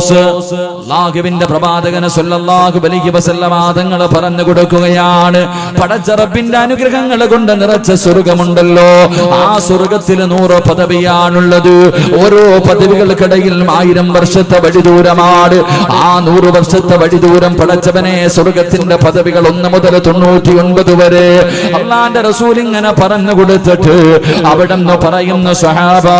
ഫിർദൗസ്. അല്ലാഹുവിന്റെ പ്രവാചകൻ സല്ലല്ലാഹു അലൈഹി വസല്ലമ തങ്ങൾ പറഞ്ഞു കൊടുക്കുകയാണ്, പടച്ച റബ്ബിന്റെ അനുഗ്രഹങ്ങൾ കൊണ്ട് നിറച്ച സ്വർഗ്ഗമുണ്ടല്ലോ, ആ സ്വർഗ്ഗത്തിൽ 100 പദവിയാണുള്ളത്. ഓരോ പദവികൾക്കിടയിൽ 1000 വർഷത്തെ വഴി ദൂരമാണ്. ആ 100 വർഷത്തെ വഴി ദൂരം പടച്ചവനെ സ്വർഗ്ഗത്തിന്റെ പദവികൾ 1 മുതൽ 99 വരെ അല്ലാഹുവിന്റെ റസൂൽ ഇങ്ങനെ പറഞ്ഞു കൊടുത്തിട്ട് അവിടെന്ന് പറയുന്ന സഹാബാ,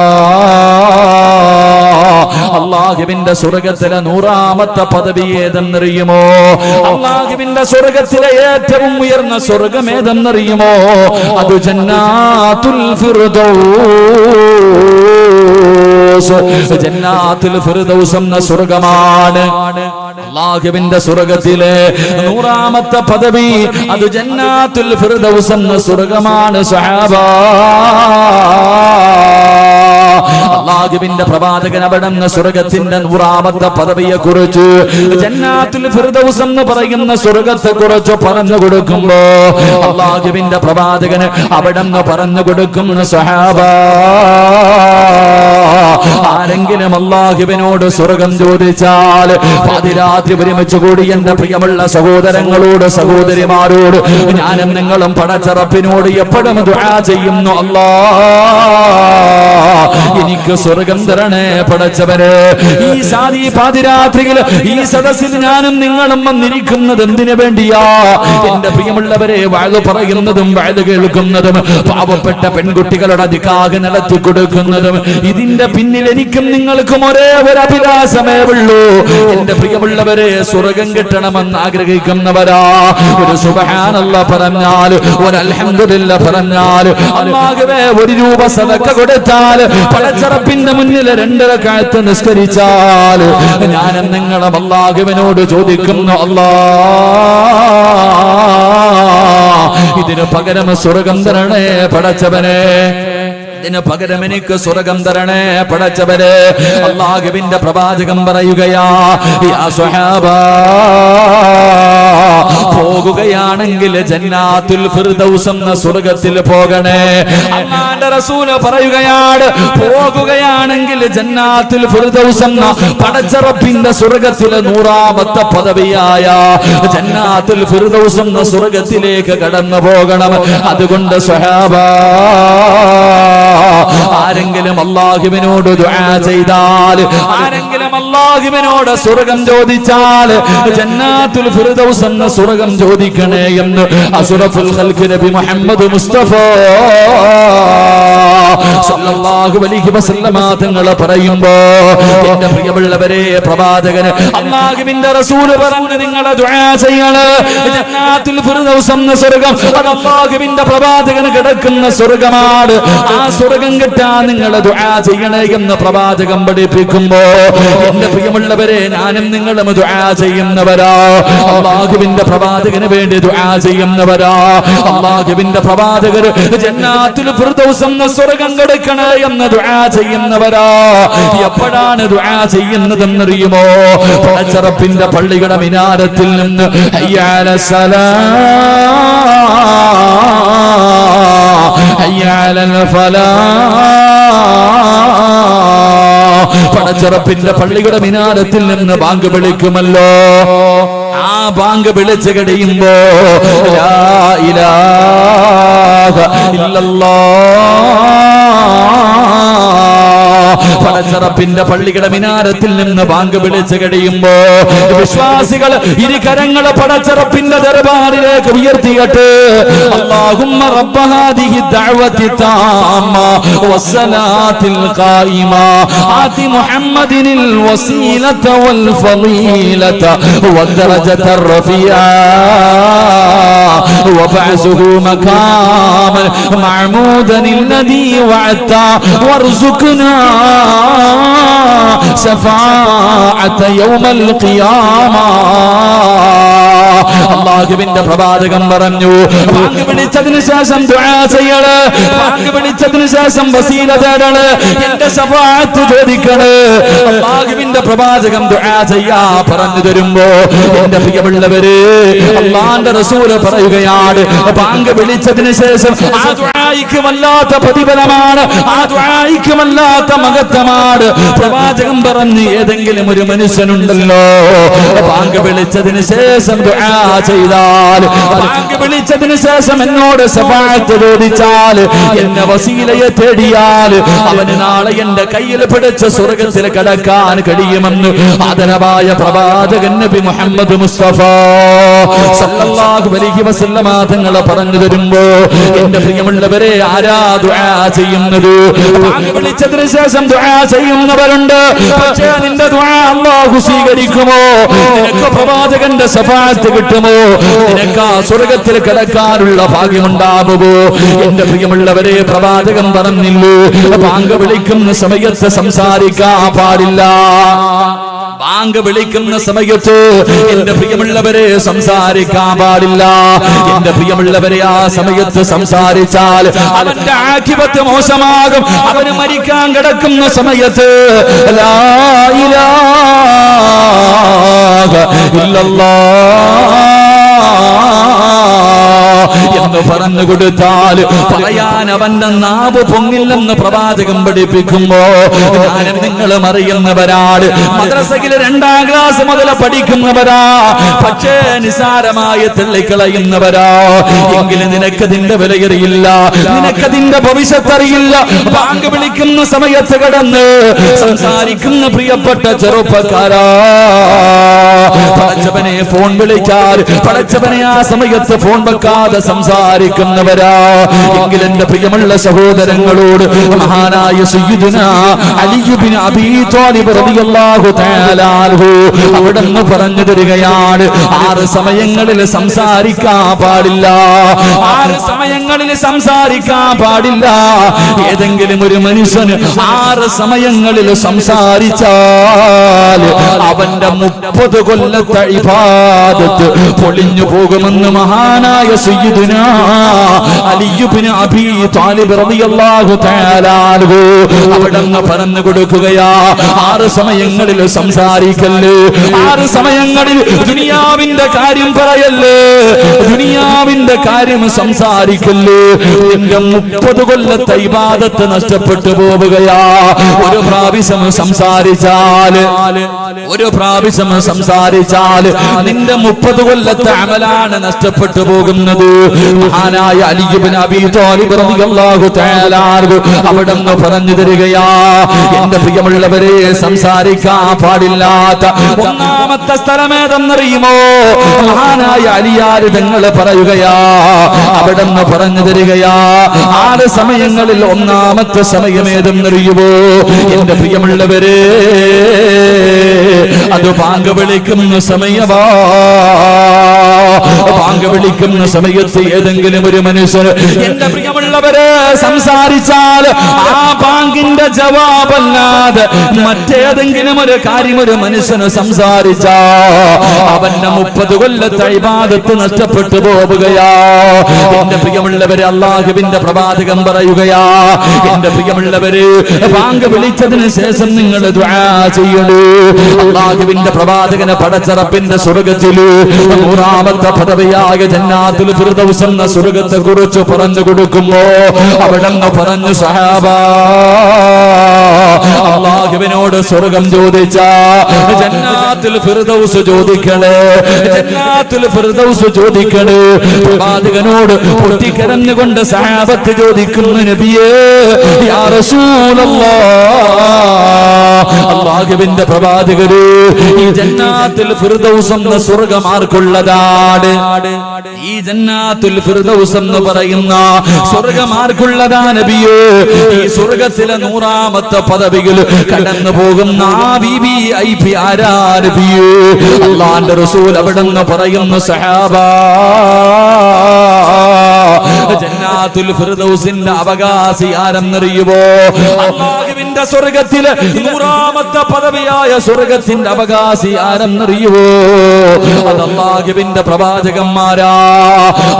അല്ലാഹുവിന്റെ സ്വർഗ്ഗത്തിലെ 100ാമത്തെ പദവി ഏതെന്നറിയുമോ? അല്ലാഹുവിന്റെ സ്വർഗ്ഗത്തിലെ ഏറ്റവും ഉയർന്ന സ്വർഗ്ഗം ഏതെന്നറിയുമോ? അത് ജന്നാത്തുൽ ഫിർദൗസ്. ജന്നാത്തുൽ ഫിർദൗസ് എന്ന സ്വർഗ്ഗമാണ്. അല്ലാഹുവിന്റെ സ്വർഗ്ഗത്തിലെ 100ാമത്തെ പദവി അത് ജന്നാത്തുൽ ഫിർദൗസ് എന്ന സ്വർഗ്ഗമാണ് സഹാബാ. അല്ലാഹുവിന്റെ പ്രവാചകൻ അവിടുന്ന് സ്വർഗ്ഗത്തിന്റെ 100ാമത്തെ പദവിയെ കുറിച്ച്, ജന്നാത്തുൽ ഫിർദൗസ് എന്ന് പറയുന്ന സ്വർഗ്ഗത്തെ കുറിച്ച് പറഞ്ഞു കൊടുക്കുമ്പോ അല്ലാഹുവിന്റെ പ്രവാചകന് അവിടുന്ന് പറഞ്ഞു കൊടുക്കുന്ന സഹാബാ, ആരെങ്കിലും അല്ലാഹുവിനോട് സ്വർഗ്ഗം ചോദിച്ചാൽ പാതിരാത്രി ഒരുമിച്ച് കൂടി എന്റെ പ്രിയമുള്ള സഹോദരങ്ങളോട് സഹോദരിമാരോട് ഞാനും നിങ്ങളും പടച്ച റബ്ബിനോട് എപ്പോഴും ദുആ ചെയ്യുന്നു, അല്ലാഹ് എനിക്ക് സ്വർഗ്ഗം തരണേ പടച്ചവനെ. ഈ പാതിരാത്രിയിൽ ഈ സദസ്സിൽ ഞാനും നിങ്ങളും വന്നിരിക്കുന്നത് എന്തിനു വേണ്ടിയാ? എന്റെ പ്രിയമുള്ളവരെ, വഅദ് പറയുന്നതും വഅദ് കേൾക്കുന്നതും പാവപ്പെട്ട പെൺകുട്ടികളുടെ അധികാരം നടത്തി കൊടുക്കുന്നതും ഇതിന്റെ പിന്നിൽ എനിക്കും നിങ്ങൾക്കും ഒരേ ഒരു അഭിലാഷമേ ഉള്ളൂ. എന്റെ പ്രിയമുള്ളവരെ, സ്വർഗ്ഗം കിട്ടണമെന്ന് ആഗ്രഹിക്കുന്നവരാ. ഒരു സുബ്ഹാനല്ലാഹ് പറഞ്ഞാൽ, ഒരു അൽഹംദുലില്ലാഹ് പറഞ്ഞാൽ, അല്ലാഹുവേ 1 രൂപ സദഖ കൊടുത്താൽ, പടച്ച റബ്ബിന്റെ മുന്നിൽ 2 റക്അത്ത് നിസ്കരിച്ചാൽ ഞാനും നിങ്ങളും അല്ലാഹുവിനോട് ചോദിക്കുന്നു, അല്ലാഹ് ഇതിന് പകരം സ്വർഗ്ഗം തരണേ പടച്ചവനെ, ഇതിന് പകരം എനിക്ക് സ്വർഗ്ഗം തരണേ പടച്ചവനെ. അല്ലാഹുവിന്റെ പ്രവാചകൻ പറയുകയാ, യാ സ്വഹാബാ, പോകുകയാണെങ്കിൽ ജന്നാത്തുൽ ഫിർദൗസ് എന്ന സ്വർഗ്ഗത്തിൽ പോകണേ. അല്ലാഹുവിന്റെ റസൂൽ പറയുകയാണ്, പോകുകയാണെങ്കിൽ ജന്നാത്തുൽ ഫിർദൗസ് എന്ന പടച്ച റബ്ബിന്റെ സ്വർഗ്ഗത്തിലെ 100ാമത്തെ പദവിയായ ജന്നാത്തുൽ ഫിർദൗസ് എന്ന സ്വർഗ്ഗത്തിലേക്ക് കടന്നു പോകണം. അതുകൊണ്ട് സ്വഹാബാ, ആരെങ്കിലും അല്ലാഹുവിനോട് ദുആ ചെയ്താൽ, ആരെങ്കിലും അല്ലാഹുവിനോട് സ്വർഗ്ഗം ചോദിച്ചാൽ ജന്നാത്തുൽ ഫിർദൗസ് എന്ന സ്വർഗ്ഗം ചോദിക്കണേ എന്ന് അഷ്റഫുൽ ഖൽഖ് നബി മുഹമ്മദ് മുസ്തഫ സല്ലല്ലാഹു അലൈഹി വസല്ലമ തങ്ങൾ പറയുമ്പോ, എന്റെ പ്രിയമുള്ളവരെ, പ്രവാചകന് അല്ലാഹുവിന്റെ റസൂൽ പറഞ്ഞു, നിങ്ങൾ ദുആ ചെയ്യണം, ജന്നാത്തുൽ ഫിർദൗസ് എന്ന സ്വർഗ്ഗം അത് അല്ലാഹുവിന്റെ പ്രവാചകന് കിടക്കുന്ന സ്വർഗ്ഗമാണ്. ആ സ്വർഗ്ഗം കിട്ടാൻ നിങ്ങൾ ദുആ ചെയ്യണേ എന്ന് പ്രവാചകൻ പഠിപ്പിക്കുമ്പോ, എന്റെ പ്രിയമുള്ളവരെ, ഞാനും നിങ്ങളും ദുആ ചെയ്യുന്നവരാ. അല്ലാഹുവിന്റെ പ്രവാചകന് വേണ്ടി ദുആ ചെയ്യുന്നവരാ. അല്ലാഹുവിന്റെ പ്രവാചകർ ജന്നാത്തുൽ ഫിർദൗസ് എന്ന സ്വർഗ്ഗം കൊടുക്കണേ എന്ന് ദുആ ചെയ്യുന്നവരാ. എപ്പോഴാണ് ദുആ ചെയ്യുന്നതെന്നറിയുമോ? പടച്ച റബ്ബിന്റെ പള്ളിയുടെ മിനാരത്തിൽ നിന്ന് ഹയ്യ അലസ്സലാം, ഹയ്യ അലൽ ഫലാഹ്, പടച്ച റബ്ബിന്റെ പള്ളിയുടെ മിനാരത്തിൽ നിന്ന് ബാങ്ക് വിളിക്കുമല്ലോ. ആ ബാങ്ക് വിളിച്ചു കഴിയുമ്പോ ലാ ഇലാഹ ഇല്ലല്ലാഹ്, പടച്ച റബ്ബിന്റെ പള്ളിയുടെ മിനാരത്തിൽ നിന്ന് ബാങ്ക് വിളിച്ചു കഴിയുമ്പോ വിശ്വാസികൾ ഇരുകരങ്ങളെ പടച്ച റബ്ബിന്റെ ദർബാറിലേക്ക് ഉയർത്തിയിട്ട്, അല്ലാഹുമ്മ റബ്ബ ഹാദിഹി ദഅവതി താമ്മ വസ്സലാത്തിൽ ഖായിമ ആതി മുഹമ്മദിനിൽ വസീലത വൽ ഫളീലത വദ്ദറജത റഫിയാ വബഅസുഹു മഖാമൻ മഅമൂദൻ الذي وعدت وارزقنا شفاعة يوم القيامة. അല്ലാഹുവിന്റെ പ്രവാചകൻ പറഞ്ഞു, ബാങ്ക് വിളിച്ചതിന് ശേഷം ദുആ ചെയ്യണം, ബാങ്ക് വിളിച്ചതിന് ശേഷം വസീല തേടണം, എന്റെ ശഫാഅത്ത് ചോദിക്കണം. അല്ലാഹുവിന്റെ പ്രവാചകൻ ദുആ ചെയ്യാ പറഞ്ഞു തരുമ്പോ, എന്റെ പ്രിയമുള്ളവരെ, അല്ലാഹുവിന്റെ റസൂൽ പറയുകയാണ്, ബാങ്ക് വിളിച്ചതിന് ശേഷം ആ ദുആ ദുആയിക്കുമല്ലാത്ത പ്രതിഫലമാണ്, ആ ദുആയിക്കുമല്ലാത്ത മഹത്വമാണ്. പ്രവാചകൻ പറഞ്ഞു, ഏതെങ്കിലും ഒരു മനുഷ്യനുണ്ടല്ലോ ബാങ്ക് വിളിച്ചതിന് ശേഷം ദുആ ചെയ്താൽ, ബാങ്ക് വിളിച്ചതിന് ശേഷം എന്നോട് ശഫാഅത്ത് ചോദിച്ചാൽ, എന്നെ വസീലയെ തേടിയാൽ, അവന് നാളെ എന്റെ കയ്യിൽ പിടിച്ച് സ്വർഗ്ഗത്തിൽ കടക്കാൻ കഴിയുമെന്ന് ആദരവായ പ്രവാചകൻ നബി മുഹമ്മദ് മുസ്തഫ സല്ലല്ലാഹു അലൈഹി വസല്ലമ തങ്ങൾ പറഞ്ഞു തരുമ്പോ, എന്റെ പ്രിയമുള്ളവരെ, ആരാ ദുആ ചെയ്യുന്നത്? ബാങ്ക് വിളിച്ചതിന് ശേഷം ദുആ ചെയ്യുന്നവരുണ്ട്. പക്ഷേ നിന്റെ ദുആ അല്ലാഹു സ്വീകരിക്കുമോ? നിനക്ക് പ്രവാചകന്റെ ശഫാഅത്ത് കിട്ടുമോ? നിനക്ക് ആ സ്വർഗ്ഗത്തിൽ കടക്കാനുള്ള ഭാഗ്യമുണ്ടാകുമോ? എന്റെ പ്രിയമുള്ളവരെ, പ്രവാചകൻ പറഞ്ഞില്ലേ, ബാങ്ക് വിളിക്കുന്ന സമയത്ത് സംസാരിക്കാൻ പാടില്ല. ബാങ്ക് വിളിക്കുന്ന സമയത്ത് എന്റെ പ്രിയമുള്ളവരെ സംസാരിക്കാൻ പാടില്ല. എന്റെ പ്രിയമുള്ളവരെ, ആ സമയത്ത് സംസാരിച്ചാൽ അവന്റെ ആഖിബത്ത് മോശമാകും. അവന് മരിക്കാൻ കിടക്കുന്ന സമയത്ത് ലാ ഇലാഹ ഇല്ലല്ലാഹ് എന്ന് പറഞ്ഞു കൊടുത്താൽ പറയാൻ അവന്റെ നാവ് പൊങ്ങില്ലെന്ന് പ്രവാചകൻ പഠിപ്പിക്കുമ്പോ, ഞാനും നിങ്ങളും അറിയുന്നവരാണ്, മദ്രസയിൽ 2ാം ക്ലാസ് മുതൽ പഠിക്കുന്നവരാ. പക്ഷേ നിസാരമായി തള്ളിക്കളയുന്നവരാ. എങ്കിലും നിനക്കതിന്റെ വിലയറിയില്ല, നിനക്കതിന്റെ ഭവിഷ്യത്ത് അറിയില്ല. ബാങ്ക് വിളിക്കുന്ന സമയത്ത് കിടന്ന് സംസാരിക്കുന്ന പ്രിയപ്പെട്ട ചെറുപ്പക്കാരാ, പടച്ചവനെ ഫോൺ വിളിച്ചാൽ പടച്ചവനെ ആ സമയത്ത് ഫോൺ വെക്കാതെ സംസാരിക്കുന്നവരാ. എങ്കിൽ എന്റെ പ്രിയമുള്ള സഹോദരങ്ങളോട് മഹാനായ സയ്യിദുനാ അലി ഇബ്നു അബീ ത്വാലിബ് റളിയല്ലാഹു തആല അൻഹു അവിടുന്ന് പറഞ്ഞു തരികയാണ്, 6 സമയങ്ങളിൽ സംസാരിക്കാൻ പാടില്ല. 6 സമയങ്ങളിൽ സംസാരിക്കാൻ പാടില്ല. ഏതെങ്കിലും ഒരു മനുഷ്യന് 6 സമയങ്ങളിൽ സംസാരിച്ചാൽ അവന്റെ 30 കൊല്ലത്തെ ഇബാദത്ത് പൊളിഞ്ഞു പോകുമെന്ന് മഹാനായ സയ്യിദുനാ അലി ഇബ്നു അബീ ത്വാലിബ് റളിയല്ലാഹു തആല അൻഹു അവിടുന്ന് പറഞ്ഞു കൊടുക്കുകയാ, 6 സമയങ്ങളിൽ സംസാരിക്കല്ലേ. 6 സമയങ്ങളിൽ ദുനിയാവിന്റെ കാര്യം പറയല്ലേ, ദുനിയാവിന്റെ കാര്യം സംസാരിക്കല്ലേ. നിന്റെ 30 കൊല്ലത്തെ ഇബാദത്ത് നഷ്ടപ്പെട്ടു പോവുകയാ. ഒരു പ്രാവശ്യം സംസാരിച്ചാൽ നിന്റെ 30 കൊല്ലത്തെ അമലാണ് നഷ്ടപ്പെട്ടു പോകുന്നത്. മഹാനായ അലി ഇബ്നു അബീ ത്വാലിബ് റളിയല്ലാഹു തആല അൻഹു അവിടുന്ന് പറഞ്ഞു തരികയാ, എന്റെ പ്രിയമുള്ളവരെ, സംസാരിക്കാൻ പാടില്ലാത്ത 1ാമത്തെ സ്ഥലമേതെന്നറിയുമോ? മഹാനായ അലിയാർ തങ്ങൾ പറയുകയാ, അവിടുന്ന് പറഞ്ഞു തരികയാ, 6 സമയങ്ങളിൽ 1ാമത്തെ സമയമേതെന്നറിയുമോ? എന്റെ പ്രിയമുള്ളവരെ, അത് ബാങ്ക് വിളിക്കുന്ന സമയമാ. ബാങ്ക് വിളിക്കുന്ന സമയത്ത് ഏതെങ്കിലും ഒരു മനുഷ്യർ, എന്റെ പ്രിയമുള്ളവരെ, സംസാരിച്ചാൽ ആ ബാങ്കിന്റെ ജവാബല്ലാതെ മറ്റേതെങ്കിലും ഒരു കാര്യം ഒരു മനുഷ്യന് സംസാരിച്ചാ അവന്റെ 30 കൊല്ലത്തെ ഇബാദത്ത് നഷ്ടപ്പെട്ടു പോവുകയാ. എന്റെ പ്രിയമുള്ളവരെ, അല്ലാഹുവിന്റെ പ്രവാചകൻ പറയുകയാ, എന്റെ പ്രിയമുള്ളവരെ, ബാങ്ക് വിളിച്ചതിന് ശേഷം നിങ്ങൾ ദുആ ചെയ്യണേ. അല്ലാഹുവിന്റെ പ്രവാചകനെ പടച്ചറപ്പിന്റെ സ്വർഗ്ഗത്തില് 100ാമത്തെ പദവിയായ ജന്നാത്തുൽ ഫിർദൗസ് എന്ന സ്വർഗ്ഗത്തെ കുറിച്ച് പറഞ്ഞു കൊടുക്കുമ്പോ അവിടെന്ന് പറഞ്ഞു, സഹാബാ, അല്ലാഹുവിനോട് സ്വർഗ്ഗം ചോദിച്ച ജന്നാത്തുൽ ഫിർദൗസ് ചോദിക്കണേ, ജന്നാത്തുൽ ഫിർദൗസ് ചോദിക്കണേ. പ്രവാചകനോട് പൊട്ടിക്കരഞ്ഞുകൊണ്ട് സഹാബത്ത് ചോദിക്കുന്നു, നബിയേ, യാ റസൂലല്ലാഹ്, അല്ലാഹുവിന്റെ പ്രവാചകരെ, ഈ ജന്നാത്തുൽ ഫിർദൗസ് എന്ന സ്വർഗ്ഗം ആർക്കുള്ളതാണ്? ഈ ജന്നാത്തുൽ ഫിർദൗസ് എന്ന് പറയുന്ന സ്വർഗ്ഗം ആർക്കുള്ളതാ നബിയേ? ഈ സ്വർഗ്ഗത്തിലെ 100ാമത്തെ പദവിയിൽ കടന്നു പോകുന്ന ആ VIP ആരാ നബിയേ? അല്ലാഹുവിന്റെ റസൂൽ അവിടെന്ന് പറയുന്നു, സഹാബാ, ജന്നാത്തുൽ ഫിർദൗസിന്റെ അവകാശി ആരെന്നറിയുമോ? അല്ലാഹുവിന്റെ സ്വർഗ്ഗത്തിലെ 100ാമത്തെ പദവിയായ സ്വർഗ്ഗത്തിന്റെ അവകാശി ആരെന്നറിയുമോ? അത് അല്ലാഹുവിന്റെ പ്രവാചകന്മാരാ.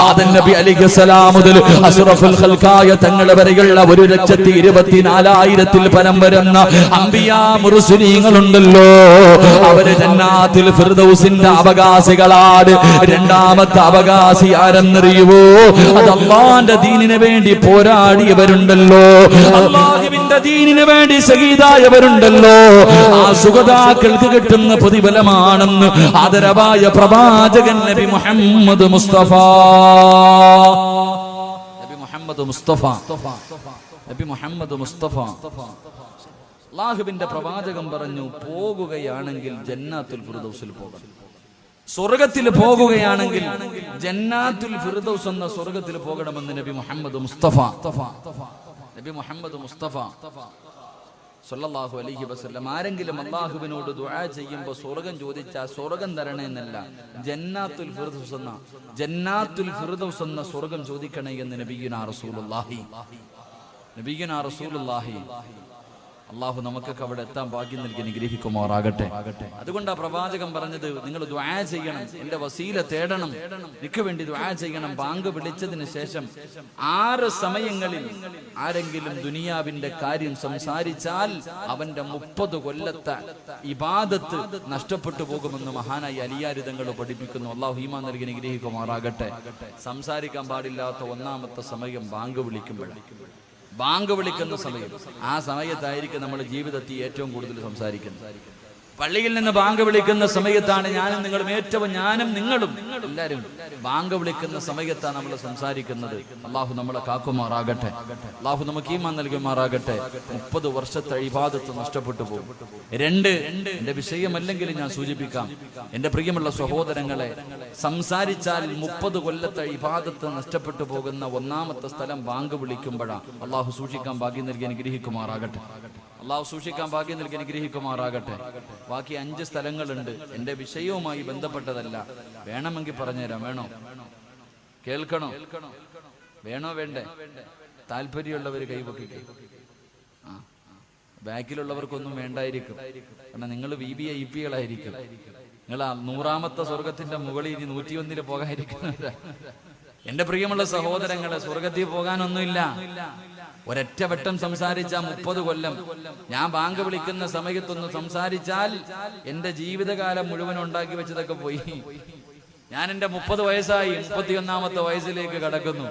ആദം നബി അലൈഹിസ്സലാം മുതൽ അഷ്റഫുൽ ഖൽഖായ തങ്ങൾ വരെയുള്ള 1,24,000-ൽ പരം വരുന്ന അംബിയാ മുർസലീങ്ങളുണ്ടല്ലോ, അവര് ജന്നാത്തുൽ ഫിർദൗസിന്റെ അവകാശികളാണ്. 2ാമത്തെ അവകാശി ആരെന്നറിയുമോ? അത് അല്ലാഹുവിന്റെ ദീനിന് വേണ്ടി പോരാടിയവരുണ്ടല്ലോ, അല്ലാഹുവിന്റെ ദീനിന് വേണ്ടി ശഹീദായവരുണ്ടല്ലോ, ആ സുഹദാക്കൾക്ക് കിട്ടുന്ന പ്രതിഫലമാണെന്ന് ആദരവായ പ്രവാചകൻ നബി മുഹമ്മദ് മുസ്തഫ. അല്ലാഹുവിന്റെ പ്രവാചകൻ പറഞ്ഞു, പോകുകയാണെങ്കിൽ ജന്നാത്തുൽ ഫിർദൗസിൽ പോകണം. സ്വർഗത്തിൽ പോകുകയാണെങ്കിൽ ജന്നാത്തുൽ ഫിർദൗസ് എന്ന സ്വർഗത്തിൽ പോകണമെന്ന് നബി മുഹമ്മദ് മുസ്തഫ സല്ലല്ലാഹു അലൈഹി വസല്ലം. ആരെങ്കിലും അല്ലാഹുവിനോട് ദുആ ചെയ്യുമ്പോൾ സ്വർഗം ചോദിച്ചാൽ സ്വർഗം തരണേ എന്നല്ല, ജന്നാത്തുൽ ഫിർദൗസ് എന്ന സ്വർഗം ചോദിക്കണേ എന്ന് നബിയുനാ റസൂലുള്ളാഹി. അള്ളാഹു നമുക്കൊക്കെ അവിടെ എത്താൻ ഭാഗ്യം നൽകി അനുഗ്രഹിക്കുമാറാകട്ടെ. അതുകൊണ്ടാ പ്രവാചകൻ പറഞ്ഞത്, നിങ്ങൾ ദുആ ചെയ്യണം, എന്റെ വസീല തേടണം, എനിക്ക് വേണ്ടി ദുആ ചെയ്യണം. ബാങ്ക് വിളിച്ചതിന് ശേഷം 6 സമയങ്ങളിൽ ആരെങ്കിലും ദുനിയാവിന്റെ കാര്യം സംസാരിച്ചാൽ അവന്റെ 30 കൊല്ലത്തെ ഇബാദത്ത് നഷ്ടപ്പെട്ടു പോകുമെന്ന് മഹാനായി അലിയാർ തങ്ങൾ പഠിപ്പിക്കുന്നു. അള്ളാഹു ഈമാൻ നൽകി അനുഗ്രഹിക്കുമാറാകട്ടെ. സംസാരിക്കാൻ പാടില്ലാത്ത 1ാമത്തെ സമയം ബാങ്ക് വിളിക്കുമ്പോഴാണ്. ബാങ്ക് വിളിക്കുന്ന സമയം, ആ സമയത്തായിരിക്കും നമ്മൾ ജീവിതത്തിൽ ഏറ്റവും കൂടുതൽ സംസാരിക്കുന്നത്. പള്ളിയിൽ നിന്ന് ബാങ്ക് വിളിക്കുന്ന സമയത്താണ് ഞാനും നിങ്ങളും എല്ലാവരും ബാങ്ക് വിളിക്കുന്ന സമയത്താണ് നമ്മൾ സംസാരിക്കുന്നത്. അള്ളാഹു നമ്മളെ കാക്കുമാറാകട്ടെ, അള്ളാഹു നമുക്ക് ഈമാൻ നൽകുമാറാകട്ടെ. 30 വർഷത്തെ ഇബാദത്ത് നഷ്ടപ്പെട്ടു പോകും. 2, എന്റെ വിഷയമല്ലെങ്കിൽ ഞാൻ സൂചിപ്പിക്കാം, എന്റെ പ്രിയമുള്ള സഹോദരങ്ങളെ, സംസാരിച്ചാൽ 30 കൊല്ലത്തെ ഇബാദത്ത് നഷ്ടപ്പെട്ടു പോകുന്ന 1ാമത്തെ സ്ഥലം ബാങ്ക് വിളിക്കുമ്പോഴാണ്. അള്ളാഹു സൂക്ഷിക്കാൻ ഭാഗ്യം നൽകി അനുഗ്രഹിക്കുമാറാകട്ടെ. ബാക്കി 5 സ്ഥലങ്ങളുണ്ട്, എന്റെ വിഷയവുമായി ബന്ധപ്പെട്ടതല്ല. വേണമെങ്കിൽ പറഞ്ഞുതരാം. കേൾക്കണോ? വേണ്ടേ? താല്പര്യമുള്ളവർ കൈപൊക്കിക്കും. ബാക്കിലുള്ളവർക്കൊന്നും വേണ്ടായിരിക്കും, കാരണം നിങ്ങൾ VVIPകളായിരിക്കും. നിങ്ങൾ 100ാമത്തെ സ്വർഗത്തിന്റെ മുകളിൽ ഇനി 101 പോകാതിരിക്കുന്നവരാ. എന്റെ പ്രിയമുള്ള സഹോദരങ്ങളെ, സ്വർഗത്തിൽ പോകാനൊന്നുമില്ല. ഒരൊറ്റ വട്ടം സംസാരിച്ച 30 കൊല്ലം. ഞാൻ ബാങ്ക് വിളിക്കുന്ന സമയത്തൊന്ന് സംസാരിച്ചാൽ എന്റെ ജീവിതകാലം മുഴുവൻ ഉണ്ടാക്കി വെച്ചതൊക്കെ പോയി. ഞാൻ എന്റെ 30 വയസ്സായി, 31ാമത്തെ വയസ്സിലേക്ക് കടക്കുന്നു.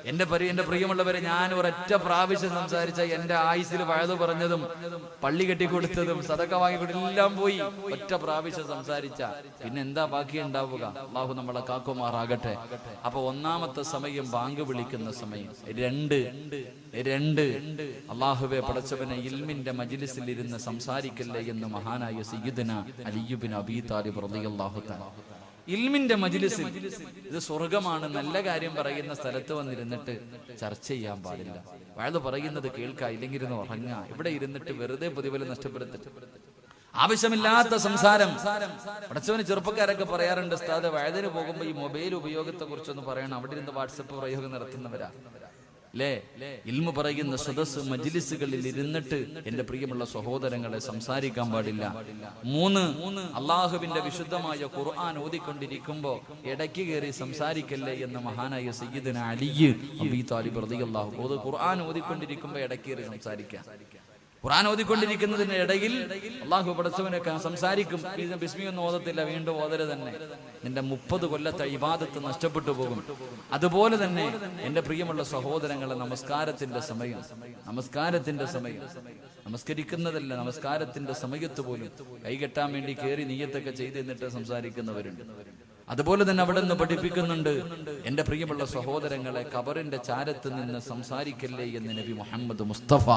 എന്റെ പ്രിയമുള്ളവരെ, ഞാൻ ഒരൊറ്റ പ്രാവശ്യം സംസാരിച്ച എന്റെ ആയുസ്സിൽ വഴുതു പറഞ്ഞതും പള്ളി കെട്ടിക്കൊടുത്തതും സദക്ക വാങ്ങിക്കൊടുത്തതും എല്ലാം പോയി. ഒറ്റ പ്രാവശ്യം സംസാരിച്ച പിന്നെ എന്താ ബാക്കി ഉണ്ടാവുക? അള്ളാഹു നമ്മളെ കാക്കുമാറാകട്ടെ. അപ്പൊ 1ാമത്തെ സമയം ബാങ്ക് വിളിക്കുന്ന സമയം. 2 അള്ളാഹുവെ പടച്ചവനെ, ഇൽമിന്റെ മജ്ലിസിൽ ഇരുന്ന് സംസാരിക്കല്ലേ എന്ന് മഹാനായ സയ്യിദുനാ അലി ഇബ്നു അബീ താലിബ് റളിയല്ലാഹു തആല. ഇൽമിന്റെ മജ്ലിസിൽ, ഇത് സ്വർഗമാണ്, നല്ല കാര്യം പറയുന്ന സ്ഥലത്ത് വന്നിരുന്നിട്ട് ചർച്ച ചെയ്യാൻ പാടില്ല. വഴുത് പറയുന്നത് കേൾക്കുക, ഇല്ലെങ്കിൽ ഇരുന്ന് ഉറങ്ങുക. ഇവിടെ ഇരുന്നിട്ട് വെറുതെ പ്രതിഫലം നഷ്ടപ്പെടുത്തിട്ട് ആവശ്യമില്ലാത്ത സംസാരം. പടച്ചവന് ചെറുപ്പക്കാരൊക്കെ പറയാറുണ്ട്, ഉസ്താദ് വഴുതിന് പോകുമ്പോ ഈ മൊബൈൽ ഉപയോഗത്തെ കുറിച്ചൊന്ന് പറയണം. അവിടെ ഇരുന്ന് വാട്സപ്പ് പ്രയോഗം നടത്തുന്നവരാ അല്ലേ? ഇൽമു പറയുന്ന സദസ് മജ്ലിസുകളിൽ ഇരുന്നിട്ട് എന്റെ പ്രിയമുള്ള സഹോദരങ്ങളെ സംസാരിക്കാൻ പാടില്ല. 3 അള്ളാഹുവിന്റെ വിശുദ്ധമായ ഖുർആൻ ഓതിക്കൊണ്ടിരിക്കുമ്പോ ഇടയ്ക്ക് കയറി സംസാരിക്കല്ലേ എന്ന് മഹാനായ സയ്യിദുനാ അലി അബീ താലിബ് റളിയല്ലാഹു അൻഹു. ഖുർആൻ ഓതിക്കൊണ്ടിരിക്കുമ്പോ ഇടയ്ക്ക് കയറി സംസാരിക്കാം. ഖുർആൻ ഓതിക്കൊണ്ടിരിക്കുന്നതിന് ഇടയിൽ അള്ളാഹു പടച്ചവനൊക്കെ സംസാരിക്കും. ബിസ്മി ഒന്നും ഓതത്തില്ല, വീണ്ടും ഓതര തന്നെ. നിന്റെ 30 കൊല്ലത്തെ ഇബാദത്ത് നഷ്ടപ്പെട്ടു പോകും. അതുപോലെ തന്നെ എന്റെ പ്രിയമുള്ള സഹോദരങ്ങളെ, നമസ്കാരത്തിന്റെ സമയം, നമസ്കരിക്കുന്നതല്ല, നമസ്കാരത്തിന്റെ സമയത്ത് പോലും കൈകെട്ടാൻ വേണ്ടി കയറി നിയ്യത്തൊക്കെ ചെയ്ത് എന്നിട്ട് സംസാരിക്കുന്നവരുണ്ട്. അതുപോലെ തന്നെ അവിടെ നിന്ന് പഠിപ്പിക്കുന്നുണ്ട്, എന്റെ പ്രിയമുള്ള സഹോദരങ്ങളെ, ഖബറിന്റെ ചാരത്ത് നിന്ന് സംസാരിക്കല്ലേ എന്ന് നബി മുഹമ്മദ് മുസ്തഫ.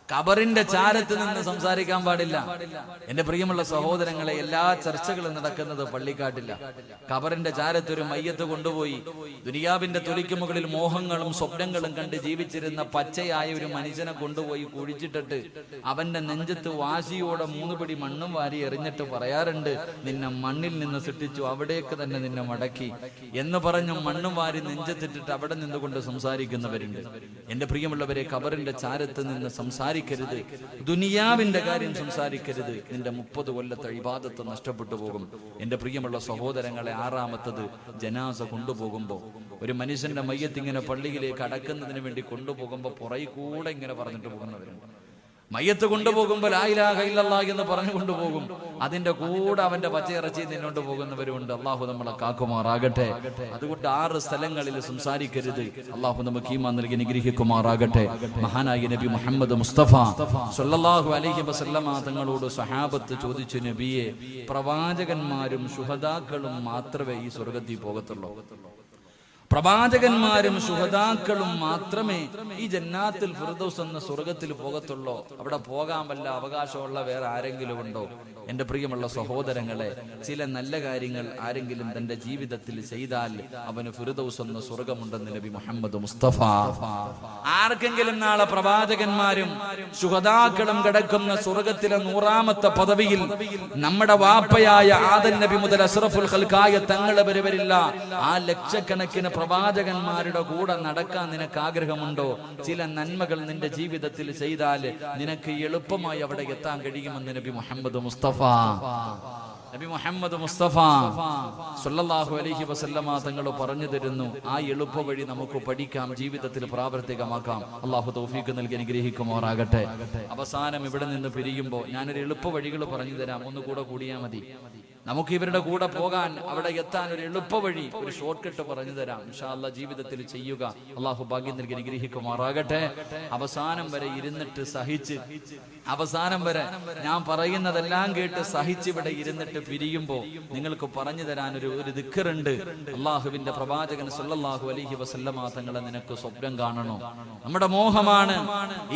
ഖബറിന്റെ ചാരത്ത് നിന്ന് സംസാരിക്കാൻ പാടില്ല. എന്റെ പ്രിയമുള്ള സഹോദരങ്ങളെ, എല്ലാ ചർച്ചകളും നടക്കുന്നത് പള്ളിക്കാട്ടില്ല. ഖബറിന്റെ ചാരത്ത് ഒരു മയ്യത്ത് കൊണ്ടുപോയി ദുനിയാവിന്റെ തൊലിക്ക് മുകളിൽ മോഹങ്ങളും സ്വപ്നങ്ങളും കണ്ട് ജീവിച്ചിരുന്ന പച്ചയായ ഒരു മനുഷ്യനെ കൊണ്ടുപോയി കുഴിച്ചിട്ടിട്ട് അവന്റെ നെഞ്ചത്ത് വാശിയോടെ 3 പിടി മണ്ണും വാരി എറിഞ്ഞിട്ട് പറയാറുണ്ട്, നിന്നെ മണ്ണിൽ നിന്ന് സൃഷ്ടിച്ചു, അവിടേക്ക് തന്നെ നിന്നെ മടക്കി എന്ന് പറഞ്ഞു മണ്ണും വാരി നെഞ്ചത്തിട്ടിട്ട് അവിടെ നിന്നുകൊണ്ട് സംസാരിക്കുന്നവരുണ്ട്. എന്റെ പ്രിയമുള്ളവരെ, ഖബറിന്റെ ചാരത്ത് നിന്ന് സംസാരിക്കരുത്, ദുനിയാവിന്റെ കാര്യം സംസാരിക്കരുത്. നിന്റെ 30 കൊല്ലത്തെ ഇബാദത്ത് നഷ്ടപ്പെട്ടു പോകും. എന്റെ പ്രിയമുള്ള സഹോദരങ്ങളെ, 6ാമത്തത് ജനാസ കൊണ്ടുപോകുമ്പോ, ഒരു മനുഷ്യന്റെ മയ്യത്ത് ഇങ്ങനെ പള്ളിയിലേക്ക് അടക്കുന്നതിന് വേണ്ടി കൊണ്ടുപോകുമ്പോ പുറകെ കൂടെ ഇങ്ങനെ പറഞ്ഞിട്ട് പോകുന്നവരുണ്ട്. മയ്യത്ത് കൊണ്ടുപോകുമ്പോൾ ലാ ഇലാഹ ഇല്ലല്ലാഹ് എന്ന് പറഞ്ഞു കൊണ്ടുപോകും. അതിന്റെ കൂടെ അവന്റെ പച്ചയിറച്ചി തിന്നോണ്ട് പോകുന്നവരുണ്ട്. അള്ളാഹു നമ്മളെ കാക്കുമാറാകട്ടെ. അതുകൊണ്ട് 6 സ്ഥലങ്ങളിൽ സംസാരിക്കരുത്. അള്ളാഹു നമുക്ക് ഈമാൻ നൽകി അനുഗ്രഹിക്കുമാറാകട്ടെ. മഹാനായ നബി മുഹമ്മദ് മുസ്തഫ സ്വല്ലല്ലാഹു അലൈഹി വസല്ലമ തങ്ങളോട് സഹാബത്ത് ചോദിച്ചു, നബിയെ, പ്രവാചകന്മാരും ശുഹദാക്കളും മാത്രമേ ഈ സ്വർഗത്തിൽ പോകത്തുള്ളൂ? പ്രവാചകന്മാരും ശുഹദാക്കളും മാത്രമേ ഈ ജന്നാത്തുൽ ഫിർദൗസ് എന്ന സ്വർഗത്തിൽ പോകത്തുള്ളൂ? അവിടെ പോകാൻ വല്ല അവകാശമുള്ള വേറെ ആരെങ്കിലും ഉണ്ടോ? എന്റെ പ്രിയമുള്ള സഹോദരങ്ങളെ, ചില നല്ല കാര്യങ്ങൾ ആരെങ്കിലും തന്റെ ജീവിതത്തിൽ ചെയ്താൽ അവന് ഫിർദൗസ് എന്ന സ്വർഗമുണ്ടെന്ന് നബി മുഹമ്മദ് മുസ്തഫ. ആർക്കെങ്കിലും നാളെ പ്രവാചകന്മാരും ശുഹദാക്കളും കിടക്കുന്ന സ്വർഗത്തിലെ 100ാമത്തെ പദവിയിൽ നമ്മുടെ വാപ്പയായ ആദം നബി മുതൽ അഷ്റഫുൽ ഖൽഖായ തങ്ങൾ വരെ വരില്ല, ആ ലക്ഷക്കണക്കിന് പ്രവാചകന്മാരുടെ കൂടെ നടക്കാൻ നിനക്ക് ആഗ്രഹമുണ്ടോ? ചില നന്മകൾ നിന്റെ ജീവിതത്തിൽ ചെയ്താൽ നിനക്ക് എളുപ്പമായി അവിടെ എത്താൻ കഴിയുമെന്ന് നബി മുഹമ്മദ് മുസ്തഫ സ്വല്ലല്ലാഹു അലൈഹി വസല്ലമ തങ്ങൾ പറഞ്ഞു തരുന്നു. ആ എളുപ്പ വഴി നമുക്ക് പഠിക്കാം, ജീവിതത്തിൽ പ്രാവർത്തികമാക്കാം. അള്ളാഹു തൗഫീഖ് നൽകി അനുഗ്രഹിക്കുമാറാകട്ടെ. അവസാനം ഇവിടെ നിന്ന് പിരിയുമ്പോൾ ഞാനൊരു എളുപ്പ വഴികൾ പറഞ്ഞു തരാം. ഒന്ന് കൂടെ കൂടിയാൽ മതി. നമുക്ക് ഇവരുടെ കൂടെ പോകാൻ, അവിടെ എത്താൻ ഒരു എളുപ്പ വഴി, ഒരു ഷോർട്ട് കട്ട് പറഞ്ഞു തരാം. ഇൻഷാ അല്ലാഹ് ജീവിതത്തിൽ ചെയ്യുക. അള്ളാഹു ഭാഗ്യം നൽകി അനുഗ്രഹിക്കുമാറാകട്ടെ. അവസാനം വരെ ഇരുന്നിട്ട് സഹിച്ച്, അവസാനം വരെ ഞാൻ പറയുന്നതെല്ലാം കേട്ട് സഹിച്ച് ഇവിടെ ഇരുന്നിട്ട് പിരിയുമ്പോൾ നിങ്ങൾക്ക് പറഞ്ഞു തരാൻ ഒരു ദിക്റുണ്ട്. അള്ളാഹുവിന്റെ പ്രവാചകൻ സ്വല്ലല്ലാഹു അലൈഹി വസല്ലമ തങ്ങളെ നിനക്ക് സ്വപ്നം കാണണോ? നമ്മുടെ മോഹമാണ്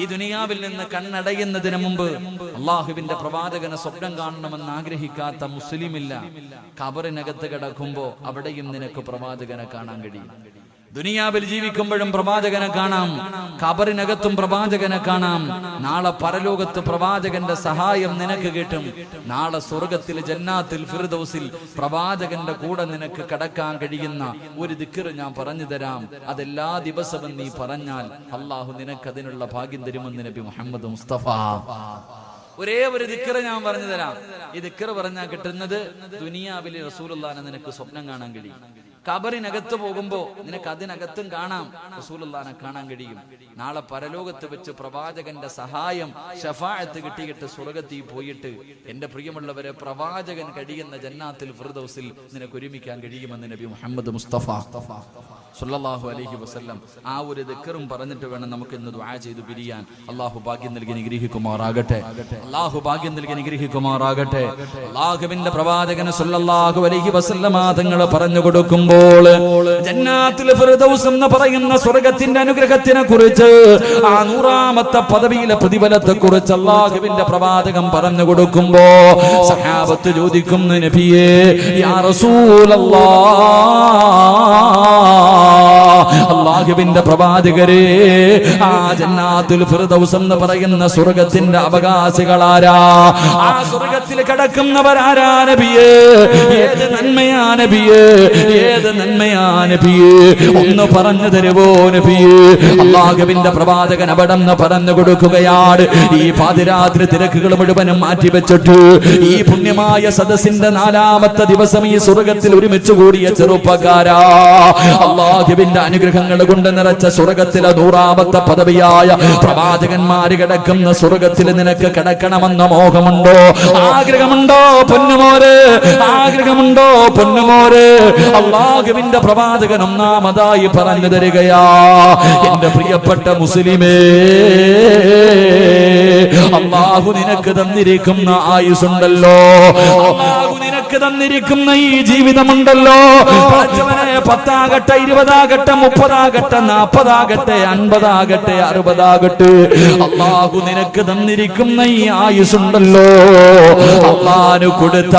ഈ ദുനിയാവിൽ നിന്ന് കണ്ണടയുന്നതിന് മുമ്പ് അള്ളാഹുവിന്റെ പ്രവാചകനെ സ്വപ്നം കാണണമെന്ന് ആഗ്രഹിക്കാത്ത മുസ്ലിം ഇല്ല. ഖബറിനകത്ത് കിടക്കുമ്പോ അവിടെയും നിനക്ക് പ്രവാചകനെ കാണാൻ കഴിയും. ദുനിയാവിൽ ജീവിക്കുമ്പോഴും പ്രവാചകനെ കാണാം, ഖബറിനകത്തും പ്രവാചകനെ കാണാം. നാളെ പരലോകത്ത് പ്രവാചകന്റെ സഹായം നിനക്ക് കിട്ടും. നാളെ സ്വർഗത്തിൽ ജന്നാത്തുൽ ഫിർദൗസിൽ പ്രവാചകന്റെ കൂടെ നിനക്ക് കടക്കാൻ കഴിയുന്ന ഒരു ദിക്ർ ഞാൻ പറഞ്ഞു തരാം. അതെല്ലാ ദിവസവും നീ പറഞ്ഞാൽ അള്ളാഹു നിനക്ക് അതിനുള്ള ഭാഗ്യം തരുമെന്ന് നബി മുഹമ്മദ് മുസ്തഫ. ഒരേ ഒരു ദിക്ർ ഞാൻ പറഞ്ഞു തരാം. ഈ ദിക്ർ പറഞ്ഞാൽ കിട്ടുന്നത് ദുനിയാവിൽ റസൂലുള്ളാഹിനെ നിനക്ക് സ്വപ്നം കാണാൻ കഴിയും. ഖബറിനകത്ത് പോകുമ്പോ നിനക്ക് അതിനകത്തും കാണാം, റസൂലുള്ളാഹിനെ കാണാൻ കഴിയും. നാളെ പരലോകത്ത് വെച്ച് പ്രവാചകന്റെ സഹായം ശഫാഅത്ത് കിട്ടിയിട്ട് സ്വർഗത്തിൽ പോയിട്ട് എന്റെ പ്രിയമുള്ളവരെ പ്രവാചകൻ കഴിയുന്ന ജന്നാത്തുൽ ഫിർദൗസിൽ നിനക്ക് ഒരുമിക്കാൻ കഴിയുമെന്ന് നബി മുഹമ്മദ് മുസ്തഫ സ്വല്ലല്ലാഹു അലൈഹി വസല്ലം. ആ ഒരു ദിക്റും പറഞ്ഞിട്ട് വേണം നമുക്ക് ഇന്ന് ദുആ ചെയ്തു പിരിയാൻ. അല്ലാഹു ഭാഗ്യം നൽകി അനുഗ്രഹിക്കുമാറാകട്ടെ. അല്ലാഹു ഭാഗ്യം നൽകി അനുഗ്രഹിക്കുമാറാകട്ടെ. അല്ലാഹുവിന്റെ പ്രവാചകൻ സ്വല്ലല്ലാഹു അലൈഹി വസല്ലം തങ്ങൾ പറഞ്ഞു കൊടുക്കുമ്പോൾ ജന്നാത്തുൽ ഫിർദൗസ് എന്ന് പറയുന്ന സ്വർഗ്ഗത്തിന്റെ അനുഗ്രഹത്തിനെ കുറിച്ച്, ആ 100ാമത്തെ പദവിയിലെ പ്രതിഫലത്തെ കുറിച്ച് അല്ലാഹുവിന്റെ പ്രവാചകൻ പറഞ്ഞു കൊടുക്കുമ്പോ സഹാബത്ത് ചോദിക്കുന്നു, നബിയേ യാ റസൂലല്ലാഹ്, അല്ലാഹുവിന്റെ പ്രവാചകരെ, ആ ജന്നാത്തുൽ ഫിർദൗസ് എന്ന് പറയുന്ന സ്വർഗ്ഗത്തിന്റെ അവകാശികളാരാ? ആ സ്വർഗ്ഗത്തിൽ കിടക്കുന്നവരാരാ നബിയേ? ഏത് നന്മയാ നബിയേ? ഏത് നന്മയാ നബിയേ? ഒന്ന് പറഞ്ഞു തരുവോ നബിയേ? അല്ലാഹുവിന്റെ പ്രവാചകൻ അവിടെ നിന്ന് പറഞ്ഞു കൊടുക്കുകയാണ്. ഈ പാതിരാത്രി തിരക്കുകൾ മുഴുവനും മാറ്റിവെച്ചിട്ട് ഈ പുണ്യമായ സദസ്സിന്റെ 4ാമത്തെ ദിവസം ഈ സ്വർഗ്ഗത്തിൽ ഒരുമിച്ച് കൂടിയ ചെറുപ്പക്കാരാ, അല്ലാഹുവിന്റെ അനുഗ്രഹങ്ങൾ കൊണ്ട് നിറച്ച സ്വർഗ്ഗത്തിലെ 100ാമത്തെ പദവിയായ പ്രവാചകന്മാര് കിടക്കുന്ന സ്വർഗ്ഗത്തിൽ നിനക്ക് കിടക്കണമെന്ന മോഹമുണ്ടോ? ആഗ്രഹമുണ്ടോ പൊന്നുമോര്? ആഗ്രഹമുണ്ടോ പൊന്നുമോര്? അല്ലാഹുവിന്റെ പ്രവാചകൻ ഒന്നാമതായി പറഞ്ഞു തരികയാ, എന്റെ പ്രിയപ്പെട്ട മുസ്ലിമേ, അല്ലാഹു നിനക്ക് തന്നിരിക്കുന്ന ആയുസുണ്ടല്ലോ, അല്ലാഹു നിനക്ക് തന്നിരിക്കുന്ന ഈ ജീവിതമുണ്ടല്ലോ, 10 ആകട്ടെ, 20 ആകട്ടെ, 30 ആകട്ടെ, 40 ആകട്ടെ, 50 ആകട്ടെ, 60 ആകട്ടെ, അല്ലാഹു നിനക്ക് തന്നിരിക്കുന്ന ഈ ആയുസുണ്ടല്ലോ, അല്ലാഹു കൊടുത്ത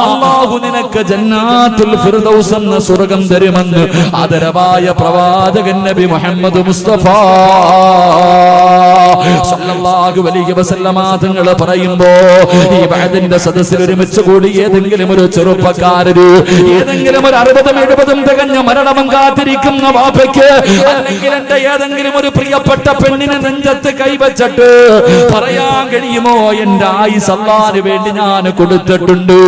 അല്ലാഹു നിനക്ക് ജന്നാത്തുൽ ഫിർദൗസ് എന്ന സ്വർഗ്ഗം തരുമെന്ന് ആദരവായ പ്രവാചകൻ നബി മുഹമ്മദ് മുസ്തഫ സല്ലല്ലാഹു അലൈഹി വസല്ലമ തങ്ങൾ പറയുമ്പോ ഈ ബഅദിന്റെ സദസ്സിൽ ഒരുമിച്ച് കൂടി ഏതെങ്കിലും ഒരു ചെറുപ്പക്കാരന് ഏതെങ്കിലും ഒരു 60-70 തികഞ്ഞ മരണം കാത്തിരിക്കുന്ന വാപ്പയ്ക്ക് അല്ലെങ്കിൽ എന്റെ ഏതെങ്കിലും ഒരു പ്രിയപ്പെട്ട പെണ്ണിനെ നെഞ്ചത്ത് കൈവച്ചിട്ട് പറയാൻ കഴിയുമോ എന്റെ ആയുസ് അല്ലാഹുവിന് വേണ്ടി ഞാൻ കൊടുത്തിട്ടുണ്ട്.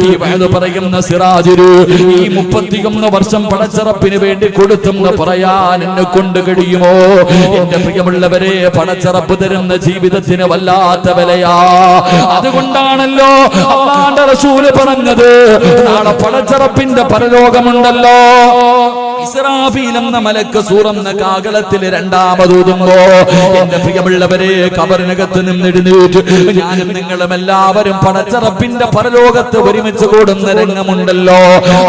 ഈ വഅദ് പറയുന്ന സിറാജുരു ഈ 31 വർഷം പടച്ചറപ്പിന് വേണ്ടി കൊടുത്തെന്ന് പറയാൻ എന്നെ കൊണ്ട് കഴിയുമോ? എന്റെ പ്രിയമുള്ളവരെ, പടച്ചറപ്പ് തരുന്ന ജീവിതത്തിന് വല്ലാത്ത വിലയാ. അതുകൊണ്ടാണല്ലോ അല്ലാഹുവിന്റെ റസൂൽ പറഞ്ഞത് നാളെ പടച്ചറപ്പിന്റെ പരലോകമുണ്ടല്ലോ. ഇസ്രാഫീൽ എന്ന മലക്ക് സൂറന്ന കാകളത്തിൽ രണ്ടാമതൂതുമ്പോ എന്റെ പ്രിയമുള്ളവരെ, കബറിനകത്ത് നിന്നെഴുന്നേറ്റ് ഞാനും നിങ്ങളും എല്ലാവരും പടച്ചറപ്പിന്റെ പരലോകത്ത് ഒരുമിച്ച് കൂടുന്ന രംഗമുണ്ടല്ലോ.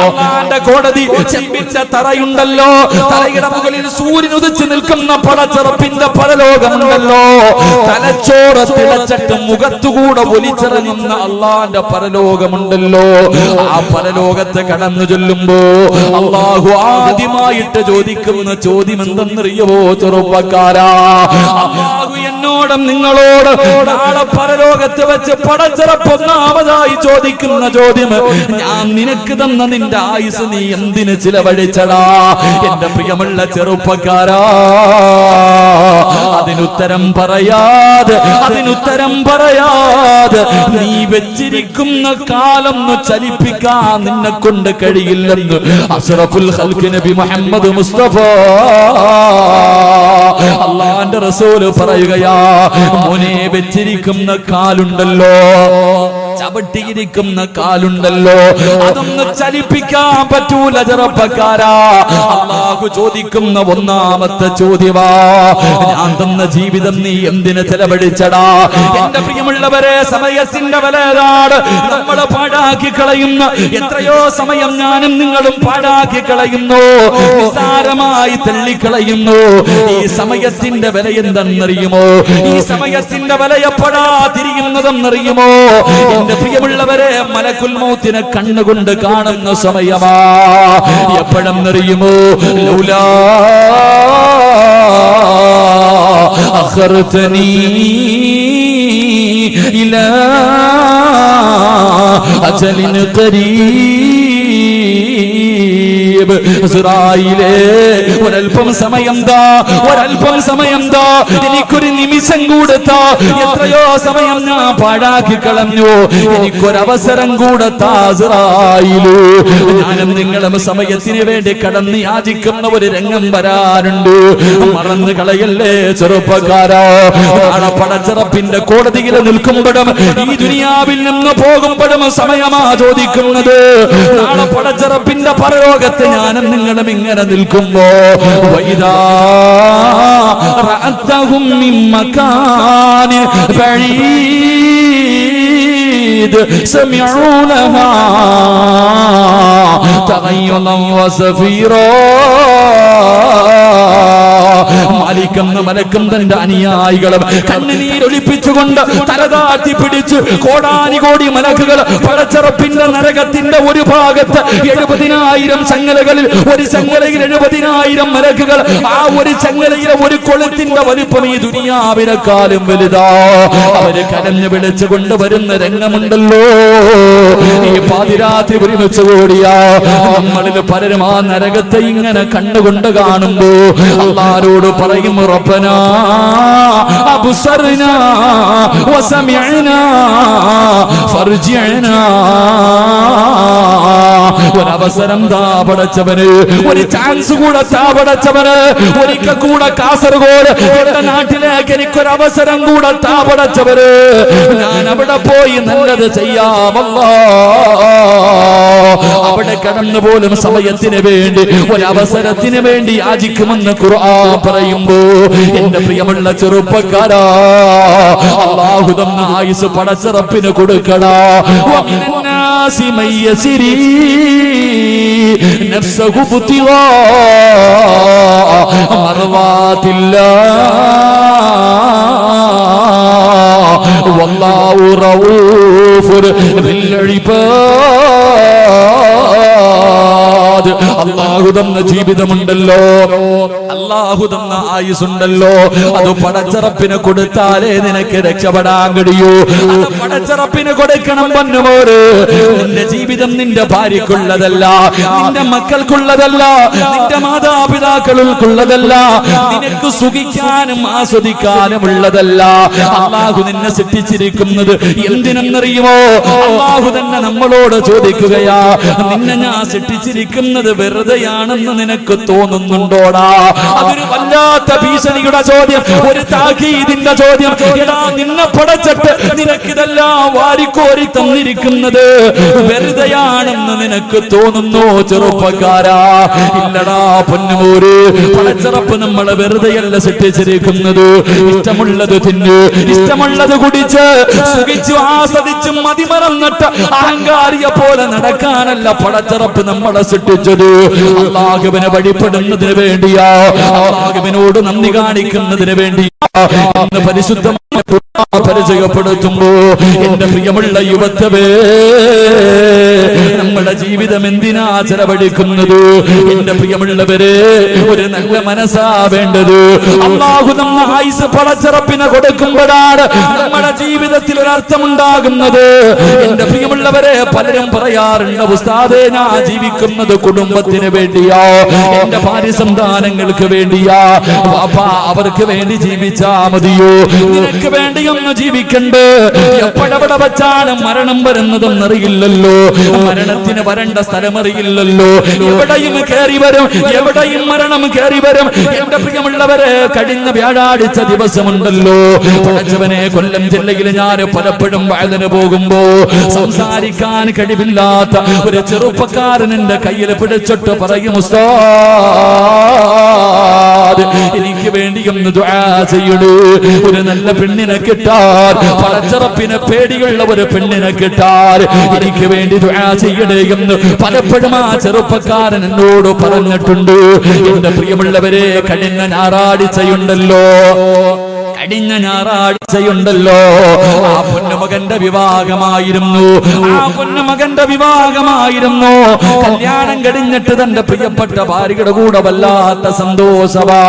അല്ലാഹുവിന്റെ കോടതി ചെമ്പിന്റെ തറയുണ്ടല്ലോ, തറയുടെ മുകളിൽ സൂര്യൻ ഉദിച്ചു നിൽക്കുന്ന പടച്ചറപ്പിന്റെ പരലോകമുണ്ടല്ലോ. തലച്ചോറ് തിളച്ചിട്ട് മുഖത്തുകൂടെ ഒലിച്ചിറങ്ങുന്ന അല്ലാഹുവിന്റെ പരലോകമുണ്ടല്ലോ. ആ പരലോകത്ത് കടന്നു ചൊല്ലുമ്പോ അല്ലാഹു ആദ്യമായിട്ട് ചോദിക്കുന്ന ചോദ്യം എന്തെന്നറിയുമോ ചെറുപ്പക്കാരാ? അല്ലാഹു എന്നോടും നിങ്ങളോട് നാളെ പരലോകത്ത് വെച്ച് പടച്ചറപ്പ് ഒന്നാമതായി ചോദിക്കുന്ന ചോദ്യം, ഞാൻ നിനക്ക് തന്ന നിന്റെ ആയുസ് നീ എന്തിന് ചിലവഴിച്ചടാ? എന്റെ പ്രിയമുള്ള ചെറുപ്പക്കാരാ, അതിനുത്തരം പറയാതെ നീ വെച്ചിരിക്കുന്ന കാലം ചലിപ്പിക്കാൻ നിന്നെ കൊണ്ട് കഴിയില്ലെന്ന് അഷ്റഫുൽ ഖൽഖ് നബി മുഹമ്മദ് മുസ്തഫ അല്ലാഹുവിന്റെ റസൂൽ പറയുകയാ, മോനെ വെച്ചിരിക്കുന്ന കാലുണ്ടല്ലോ, ചവിട്ടിയിരിക്കുന്ന കാലുണ്ടല്ലോ, അതൊന്ന് ചലിപ്പിക്കാൻ പറ്റൂല ചെറുപ്പക്കാരാ. അല്ലാഹു ചോദിക്കുന്ന ഒന്നാമത്തെ ചോദ്യമാ, ഞാൻ തന്ന ജീവിതം നീ എന്തിന് ചെലവഴിച്ചടാ? എന്റെ പ്രിയമുള്ളവരെ, സമയത്തിന്റെ വിലയാണ് നമ്മൾ പാഴാക്കി കളയുന്ന. എത്രയോ സമയം ഞാനും നിങ്ങളും പാഴാക്കി കളയുന്നു, നിസ്സാരമായി തള്ളിക്കളയുന്നു. ഈ സമയത്തിന്റെ വില എന്തെന്നറിയുമോ? ഈ സമയത്തിന്റെ വില എപ്പോഴാ തിരിയുന്നതെന്നറിയുമോ? എന്റെ പ്രിയമുള്ളവരെ, മലക്കുൽ മൗത്തിനെ കണ്ണുകൊണ്ട് കാണുന്ന സമയമാ. എപ്പോഴെന്നറിയുമോ? ലൗലാ അഖർതനീ ഇലാ അജലിൻ ഖരീബ്. ഇസ്രായേലേ, ഒരൽപ്പം സമയം താ, എനിക്കൊരു നിമിഷം കൊടുത്താ. എത്രയോ സമയം ഞാൻ പാഴാക്കി കളഞ്ഞു, എനിക്കൊരവസരം കൊടുത്താ ഇസ്രായേലേ. ഞാനും നിങ്ങളും സമയത്തിന് വേണ്ടി കടന്ന് യാചിക്കുന്ന ഒരു രംഗം വരാനുണ്ട്, മറന്നു കളയല്ലേ ചെറുപ്പക്കാരാ. നാളെ പടച്ചറപ്പിന്റെ കോടതിയിൽ നിൽക്കുമ്പോഴും ഈ ദുനിയാവിൽ നിന്ന് പോകുമ്പോഴും സമയമാ ചോദിക്കുന്നത്. നാളെ പടച്ചറപ്പിന്റെ പരലോകത്ത് ഞാനും നിങ്ങളും ഇങ്ങനെ നിൽക്കുമ്പോ വൈദാ റഅതഹും മിൻ മകാനി ബഈദ് സമിഉ ലഹാ തഗയ്യുദൻ വസഫീറാ. മാലിക്കെന്ന മലക്കും തന്റെ അനുയായികളും കണ്ണുനീരൊലിപ്പിച്ചുകൊണ്ട് തലതാഴ്ത്തി പിടിച്ച് കോടാനുകോടി മലക്കുകൾ പടച്ചറപ്പിന്റെ നരകത്തിന്റെ ഒരു ഭാഗത്ത് 70,000 ചങ്ങലകളിൽ ഒരു ചങ്ങലയിൽ 70,000 മലക്കുകൾ. ആ ഒരു ചങ്ങലയിലെ ഒരു കൊളുത്തിന്റെ വലിപ്പം ഈ ദുനിയാവിനെക്കാളും വലുതാ. അവര് കരഞ്ഞു വിളിച്ചു കൊണ്ടുവരുന്ന രംഗമുണ്ടല്ലോ. ഈ പാതിരാത്രി ഒരുമിച്ച് കൂടിയാ നമ്മളിൽ പലരും ആ നരകത്തെ ഇങ്ങനെ കണ്ണുകൊണ്ട് കാണുമ്പോ അല്ലാഹുവോട് പറയും, റബ്ബനാ അബ്സർനാ വസമിഅനാ ഫർജിഅനാ. ഒരവസരം താ പടച്ചവന്, ഒരു ചാൻസ് കൂടെ താ പടച്ചവന്. ഒരിക്കൽ കൂടെ കാസർഗോഡ് എന്റെ നാട്ടിലേക്ക് എനിക്കൊരവസരം കൂടെ താ പടച്ചവന്. ഞാൻ അവിടെ പോയി നല്ലത് ചെയ്യാമല്ലോ. അവിടെ കടന്നു പോലും സമയത്തിന് വേണ്ടി ഒരവസരത്തിന് വേണ്ടി യാചിക്കുമെന്ന് ഖുർആൻ പറയുമ്പോ എന്റെ പ്രിയമുള്ള ചെറുപ്പക്കാരാ, അല്ലാഹു തന്ന ആയുസ് പടച്ചറപ്പിന് കൊടുക്കടാ. വമിനന്നാസി മയ്യസിരി നഫ്സഹു ബുതിവാ മർവാതില്ലാഹ് വല്ലാഹു റഊഫുൻ ബിൽ ഇബാദ്. അല്ലാഹു തന്ന ജീവിതമുണ്ടല്ലോ, അല്ലാഹു തന്ന ആയുസുണ്ടല്ലോ, അത് പടച്ചറപ്പിന് കൊടുത്താലേ നിനക്ക് രക്ഷപ്പെടാൻ കഴിയൂ. അത് പടച്ചറപ്പിന് കൊടുക്കണം പൊന്നുമോര്. നിന്റെ ജീവിതം നിന്റെ ഭാര്യക്കുള്ളതല്ല, നിന്റെ മക്കൾക്കുള്ളതല്ല, നിന്റെ മാതാപിതാക്കൾക്കുള്ളതല്ല, നിനക്ക് സുഖിക്കാനും ആസ്വദിക്കാനും ഉള്ളതല്ല. അല്ലാഹു നിന്നെ സൃഷ്ടിച്ചിരിക്കുന്നത് എന്തിനെന്നറിയുമോ? അല്ലാഹു തന്നെ നമ്മളോട് ചോദിക്കുകയാ, നിന്നെ ഞാൻ സൃഷ്ടിച്ചിരിക്കുന്നത് വെറുതെയാണെന്ന് നിനക്ക് തോന്നുന്നുണ്ടോടാ? അതൊരു വല്ലാത്ത ഭീഷണിയുടെ ചോദ്യം, ഒരു താക്കീതിന്റെ ചോദ്യം. എടാ, നിന്നെ പടച്ചിട്ട് നിനക്കിതെല്ലാം വാരിക്കോരി തന്നിരിക്കുന്നത് വെറുതെയാണെന്ന് നിനക്ക് തോന്നുന്നു ചെറുപ്പക്കാരാ? ഇല്ലടാ പൊന്നുമോര്, പടച്ചറപ്പ് നമ്മളെ വെറുതെയല്ല സൃഷ്ടിച്ചിരിക്കുന്നത്. ഇഷ്ടമുള്ളത് തിന്ന്, ഇഷ്ടമുള്ളത് കുടിച്ച്, സുഖിച്ചു ആസ്വദിച്ച് മതിമറന്നിട്ട് അഹങ്കാരിയെ പോലെ നടക്കാനല്ല പടച്ചറപ്പ് നമ്മളെ സൃഷ്ടിച്ചത്. അല്ലാഹുവിനെ വഴിപ്പെടുന്നതിന് വേണ്ടിയാ, അല്ലാഹുവിനോട് നന്ദി കാണിക്കുന്നതിന് വേണ്ടി ഇന്ന് പരിശുദ്ധമായ പരിചയപ്പെടുത്തുമ്പോ എന്റെ പ്രിയമുള്ള യുവത്വേ, നമ്മുടെ ജീവിതം എന്തിനാ ചെലവഴിക്കുന്നത്? എന്റെ പ്രിയമുള്ളവരെ, ഒരു നല്ല മനസ്സാ വേണ്ടത്. അല്ലാഹു നമ്മ ആയുസ് പടച്ചറപ്പിനെ കൊടുക്കുമ്പോഴാണ് നമ്മുടെ ജീവിതത്തിൽ ഒരർത്ഥമുണ്ടാകുന്നത്. എന്റെ പ്രിയമുള്ളവരെ, പലരും പറയാറുണ്ട്, ഉസ്താദേ ഞാൻ ജീവിക്കുന്നത് കുടുംബത്തിന് വേണ്ടിയാ, എന്റെ ഭാര്യ സന്താനങ്ങൾക്ക് വേണ്ടിയാ. പാപ്പാ, അവർക്ക് വേണ്ടി ജീവിച്ചാ മതിയോ? നിനക്ക് വേണ്ടിയൊന്ന് ജീവിക്കണ്ടേ? എപ്പോഴെവിടെ വെച്ചാണ് മരണം വരുന്നതെന്നറിയില്ലല്ലോ, മരണത്തിന് വരേണ്ട സ്ഥലമറിയില്ലല്ലോ. എവിടെയും കയറി വരും, എവിടെയും മരണം കയറി വരും. എന്റെ പ്രിയമുള്ളവരെ, കഴിഞ്ഞ വ്യാഴാഴ്ച ദിവസമുണ്ടല്ലോ, പടച്ചവനെ, കൊല്ലം ജില്ലയിൽ ഞാൻ പലപ്പോഴും വയലിന് പോകുമ്പോ സംസാരിക്കാൻ കഴിവില്ലാത്ത ഒരു ചെറുപ്പക്കാരൻ എന്റെ കയ്യിൽ പിടിച്ചിട്ട് പറയും, ഉസ്താദ് എനിക്ക് വേണ്ടി ഒന്ന് ദുആ ചെയ്യണേ, ഒരു നല്ല പെണ്ണിനെ കിട്ടാൻ, പടച്ചറപ്പിനെ പേടിയുള്ള ഒരു പെണ്ണിനെ കിട്ടാൻ എനിക്ക് വേണ്ടി ദുആ ചെയ്യണേ എന്ന് പലപ്പോഴും ആ ചെറുപ്പക്കാരൻ എന്നോട് പറഞ്ഞിട്ടുണ്ട്. എന്റെ പ്രിയമുള്ളവരെ, കഴിഞ്ഞ ഞായറാഴ്ചയുണ്ടല്ലോ, കഴിഞ്ഞ ഞായറാഴ്ചയുണ്ടല്ലോ, ആ പൊന്നുമകന്റെ വിവാഹമായിരുന്നു. ആ പൊന്നുമകന്റെ വിവാഹമായിരുന്നു. കല്യാണം കഴിഞ്ഞിട്ട് തന്റെ പ്രിയപ്പെട്ട ഭാര്യയുടെ കൂടെ വല്ലാത്ത സന്തോഷവാ.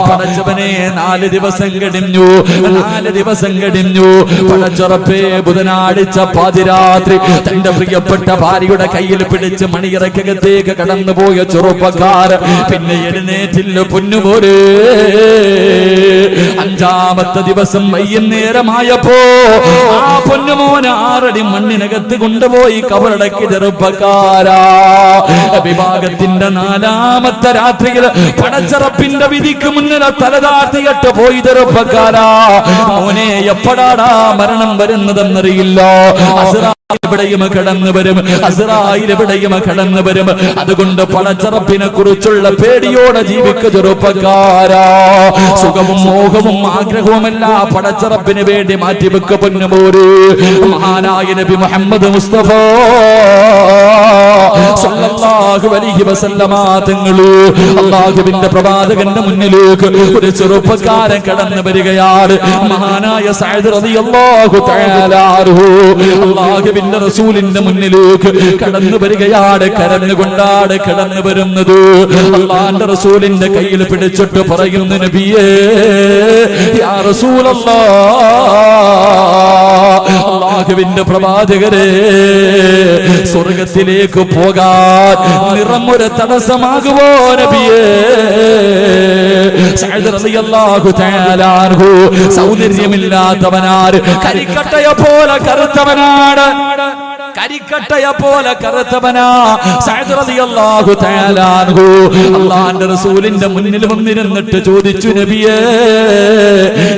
പടച്ചവനെ, 4 ദിവസം കഴിഞ്ഞു, 4 ദിവസം കഴിഞ്ഞു. പടച്ചുറപ്പേ, ബുധനാഴ്ച പാതിരാത്രി തന്റെ പ്രിയപ്പെട്ട ഭാര്യയുടെ കയ്യിൽ പിടിച്ച് മണിയറക്കകത്തേക്ക് കടന്നുപോയ ചെറുപ്പക്കാർ പിന്നെ എഴുന്നേറ്റില്ല പൊന്നുപോലെ. 5ാമത്തെ ദിവസം വൈകുന്നേരമായപ്പോ ആ പൊന്നുമോനെ 6 അടി മണ്ണിനകത്ത് കൊണ്ടുപോയി കബറടക്കി ചെറുപ്പക്കാരാ. വിവാഹത്തിന്റെ 4ാമത്തെ രാത്രിയിൽ പടച്ചറപ്പിന്റെ വിധിക്ക് മുന്നിൽ തലതാഴ്ത്തിയിട്ട് പോയി ചെറുപ്പക്കാരാ. മോനെ, എപ്പോഴാടാ മരണം വരുന്നതെന്നറിയില്ല. എവിടെയും കടന്നു വരും, അസ്രായേൽ എവിടെയും കടന്നു വരും. അതുകൊണ്ട് പടച്ചറപ്പിനെ കുറിച്ചുള്ള പേടിയോടെ ജീവിക്കുക ചെറുപ്പക്കാരാ. സുഖവും മോഹവും ആഗ്രഹവുമെല്ലാം പടച്ചറപ്പിന് വേണ്ടി മാറ്റിവെക്ക പൊന്നുമോര്. മഹാനായ നബി മുഹമ്മദ് മുസ്തഫ സല്ലല്ലാഹു അലൈഹി വസല്ലമ തങ്ങള് അല്ലാഹുവിന്റെ പ്രവാചകന്റെ മുന്നിലേക്ക് ഒരു ചെറുപ്പക്കാരൻ കടന്നു വരികയാണ്. മഹാനായ സഅദ് റളിയല്ലാഹു തആല അൻഹു അല്ലാഹുവിന്റെ റസൂലിന്റെ മുന്നിലേക്ക് കടന്നു വരികയാണ്. കരഞ്ഞുകൊണ്ടാണ് കടന്നു വരുന്നത്. അല്ലാഹുവിന്റെ റസൂലിന്റെ കയ്യിൽ പിടിച്ചിട്ട് പറയുന്നു, നബിയേ, യാ റസൂലല്ലാഹ്, അല്ലാഹുവിന്റെ പ്രവാചകരെ, സ്വർഗ്ഗത്തിലേക്ക് പോകാൻ നിറമൊരു തടസ്സമാകുമോ നബിയേ? സഅദ് റളിയല്ലാഹു തആല അൻഹു സൗന്ദര്യമില്ലാത്തവനാണ്, കരിക്കട്ടയെ പോലെ കറുത്തവനാണ്, കരിക്കട്ടയെ പോലെ കറുത്തവനാ സഅദ് റളിയല്ലാഹു തആല അൻഹു. അല്ലാഹുവിന്റെ റസൂലിന്റെ മുന്നിൽ വന്നിരുന്നിട്ട് ചോദിച്ചു, നബിയേ,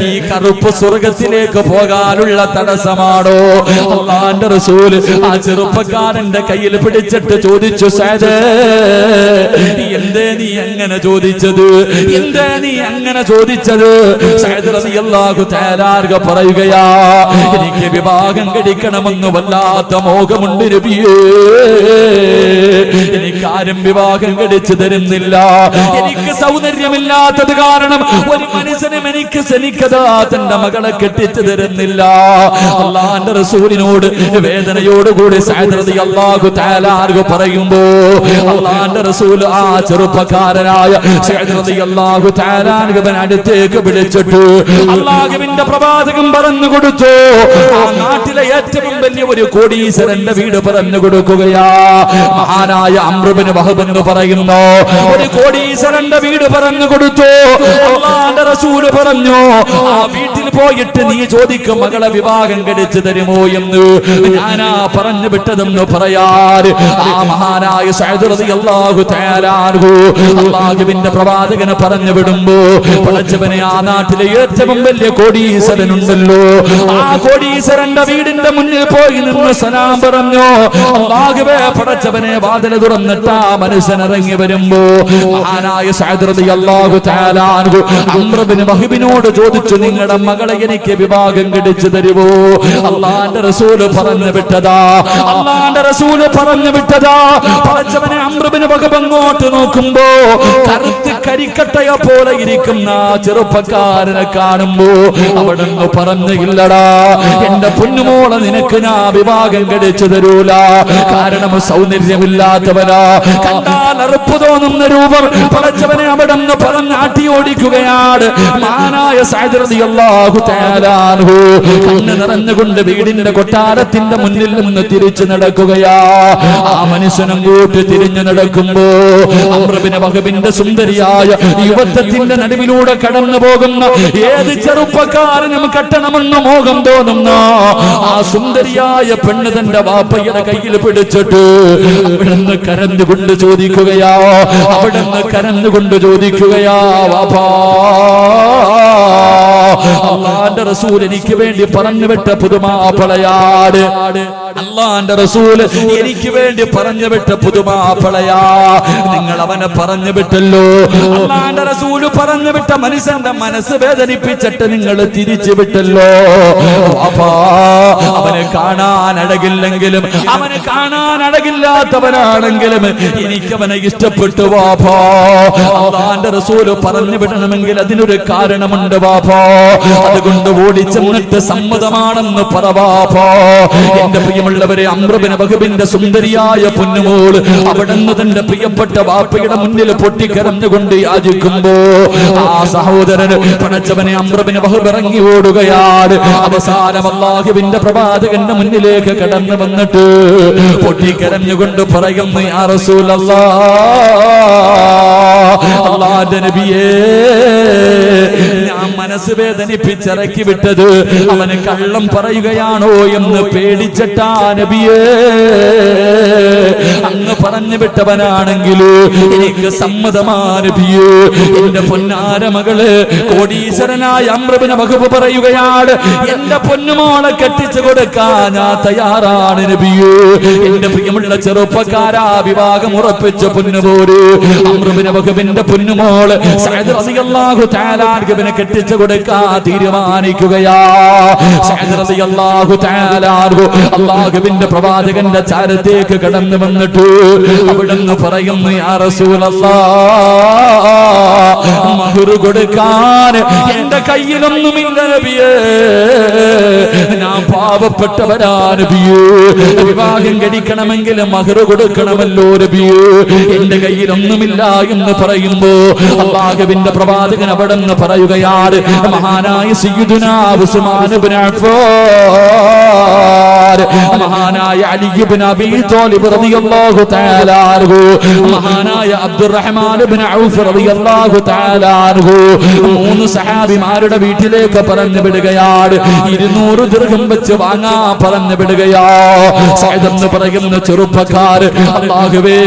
ഈ കറുപ്പ് സ്വർഗ്ഗത്തിലേക്ക് പോകാനുള്ള തടസ്സമാണോ? അല്ലാഹുവിന്റെ റസൂൽ ആ ചെറുപ്പക്കാരന്റെ കയ്യിൽ പിടിച്ചിട്ട് ചോദിച്ചു, സഅദ്, എന്തേ നീ അങ്ങനെ ചോദിച്ചത്? എന്തേ നീ അങ്ങനെ ചോദിച്ചത്? സഅദ് റളിയല്ലാഹു തആല അൻഹു പറയുകയാ, എനിക്ക് വിവാഹം കഴിക്കണമെന്ന് വല്ലാത്ത മോഹം മോഹമുണ്ട് നബിയേ. എനിക്കാരും വിവാഹം കഴിച്ചു തരുന്നില്ല. എനിക്ക് സൗന്ദര്യമില്ലാത്തത് കാരണം ഒരു മനുഷ്യനും എനിക്കതാ തന്റെ മകളെ കെട്ടിച്ചു തരുന്നില്ല. അള്ളാന്റെ റസൂലിനോട് വേദനയോടുകൂടി സഅദ് റളിയല്ലാഹു തആല അൻഹു പറയുമ്പോ അള്ളാന്റെ റസൂൽ ആ ചെറുപ്പക്കാരനായ സഅദ് റളിയല്ലാഹു തആല അൻഹുവിനെ അടുത്തേക്ക് വിളിച്ചിട്ട് അല്ലാഹുവിന്റെ പ്രവാചകൻ പറഞ്ഞു കൊടുത്തു. ആ നാട്ടിലെ ഏറ്റവും വലിയ ഒരു കോടീശ്വരന്റെ വീട് പറഞ്ഞു കൊടുക്കുകയാ. മഹാനായ അംർ ഇബ്നു വഹബ് എന്ന് പറയുന്നു ഒരു കോടീശ്വരന്റെ വീട് പറഞ്ഞു കൊടുത്തു. അല്ലാഹുവിന്റെ റസൂൽ പറഞ്ഞു ആ വീട്ടിൽ പോയിട്ട് നീ ചോദിക്കും മകളെ വിവാഹം കഴിച്ചു തരുമോ എന്ന്. ഞാനാ പറഞ്ഞു വിട്ടതെന്ന് പറയാറ് ആ മഹാനായ സഅദ് റളിയല്ലാഹു തആല അൻഹു അല്ലാഹുവിന്റെ പ്രവാചകനെ പറഞ്ഞു വിടുമ്പോ പടച്ചവനെ ആ നാട്ടിലെ ഏറ്റവും വലിയ കോടീശ്വരനുണ്ടല്ലോ ആ കോടീശ്വരന്റെ വീടിന്റെ മുന്നിൽ പോയി നിന്ന് സലാം പറഞ്ഞു. അല്ലാഹുവേ പടച്ചവനെ വാതിൽ തുറന്നിട്ട് ആ മനുഷ്യൻ ഇറങ്ങി വരുമ്പോ മഹാനായ സഅദ് റളിയല്ലാഹു തആല അൻഹു അംർ ഇബ്നു വഹബിനോട് ചോദിച്ചു നിങ്ങളുടെ മകളെ എനിക്ക് വിവാഹം കഴിച്ചു തരുമോ? അല്ലാഹുവിന്റെ റസൂൽ പറഞ്ഞു വിട്ടതാ. അല്ലാഹുവിന്റെ റസൂൽ പറഞ്ഞു വിട്ടതാ. പടച്ചവനെ അംർ ഇബ്നു വഹബ് അങ്ങോട്ട് നോക്കുമ്പോ കറുത്ത് കരിക്കട്ടയെ പോലെ ഇരിക്കുന്ന ചെറുപ്പക്കാരനെ കാണുമ്പോ അവിടുന്ന് പറഞ്ഞില്ലടാ എന്റെ പൊന്നുമോളെ നിനക്ക് ഞാൻ വിവാഹം കഴിച്ചു തരൂല. കാരണം സൗന്ദര്യമില്ലാത്തവനാ, കണ്ടാൽ അറുപ്പ് തോന്നുന്ന രൂപം. പടച്ചവനെ അവിടുന്ന് പറഞ്ഞ് ആട്ടി ഓടിക്കുകയാണ്. മഹാനായ സഅദ് റളിയല്ലാഹു തആല അൻഹു കണ്ണ് നിറഞ്ഞുകൊണ്ട് വീടിന്റെ കൊട്ടാരത്തിന്റെ മുന്നിൽ നിന്ന് തിരിച്ചു നടക്കുകയാ. ആ മനുഷ്യനും കൂട്ടി തിരിഞ്ഞു നടക്കുമ്പോ അംർ ഇബ്നു വഹബിന്റെ സുന്ദരിയായ യുവത്വത്തിന്റെ നടുവിലൂടെ കടന്നു പോകുന്ന ഏത് ചെറുപ്പക്കാരനും കെട്ടണമെന്ന് മോഹം തോന്നുന്ന ആ സുന്ദരിയായ പെണ്ണ് തന്റെ വാപ്പയുടെ കയ്യിൽ പിടിച്ചിട്ട് അവിടുന്ന് കരഞ്ഞുകൊണ്ട് ചോദിക്കുകയാ. അവിടുന്ന് കരഞ്ഞുകൊണ്ട് ചോദിക്കുകയാ വാപ്പാ അല്ലാഹുവിന്റെ റസൂൽ എനിക്ക് വേണ്ടി പറഞ്ഞു വിട്ട പുതുമാപ്പിളയാട്. അല്ലാഹുവിന്റെ റസൂൽ എനിക്ക് വേണ്ടി പറഞ്ഞു വിട്ട പുതുമാപ്പിളയാ. നിങ്ങൾ അവനെ പറഞ്ഞു വിട്ടല്ലോ. അല്ലാഹുവിന്റെ റസൂൽ പറഞ്ഞു വിട്ട മനുഷ്യന്റെ മനസ്സ് വേദനിപ്പിച്ചിട്ട് നിങ്ങൾ തിരിച്ചു വിട്ടല്ലോ. അവനെ കാണാൻ അഴകില്ലെങ്കിലും അവനെ കാണാൻ അഴകില്ലാത്തവനാണെങ്കിലും എനിക്കവനെ ഇഷ്ടപ്പെട്ടു വാപ്പാ. അല്ലാഹുവിന്റെ റസൂൽ പറഞ്ഞു വിടണമെങ്കിൽ അതിനൊരു കാരണമുണ്ട് വാപ്പാ. അതുകൊണ്ട് ഓടി ചെന്നിട്ട് സമ്മതമാണെന്ന് പറ വാപ്പാ. എന്റെ പ്രിയമുള്ളവരെ അംർ ഇബ്നു വഹബിന്റെ സുന്ദരിയായ പൊന്നുമോൾ അവിടുന്ന് തന്റെ പ്രിയപ്പെട്ട വാപ്പയുടെ മുന്നിൽ പൊട്ടിക്കരഞ്ഞുകൊണ്ട് യാചിക്കുമ്പോ ആ സഹോദരൻ പടച്ചവനെ അംർ ഇബ്നു വഹബ് ഇറങ്ങി ഓടുകയാണ്. അവസാനം അല്ലാഹുവിന്റെ പ്രവാചകന്റെ മുന്നിലേക്ക് കടന്നു വന്നിട്ട് പൊട്ടിക്കരഞ്ഞുകൊണ്ട് പറയുന്നു യാ റസൂലല്ലാഹ് അല്ലാഹുവിന്റെ നബിയേ ഞാൻ മനസ്സ് വേദനിപ്പിച്ചിറക്കി വിട്ടത് അവന് കള്ളം പറയുകയാണോ എന്ന് പേടിച്ചിട്ടാ നബിയേ. അങ്ങ് പറഞ്ഞു വിട്ടവനാണെങ്കിൽ എനിക്ക് സമ്മതമാ നബിയേ. എന്റെ പൊന്നാര മകള് കോടീശ്വരനായ അംർ ഇബ്നു വഹബ് പറയുകയാണ് എന്റെ പൊന്നുമോളെ കെട്ടിച്ചു കൊടുക്കാൻ ഞാൻ തയ്യാറാണ് നബിയേ. എന്റെ പ്രിയമുള്ള ചെറുപ്പക്കാരാ വിവാഹം ഉറപ്പിച്ച പൊന്നുപോര് അംർ ഇബ്നു വഹബിന്റെ പൊന്നുമോള് സഅദ് റളിയല്ലാഹു തആല അൻഹുവിനെ കെട്ടിച്ചു കൊടുക്കാൻ തീരുമാനിക്കുകയാ. സഅദ് റളിയല്ലാഹു തആല അൻഹു അല്ലാഹുവിന്റെ പ്രവാചകന്റെ ചാരത്തേക്ക് കടന്നു വന്നിട്ട് അവിടുന്ന് പറയുന്നു യാ റസൂലല്ലാഹ് മഹർ കൊടുക്കാൻ എന്റെ കയ്യിലൊന്നുമില്ല നബിയേ. ഞാൻ പാവപ്പെട്ടവനാ നബിയേ. വിവാഹം കഴിക്കണമെങ്കിൽ മഹർ കൊടുക്കണമല്ലോ നബിയേ. എന്റെ കയ്യിലൊന്നുമില്ല എന്ന് പറയുമ്പോ അല്ലാഹുവിന്റെ പ്രവാചകൻ അവിടുന്ന് പറയുകയാണ് മഹാനായ സയ്യിദുനാ ഉസ്മാൻ ഇബ്നു അഫ്ഫാൻ, മഹാനായ അലി ഇബ്നു അബീ ത്വാലിബ് റളിയല്ലാഹു തആല അൻഹു, മഹാനായ അബ്ദുറഹ്മാൻ ഇബ്നു ഔഫ് റളിയല്ലാഹു തആല അൻഹു മൂന്ന് സഹാബിമാരുടെ വീട്ടിലേക്ക് പറഞ്ഞു വിടുകയാണ്. 200 ദിർഹം വെച്ച് വാങ്ങാൻ പറഞ്ഞു വിടുകയാ. സഅദ് എന്ന് പറയുന്ന ചെറുപ്പക്കാർ അല്ലാഹുവേ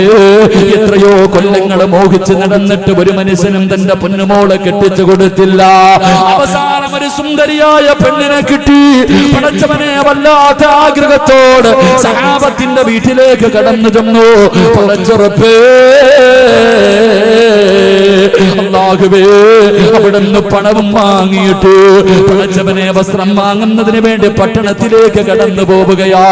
എത്രയോ കൊല്ലങ്ങൾ മോഹിച്ച് നടന്നിട്ട് ഒരു മനുഷ്യനും തന്റെ പൊന്നുമോളെ കെട്ടിച്ചു കൊടുത്തില്ല. അവസാനം ഒരു സുന്ദരിയായ പെണ്ണിനെ കിട്ടി. പടച്ചവനെ വല്ലാത്ത ആഗ്രഹത്തോട് സഹാബത്തിന്റെ വീട്ടിലേക്ക് കടന്നു ചെന്നു. പടച്ചുറപ്പേ അല്ലാഹുവേ അവിടുന്ന് പണവും വാങ്ങിയിട്ട് പടച്ചവനെ വസ്ത്രം വാങ്ങുന്നതിന് വേണ്ടി പട്ടണത്തിലേക്ക് കടന്നു പോവുകയാ.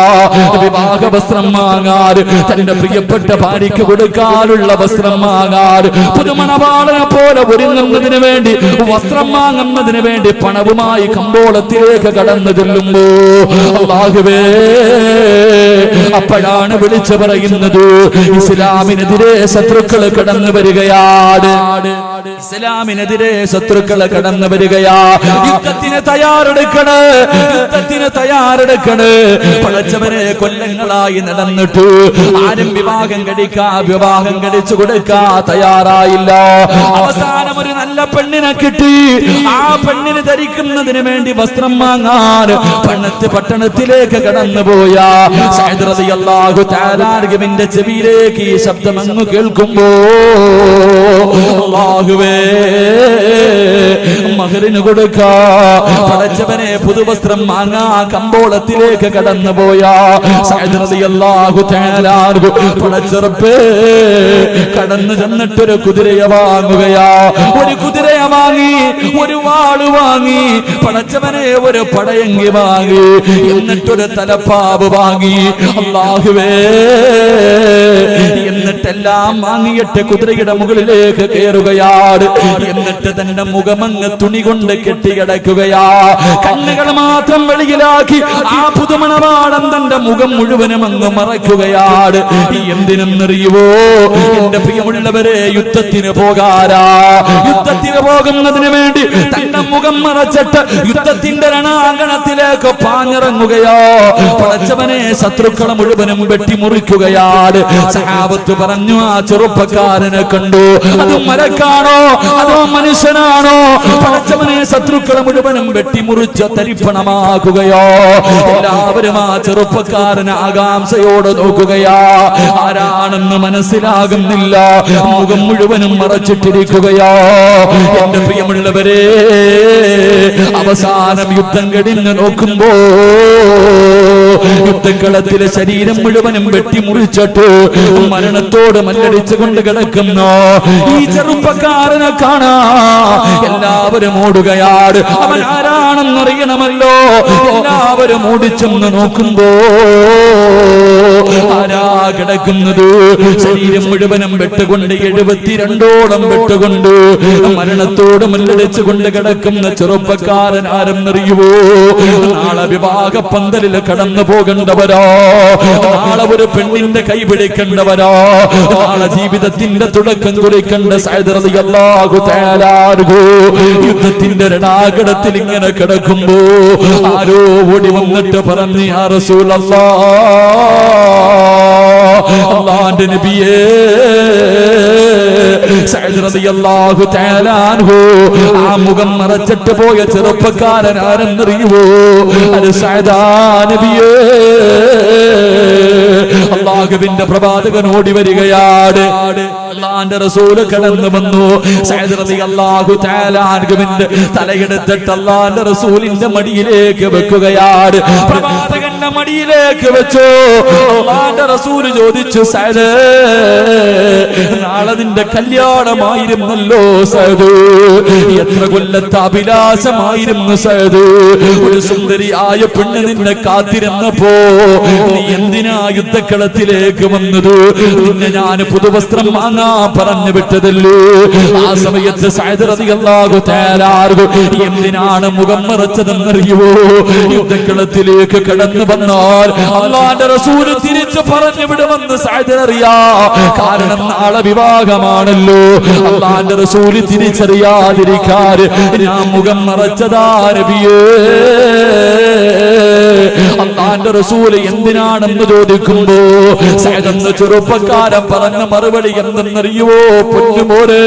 വിവാഹ വസ്ത്രം വാങ്ങാൻ, തന്റെ പ്രിയപ്പെട്ട ഭാര്യയ്ക്ക് കൊടുക്കാനുള്ള വസ്ത്രം വാങ്ങാൻ, പുതുമണവാളനെ പോലെ ഒരുങ്ങുന്നതിന് വേണ്ടി വസ്ത്രം വാങ്ങുന്നതിന് വേണ്ടി പണവുമായി കമ്പോളത്തിലേക്ക് കടന്നു ചെല്ലുമ്പോ അല്ലാഹുവേ അപ്പോഴാണ് വിളിച്ചു പറയുന്നത്, ഇസ്ലാമിനെതിരെ ശത്രുക്കൾ കടന്നു വരികയാണ്. ഇസ്ലാമിനെതിരെ ശത്രുക്കൾ കടന്നു വരികയാ. യുദ്ധത്തിന് തയ്യാറെടുക്കണ്, യുദ്ധത്തിന് തയ്യാറെടുക്കണ്. പടച്ചവനെ കൊല്ലങ്ങളായി നടന്നിട്ട് ആരും വിവാഹം കഴിച്ചു കൊടുക്കാ തയ്യാറായില്ല. അവസാനം ഒരു നല്ല പെണ്ണിനെ കിട്ടി. ആ പെണ്ണിന് ധരിക്കുന്നതിന് വേണ്ടി വസ്ത്രം വാങ്ങാൻ പട്ടണത്തിലേക്ക് കടന്നുപോയ സഅദ് റളിയല്ലാഹു തആല അൻഹുവിന്റെ ചെവിയിലേക്ക് ഈ ശബ്ദം അങ്ങ് കേൾക്കുമ്പോ അല്ലാഹുവേ മഹറിന് കൊടുക്കാ പടച്ചവനെ പുതുവസ്ത്രം വാങ്ങാ കമ്പോളത്തിലേക്ക് കടന്നുപോയ സഅദ് റളിയല്ലാഹു തആല അൻഹു പടച്ചറപ്പേ കടന്നു ചെന്നിട്ടൊരു കുതിരയെ വാങ്ങുകയാ. ഒരു കുതിരയെ വാങ്ങി, ഒരു വാള് വാങ്ങി, പടച്ചവനെ ഒരു പടയങ്കി വാങ്ങി, എന്നിട്ടൊരു തലപ്പാവ് വാങ്ങി. അല്ലാഹുവേ എന്നിട്ടെല്ലാം വാങ്ങിയിട്ട് കുതിരയുടെ മുകളിലേക്ക് കയറുകയാണ്. എന്നിട്ട് തന്റെ മുഖമങ്ങ് തുണി കൊണ്ട് കെട്ടിക്കിടക്കുകയാ. കണ്ണുകൾ മാത്രം വെളിയിലാക്കി ആ പുതുമണവാളൻ തന്റെ മുഖം മുഴുവനും അങ്ങ് മറയ്ക്കുകയാണ്. എന്തിനെന്നറിയുവോ എന്റെ പ്രിയമുള്ളവരെ, യുദ്ധത്തിന് പോകാരാ. യുദ്ധത്തിന് പോകുന്നതിന് വേണ്ടി തന്റെ മുഖം മറച്ചിട്ട് യുദ്ധത്തിന്റെ രണാങ്കണത്തിലേക്ക് പാഞ്ഞിറങ്ങുകയോ പടച്ചവനെ ശത്രുക്കളെ മുഴുവനും വെട്ടിമുറിക്കുകയാണ്. സഹാബത്ത് പറഞ്ഞു, ആ ചെറുപ്പക്കാരനെ കണ്ടു, അത് മരക്കാണോ അതോ മനുഷ്യനാണോ? പടച്ചവനെ ശത്രുക്കളെ മുഴുവനും വെട്ടിമുറിച്ച് തരിപ്പണമാക്കുകയോ. എല്ലാവരും ആ ചെറുപ്പക്കാരനെ ആകാംക്ഷയോടെ നോക്കുകയാ. ആരാണെന്ന് മനസ്സിലാകുന്നില്ല, മുഖം മുഴുവനും മറച്ചിട്ടിരിക്കുകയോ. എന്റെ പ്രിയമുള്ളവരെ, അവസാനം യുദ്ധം കഴിഞ്ഞ് നോക്കുമ്പോ യുദ്ധക്കളത്തിലെ ശരീരം മുഴുവനും വെട്ടിമുറിച്ചിട്ട് മരണത്തോട് മല്ലടിച്ചു കൊണ്ട് കിടക്കുന്നു ഈ ചെറുപ്പക്കാരനെ കാണാ എല്ലാവരും ഓടുകയാണ്. അവൻ ആരാണെന്നറിയണമല്ലോ. എല്ലാവരും ഓടിച്ചെന്ന് നോക്കുമ്പോ ആരാ കിടക്കുന്നത്? ശരീരം മുഴുവനും വെട്ടുകൊണ്ട് 72ഓളം വെട്ടുകൊണ്ട് മരണത്തോട് മല്ലടിച്ചു കൊണ്ട് കിടക്കുന്ന ചെറുപ്പക്കാരൻ ആരെന്നറിയുവോ? നാളെ വിവാഹ പന്തലിൽ കടന്നു പോകേണ്ടവരോ, നാളെ ഒരു പെണ്ണിന്റെ കൈ പിടിക്കേണ്ടവരോ, നാളെ ജീവിതത്തിന്റെ തുടക്കം കുറിക്കേണ്ട സഅദ് റളിയല്ലാഹു തആല അൻഹു യുദ്ധത്തിന്റെ രണാങ്കണത്തിൽ ഇങ്ങനെ കിടക്കുമ്പോ ആരോ ഓടി വന്നിട്ട് പറഞ്ഞു, യാ റസൂലല്ലാഹ്, അല്ലാഹുവിന്റെ നബിയേ, സഅദ് റളിയല്ലാഹു തആല അൻഹു ആ മുഖം മറച്ചിട്ട് പോയ ചെറുപ്പക്കാരൻ ആരെന്നറിയുവോ? അത് സഅദ് നബിയേ. അല്ലാഹുവിന്റെ പ്രവാചകൻ ഓടി വരികയാണ്. അല്ലാഹുവിന്റെ റസൂല് കടന്നു വന്നു. സഅദ് റളിയല്ലാഹു തആല അൻഹുവിന്റെ തലയെടുത്തിട്ട് അല്ലാഹുവിന്റെ റസൂലിന്റെ മടിയിലേക്ക് വെക്കുകയാണ്. പ്രവാചകന്റെ മടിയിലേക്ക് വെച്ചു. അല്ലാഹുവിന്റെ റസൂല് ചോദിച്ചു, സഅദ്, നാളെ നിന്റെ കല്യാണമായിരുന്നല്ലോ സഅദ്, എത്ര കൊല്ലത്തെ അഭിലാഷമായിരുന്നു സഅദ്. ഒരു സുന്ദരിയായ പെണ്ണ് നിന്നെ കാത്തിരുന്നപ്പോ നീ എന്തിനാ യുദ്ധക്കളത്തിലേക്ക് വന്നത്? നിന്നെ ഞാൻ പുതുവസ്ത്രം വാങ്ങാൻ പറഞ്ഞു വിട്ടതല്ലേ? ആ സമയത്ത് സഅദ് റളിയല്ലാഹു തആല അൻഹു എന്തിനാണ് മുഖം മറച്ചതെന്നറിയുവോ? യുദ്ധക്കളത്തിലേക്ക് കടന്നു വന്നാൽ അല്ലാഹുവിന്റെ റസൂല് തിരിച്ചു പറഞ്ഞു വിടുമെന്ന് സഅദ് അറിയാ. കാരണം നാളെ വിവാഹമാണല്ലോ. അല്ലാഹുവിന്റെ റസൂല് തിരിച്ചറിയാതിരിക്കാൻ ഞാൻ മുഖം മറച്ചതാ നബിയേ. അല്ലാഹുവിന്റെ റസൂല് എന്തിനാണെന്ന് ചോദിക്കുമ്പോ സഅദ് എന്ന ചെറുപ്പക്കാരൻ പറഞ്ഞ മറുപടി എന്തെന്നറിയുവോ? പൊന്നുമോനെ,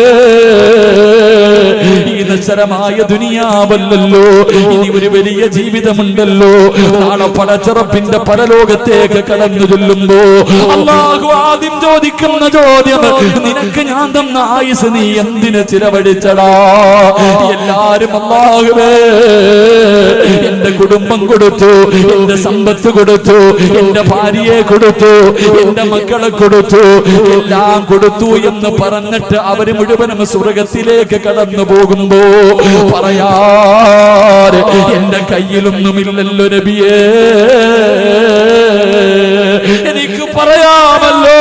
ഈ നശ്വരമായ ദുനിയാവല്ലല്ലോ, ഇനി ഒരു വലിയ ജീവിതമുണ്ടല്ലോ. നാളെ പടച്ചറപ്പിന്റെ പരലോകത്തേക്ക് കടന്നു ചൊല്ലുമ്പോ അല്ലാഹു ആദ്യം ചോദിക്കുന്ന ചോദ്യം, നിനക്ക് ഞാൻ തന്ന ആയുസ് നീ എന്തിന് ചിലവഴിച്ചടാ? എല്ലാരും അല്ലാഹുവേ എന്റെ കുടുംബം കൊടുത്തു, എന്റെ സമ്പത്ത് കൊടുത്തു, എന്റെ ഭാര്യയെ കൊടുത്തു, എന്റെ മക്കളെ കൊടുത്തു, എല്ലാം കൊടുത്തു എന്ന് പറഞ്ഞിട്ട് അവര് മുഴുവനും സ്വർഗത്തിലേക്ക് കടന്നു പോകുമ്പോ പറയാറ്, എന്റെ കയ്യിലൊന്നുമില്ലല്ലോ നബിയേ. എനിക്ക് പറയാമല്ലോ,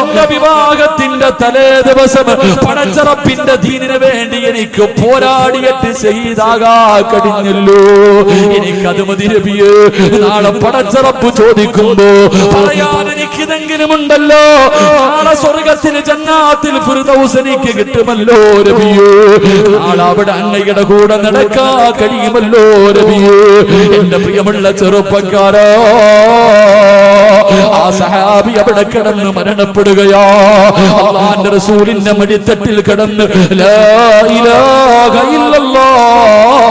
എന്റെ വിവാഹത്തിന്റെ തലേ ദിവസം പടച്ചറപ്പിന്റെ ദീനിന് വേണ്ടി എനിക്ക് പോരാടിയിട്ട് ശഹീദാകാ കഴിഞ്ഞല്ലോ. എനിക്കത് മതി നബിയേ. നാളെ പടച്ചറപ്പ് ചോദിക്കുമ്പോ പറയാൻ എനിക്കിതെങ്കിലും ഉണ്ടല്ലോ. നാളെ സ്വർഗത്തിന് ജന്നാത്തിൽ ഫിർദൗസ് എനിക്ക് കിട്ടുമല്ലോ നബിയേ. നാളെ അവിടെ അങ്ങയുടെ കൂടെ നടക്കാൻ കഴിയുമല്ലോ നബിയേ. എന്റെ പ്രിയമുള്ള ചെറുപ്പക്കാരാ, ആ സഹാബി അവിടെ കിടന്ന് മരണപ്പെടുകയാ. അല്ലാഹുവിന്റെ റസൂലിന്റെ മടിത്തട്ടിൽ കിടന്ന് ലാ ഇലാഹ ഇല്ലല്ലാഹ്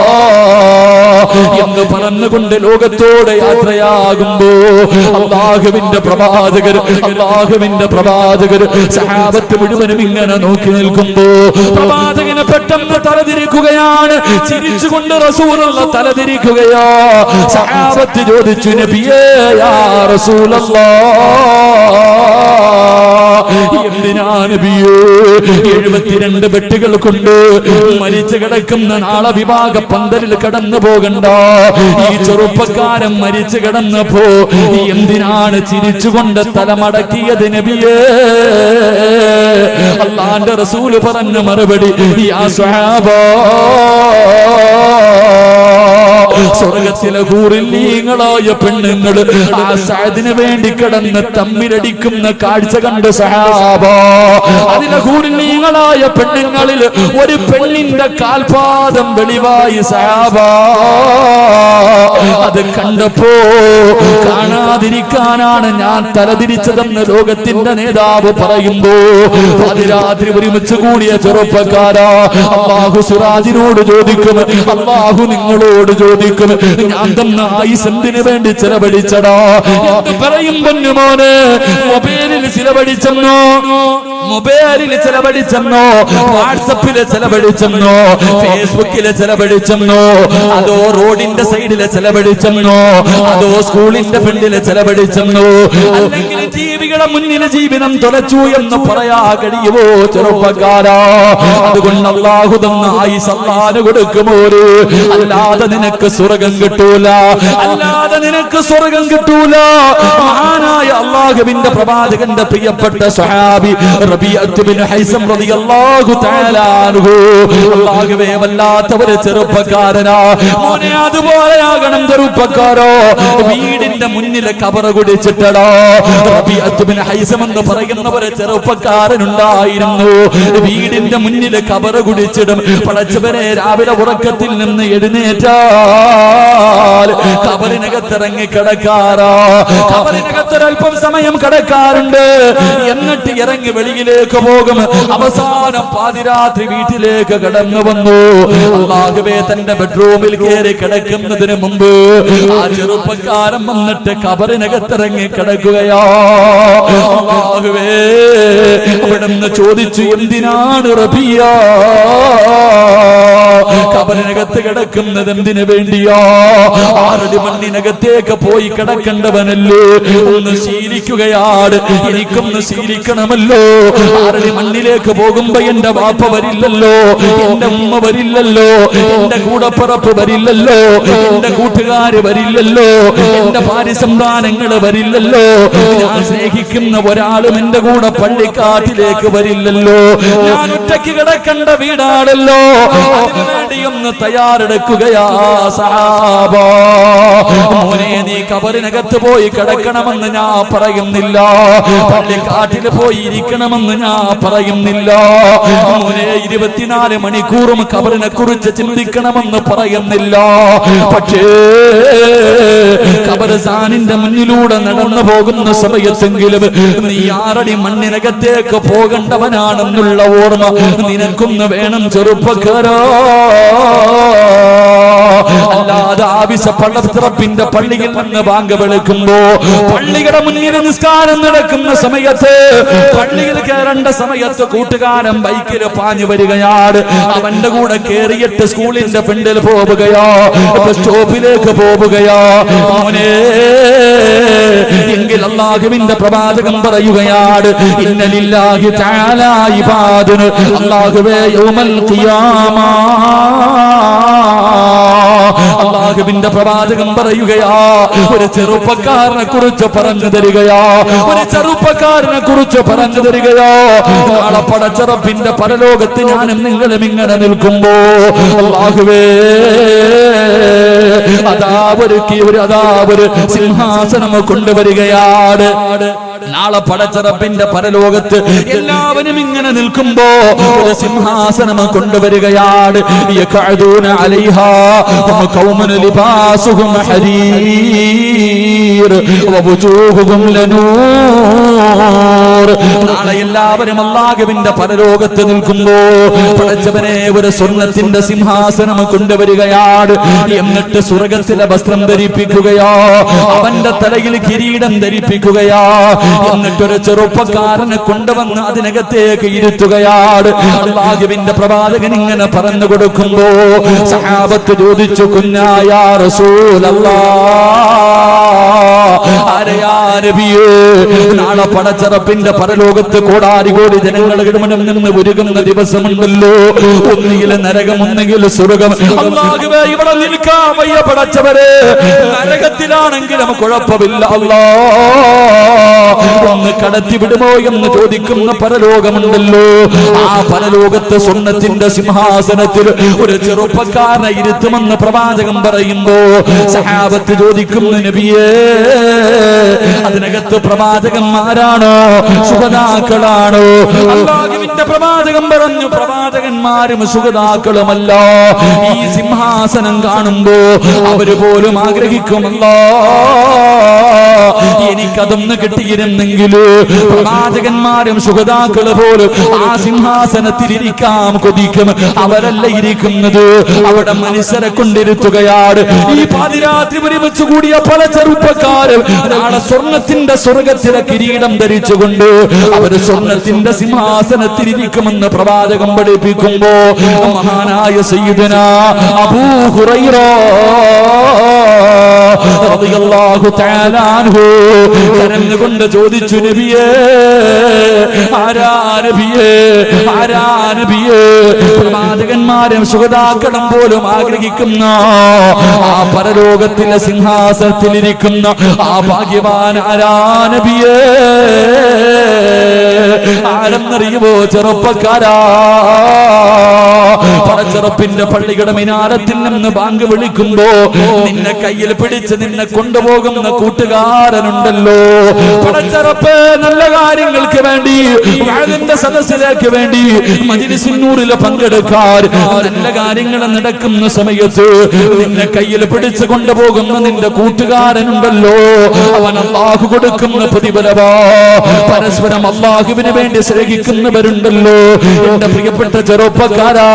എന്ന് പറഞ്ഞുകൊണ്ട് ലോകത്തോടെ യാത്രയാകുമ്പോ അല്ലാഹുവിന്റെ പ്രവാചകർ സഹാബത്ത് മുഴുവനും ഇങ്ങനെ നോക്കി നിൽക്കുമ്പോ പ്രവാചകനെ പെട്ടെന്ന് തലതിരിക്കുകയാണ്. ചിരിച്ചുകൊണ്ട് റസൂലുള്ള തലതിരിക്കുകയാ. സഹാബത്ത് ചോദിച്ചു, നബിയേ യാ എന്തിനാ നബിയേ 72 ബെട്ടുകൾ കൊണ്ട് മരിച്ചു കിടക്കുന്ന നാളെ വിവാഹ പന്തലിൽ കടന്നു പോകണ്ട? ഈ ചെറുപ്പക്കാരൻ മരിച്ചു കിടന്നപ്പോ എന്തിനാണ് ചിരിച്ചുകൊണ്ട് തലമടക്കിയത് നബിയേ? അല്ലാഹുവിന്റെ റസൂല് പറഞ്ഞ മറുപടി, യാ സ്വഹാബാ, സ്വർഗത്തിലെ ഹൂറില്ലീങ്ങളായ പെണ്ണുങ്ങൾ ആ സഅദിന് വേണ്ടി കിടന്ന് തമ്മിലടിക്കുന്ന കാഴ്ച കണ്ട് സഹാബ. അതിലെ ഹൂറില്ലീങ്ങളായ പെണ്ണുങ്ങളിൽ ഒരു പെണ്ണിന്റെ കാൽപാദം വെളിവായി സഹാബ. അത് കണ്ടപ്പോ കാണാതിരിക്കാനാണ് ഞാൻ തലതിരിച്ചതെന്ന് ലോകത്തിന്റെ നേതാവ് പറയുമ്പോ അതിരാത്രി ഒരുമിച്ച് കൂടിയ ചെറുപ്പക്കാരാ, അല്ലാഹു സിറാജിനോട് ചോദിക്കും, അല്ലാഹു നിങ്ങളോട് ചോദിക്കും, ഞാൻ തന്ന ആയുസ് എന്തിനു വേണ്ടി ചിലവഴിച്ചടാ എന്ന് പറയും. പൊന്നുമോനെ, മൊബൈലിൽ ചിലവഴിച്ചെന്നോ, വാട്സപ്പില് ചിലവഴിച്ചെന്നോ, ഫേസ്ബുക്കില് ചിലവഴിച്ചെന്നോ, അതോ റോഡിന്റെ സൈഡില് ചിലവഴിച്ചെന്നോ, അതോ സ്കൂളിന്റെ ഫ്രണ്ടില് ചിലവഴിച്ചെന്നോ, അല്ലെങ്കിൽ ജീവികളുടെ മുന്നില് ജീവിതം തുലച്ചു എന്ന് പറയാ കഴിയുമോ ചെറുപ്പക്കാരാ? അതുകൊണ്ട് അല്ലാഹു തന്ന ആയുസ് അല്ലാഹു കൊടുക്കുമോ? അല്ലാതെ നിനക്ക് സ്വർഗം കിട്ടൂല, അല്ലാതെ നിനക്ക് സ്വർഗം കിട്ടൂല. മഹാനായ അല്ലാഹുവിന്റെ പ്രവാചകന്റെ പ്രിയപ്പെട്ട സ്വഹാബി റബീഅത്ത് ബിൻ ഹൈസം റളിയല്ലാഹു തആല അൻഹു, അല്ലാഹുവേ വല്ലാത്ത ഒരു ചെറുപ്പക്കാരനാ. മോനെ അതുപോലെയാകണം ചെറുപ്പക്കാരോ. വീടിന്റെ മുന്നിലെ കബറ കുടിച്ചിട്ടടാ. റബീഅത്ത് ബിൻ ഹൈസം എന്ന് പറയുന്ന ഒരു ചെറുപ്പക്കാരനുണ്ടായിരുന്നു. വീടിന്റെ മുന്നിലെ കബറ കുടിച്ചിടും. പടച്ചവനെ, രാവിലെ ഉറക്കത്തിൽ നിന്ന് എഴുന്നേറ്റാൽ കബറിനകത്തിറങ്ങി കിടക്കാറാ. കബറിനകത്തൊരൽപ്പം സമയം കിടക്കാറുണ്ട്. എന്നിട്ട് ഇറങ്ങി വെളിയിലേക്ക് പോകും. അവസാനം പാതിരാത്രി വീട്ടിലേക്ക് കടന്നു വന്നു. അല്ലാഹുവേ, തന്റെ ബെഡ്റൂമിൽ കയറി കിടക്കുന്നതിന് മുമ്പ് ആ ചെറുപ്പക്കാരൻ വന്നിട്ട് കബറിനകത്തിറങ്ങി കിടക്കുകയാ. അല്ലാഹുവേ, അവിടുന്ന് ചോദിച്ചു, എന്തിനാണ് റബിയ കബറിനകത്ത് കിടക്കുന്നത്? എന്തിനു വേണ്ടിയാ? 6 മണ്ണിനകത്തേക്ക് പോയി കിടക്കേണ്ടവനല്ലേ? ഒന്ന് ശീലിക്കുകയാണ്. എനിക്കൊന്ന് ശീലിക്കണമല്ലോ. 6 മണ്ണിലേക്ക് പോകുമ്പോ എന്റെ വാപ്പ വരില്ലല്ലോ, എന്റെ ഉമ്മ വരില്ലല്ലോ, എന്റെ കൂടപ്പിറപ്പ് വരില്ലല്ലോ, എന്റെ കൂട്ടുകാര് വരില്ലല്ലോ, എന്റെ ഭാര്യസന്താനങ്ങള് വരില്ലല്ലോ, ഞാൻ സ്നേഹിക്കുന്ന ഒരാളും എന്റെ കൂടെ പള്ളിക്കാട്ടിലേക്ക് വരില്ലല്ലോ. ഞാൻ ഒറ്റയ്ക്ക് കിടക്കേണ്ട വീടാണല്ലോ. അതിനുവേണ്ടി ഒന്ന് തയ്യാറെടുക്കുകയാ സഹാബ. മോനെ, നീ കബറിനകത്ത് പോയി കിടക്കണമെന്ന് ഞാൻ പറയുന്നില്ല, പള്ളിക്കാട്ടിൽ പോയി ഇരിക്കണമെന്ന് പോകണമെന്ന് ഞാൻ പറയുന്നില്ല. മോനെ 24 മണിക്കൂറും ഖബറിനെ കുറിച്ച് ചിന്തിക്കണമെന്ന് പറയുന്നില്ല. പക്ഷേ ഖബർസ്ഥാനിന്റെ മുന്നിലൂടെ നടന്നു പോകുന്ന സമയത്തെങ്കിലും നീ 6 അടി മണ്ണിനകത്തേക്ക് പോകേണ്ടവനാണെന്നുള്ള ഓർമ്മ നിനക്കൊന്ന് വേണം ചെറുപ്പക്കാരാ. അല്ലാതെ ആവശ്യപ്പള്ളപ്പിന്റെ പള്ളിയിൽ നിന്ന് ബാങ്ക് വിളിക്കുമ്പോ പള്ളിയുടെ മുന്നിൽ നിസ്കാരം നടക്കുന്ന സമയത്ത് പള്ളിയിൽ കയറേണ്ട സമയത്ത് കൂട്ടുകാരൻ ബൈക്കിൽ പാഞ്ഞു വരികയാണ്. അവന്റെ കൂടെ കേറിയിട്ട് സ്കൂളിന്റെ ഫ്രണ്ടിൽ പോവുകയോ സ്റ്റോപ്പിലേക്ക് പോവുകയോ മോനെ എങ്കിൽ അല്ലാഹുവിന്റെ പ്രവാചകൻ പറയുകയാണ് ഇന്നലില്ലാഹി തആല ഇബാദുൻ അല്ലാഹുവേ യൗമൽ ഖിയാമ. അല്ലാഹുവിന്റെ പ്രവാചകൻ പറയുകയാ ഒരു ചെറുപ്പക്കാരനെ കുറിച്ച് പറഞ്ഞു തരികയാ, ഒരു ചെറുപ്പക്കാരനെ കുറിച്ച് പറഞ്ഞു തരികയോ. നാളെ പടച്ചറപ്പിന്റെ പരലോകത്ത് ഞാനും നിങ്ങളും ഇങ്ങനെ നിൽക്കുമ്പോ അല്ലാഹുവേ അതാ ഒരു സിംഹാസനം കൊണ്ടുവരികയാണ്. നാളെ പടച്ചറപ്പിന്റെ പരലോകത്ത് എല്ലാവരും ഇങ്ങനെ നിൽക്കുമ്പോ ഒരു സിംഹാസനം കൊണ്ടുവരികയാണ്. യഖഅദൂന അലൈഹാ ഖൗമുൻ ലിബാസുഹും ഹരീർ വവുജൂഹുഹും ലനൂർ. നാളെ എല്ലാവരും അല്ലാഹുവിന്റെ പരലോകത്ത് നിൽക്കുമ്പോ പടച്ചവനെ ഒരു സ്വർണ്ണത്തിന്റെ സിംഹാസനം കൊണ്ടുവരികയാണ്. എന്നിട്ട് സ്വർഗത്തിലെ വസ്ത്രം ധരിപ്പിക്കുകയോ അവന്റെ തലയിൽ കിരീടം ധരിപ്പിക്കുകയോ എന്നിട്ടൊരു ചെറുപ്പക്കാരനെ കൊണ്ടുവന്ന് അതിനകത്തേക്ക് ഇരുത്തുകയാണ്. അല്ലാഹുവിന്റെ പ്രവാചകൻ ഇങ്ങനെ പറഞ്ഞു കൊടുക്കുമ്പോ സഹാബത്ത് ചോദിച്ചു കുഞ്ഞായ റസൂലല്ലാഹ് ആരെയാ നബിയേ? നാളെ പടച്ചറപ്പിന്റെ പരലോകത്ത് കോടാനുകോടി ജനങ്ങൾ ഇടമനം നിന്ന് ഒരുങ്ങുന്ന ദിവസമുണ്ടല്ലോ. ഒന്നുകിൽ നരകം ഒന്നുകിൽ സ്വർഗം. അല്ലാഹുവേ ഇവിടെ നിൽക്കാൻ വയ്യ പടച്ചവരെ, നരകത്തിലാണെങ്കിലും കുഴപ്പമില്ല അല്ലാഹ് ഒന്ന് കടത്തി വിടുമോ എന്ന് ചോദിക്കുന്ന പരലോകമുണ്ടല്ലോ. ആ പരലോകത്ത് സ്വർണ്ണത്തിന്റെ സിംഹാസനത്തിൽ ഒരു ചെറുപ്പക്കാരനെ ഇരുത്തുമെന്ന് പ്രവാചകൻ പറയുമ്പോ സഹാബത്ത് ചോദിക്കുന്നു നബിയേ അതിനകത്ത് പ്രവാചകന്മാരാണോ ശുഹദാക്കളാണോ? അല്ലാഹുവിന്റെ പ്രവാചകൻ പറഞ്ഞു പ്രവാചകന്മാരും ശുഹദാക്കളുമല്ല. ഈ സിംഹാസനം കാണുമ്പോ അവര് പോലും ആഗ്രഹിക്കുമല്ലോ എനിക്കതൊന്ന് കിട്ടിയിരുന്നെങ്കില്. പ്രവാചകന്മാരും ശുഹദാക്കള് പോലും ആ സിംഹാസനത്തിൽ ഇരിക്കാം കൊതിക്കും. അവരല്ല ഇരിക്കുന്നത്, അവിടെ മനുഷ്യരെ കൊണ്ടിരുത്തുകയാണ്. ഈ പാതിരാത്രി ഒരുമിച്ച് കൂടിയ പല ചെറുപ്പക്കാരും നാളെ സ്വർണത്തിന്റെ സ്വർഗത്തിലെ കിരീടം ധരിച്ചുകൊണ്ട് അവര് സ്വർണത്തിന്റെ സിംഹാസനത്തിൽ ഇരിക്കുമെന്ന് പ്രവാചകൻ പഠിപ്പിക്കുമ്പോ മഹാനായ സയ്യിദനാ അബൂ ഹുറൈറ റളിയല്ലാഹു തആല അൻഹു കരഞ്ഞുകൊണ്ട് ചോദിച്ചു നബിയേ ആരാ നബിയേ ആരാ നബിയേ? പ്രവാചകന്മാരും ശുഹദാക്കളും പോലും ആഗ്രഹിക്കുന്ന ആ പരലോകത്തിലെ സിംഹാസനത്തിലിരിക്കുന്ന ആ ഭാഗ്യവാൻ ആരാ നബിയേ? ആരെന്നറിയുമോ ചെറുപ്പക്കാരാ? പടച്ചറപ്പിന്റെ പള്ളിയുടെ മിനാരത്തിൽ നിന്ന് ബാങ്ക് വിളിക്കുമ്പോ നിന്നെ കയ്യിൽ പിടിച്ച് നിന്നെ കൊണ്ടുപോകുന്ന കൂട്ടുകാരനുണ്ടല്ലോ. പടച്ചറപ്പ് നല്ല കാര്യങ്ങൾക്ക് വേണ്ടി വാളിന്റെ സദസ്സിലേക്ക് വേണ്ടി മജ്‌ലിസുന്നൂറിൽ പങ്കെടുക്കാൻ നല്ല കാര്യങ്ങൾ നടക്കുന്ന സമയത്ത് നിന്നെ കയ്യിൽ പിടിച്ച് കൊണ്ടുപോകുന്ന നിന്റെ കൂട്ടുകാരനുണ്ടല്ലോ. അവൻ അല്ലാഹു കൊടുക്കുന്ന പ്രതിഫലമാ. പരസ്പരം അല്ലാഹുവിന് വേണ്ടി സ്നേഹിക്കുന്നവരുണ്ടല്ലോ. എന്റെ പ്രിയപ്പെട്ട ചെറുപ്പക്കാരാ,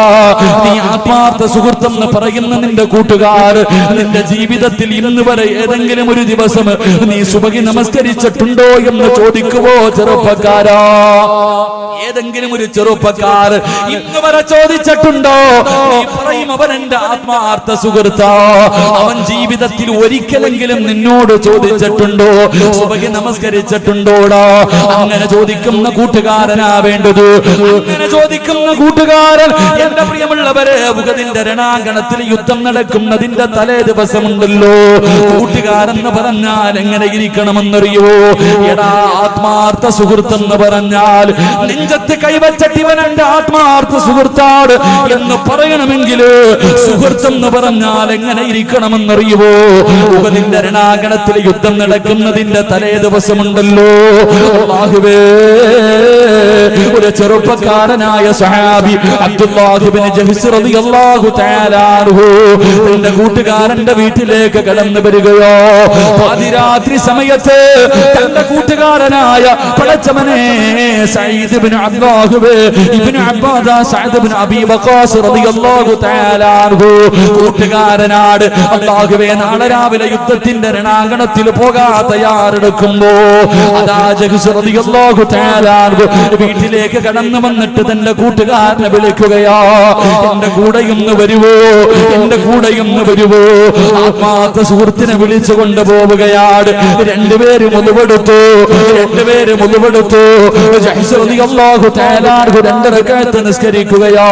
നീ ആത്മാർത്ഥ സുഹൃത്തെന്ന് പറയുന്ന നിന്റെ കൂട്ടുകാർ നിന്റെ ജീവിതത്തിൽ ഇന്ന് വരെ ഏതെങ്കിലും ഒരു ദിവസം നീ സുബഹി നമസ്കരിച്ചിട്ടുണ്ടോ എന്ന് ചോദിക്കുവോ ചെറുപ്പക്കാരാ? ഏതെങ്കിലും ഒരു ചെറുപ്പക്കാർ ഇന്ന് വരെ ചോദിച്ചിട്ടുണ്ടോ? നീ പറയും അവൻ എന്റെ ആത്മാർത്ഥ സുഹൃത്താ. അവൻ ജീവിതത്തിൽ ഒരിക്കലെങ്കിലും നിന്നോട് ചോദിച്ചിട്ടുണ്ടോ സുബഹി നമസ്കരിച്ചിട്ടുണ്ടോടാ? അങ്ങനെ ചോദിക്കുന്ന കൂട്ടുകാരനാ വേണ്ടത്. അങ്ങനെ ചോദിക്കുന്ന കൂട്ടുകാരൻ എന്റെ പ്രിയമുള്ളവരെ, ഉഹദിന്റെ രണാങ്കണത്തിൽ യുദ്ധം നടക്കുന്നതിന്റെ തലേ ദിവസമുണ്ടല്ലോ, കൂട്ടുകാരെന്ന് പറഞ്ഞാൽ എങ്ങനെ ഇരിക്കണമെന്നറിയോ? എടാ, ആത്മാർത്ഥ സുഹൃത്തെന്ന് പറഞ്ഞാൽ നെഞ്ചത്ത് കൈവച്ചട്ടിവൻ എന്റെ ആത്മാർത്ഥ സുഹൃത്താണ് എന്ന് പറയണമെങ്കിൽ സുഹൃത്തെന്ന് പറഞ്ഞാൽ എങ്ങനെ ഇരിക്കണമെന്നറിയുവോ? ഉഹദിന്റെ രണാങ്കണത്തിൽ യുദ്ധം നടക്കുന്നതിന്റെ തലേ ദിവസമുണ്ടല്ലോ, അല്ലാഹുവേ, ഒരു ചെറുപ്പക്കാരനായ സഹാബി അബ്ദുല്ലാഹ് ഇബ്നു ജഹ്ശ് റളിയല്ലാഹു തആല അൻഹു തന്റെ കൂട്ടുകാരന്റെ വീട്ടിലേക്ക് കടന്നു വരികയോ, പാതിരാത്രി സമയത്ത് തന്റെ കൂട്ടുകാരനായ പടച്ചവനെ സഈദ് ഇബ്നു അബ്ദുല്ലാഹ് ഇബ്നു അബ്ബാദ സഅദ് ഇബ്നു അബീ വഖാസ് റളിയല്ലാഹു തആല അൻഹു കൂട്ടുകാരനാട് അല്ലാഹുവേ നാളെ രാവിലെ യുദ്ധത്തിന്റെ രണാങ്കണത്തിൽ പോകാൻ തയ്യാറെടുക്കുമ്പോ അതാ ജഹ്ശ് റളിയല്ലാഹു തആല അൻഹു വീട്ടിലേക്ക് കടന്നു വന്നിട്ട് തന്റെ കൂട്ടുകാരനെ വിളിക്കുകയാ, എന്റെ കൂടെയൊന്ന് വരുവോ, എന്റെ കൂടെയൊന്ന് വരുവോ? ആത്മാർത്ഥ സുഹൃത്തിനെ വിളിച്ചു കൊണ്ടുപോവുകയാണ്. രണ്ടുപേരും ഒളിവെടുത്തു. രണ്ട് റക്അത്ത് നിസ്കരിക്കുകയാ.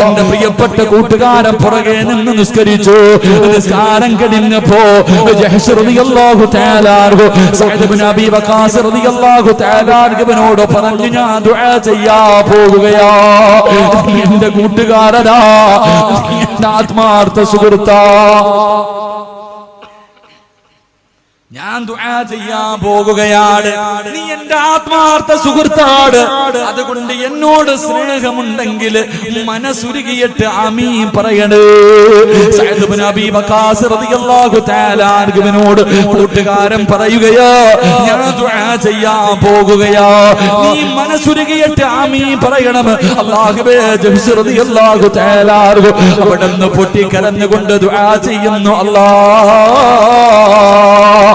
തന്റെ പ്രിയപ്പെട്ട കൂട്ടുകാരൻ പുറകെ നിന്ന് നിസ്കരിച്ചു. നിസ്കാരം കഴിഞ്ഞപ്പോ സഅദ് ഇബ്നു അബീ വഖാസ് റളിയല്ലാഹു തആല അൻഹുവിനോട് പറഞ്ഞു, ഞാൻ ദുആ ചെയ്യാ പോകുകയാ. എന്റെ കൂട്ടുകാരനാ, എന്റെ ആത്മാർത്ഥ സുഹൃത്താ, ഞാൻ ദുആ ചെയ്യാൻ പോകുകയാണ്. നീ എന്റെ ആത്മാർത്ഥ സുഹൃത്താണ്, അതുകൊണ്ട് എന്നോട് സ്നേഹമുണ്ടെങ്കിൽ മനസ്സുരുകിയിട്ട് ആമീൻ പറയണേ. സഅദ് ഇബ്നു അബീ വഖാസ് റളിയല്ലാഹു തആല അൻഹുവിനോട് കൂട്ടുകാരൻ പറയുകയാ, ഞാൻ ദുആ ചെയ്യാൻ പോകുകയാ, നീ മനസ്സുരുകിയിട്ട് ആമീൻ പറയണം. അല്ലാഹുവേ, ജഹ്ശ് റളിയല്ലാഹു തആല അൻഹു അവിടുന്ന് പൊട്ടിക്കരഞ്ഞുകൊണ്ട് ദുആ ചെയ്യുന്നു. അല്ലാഹ്,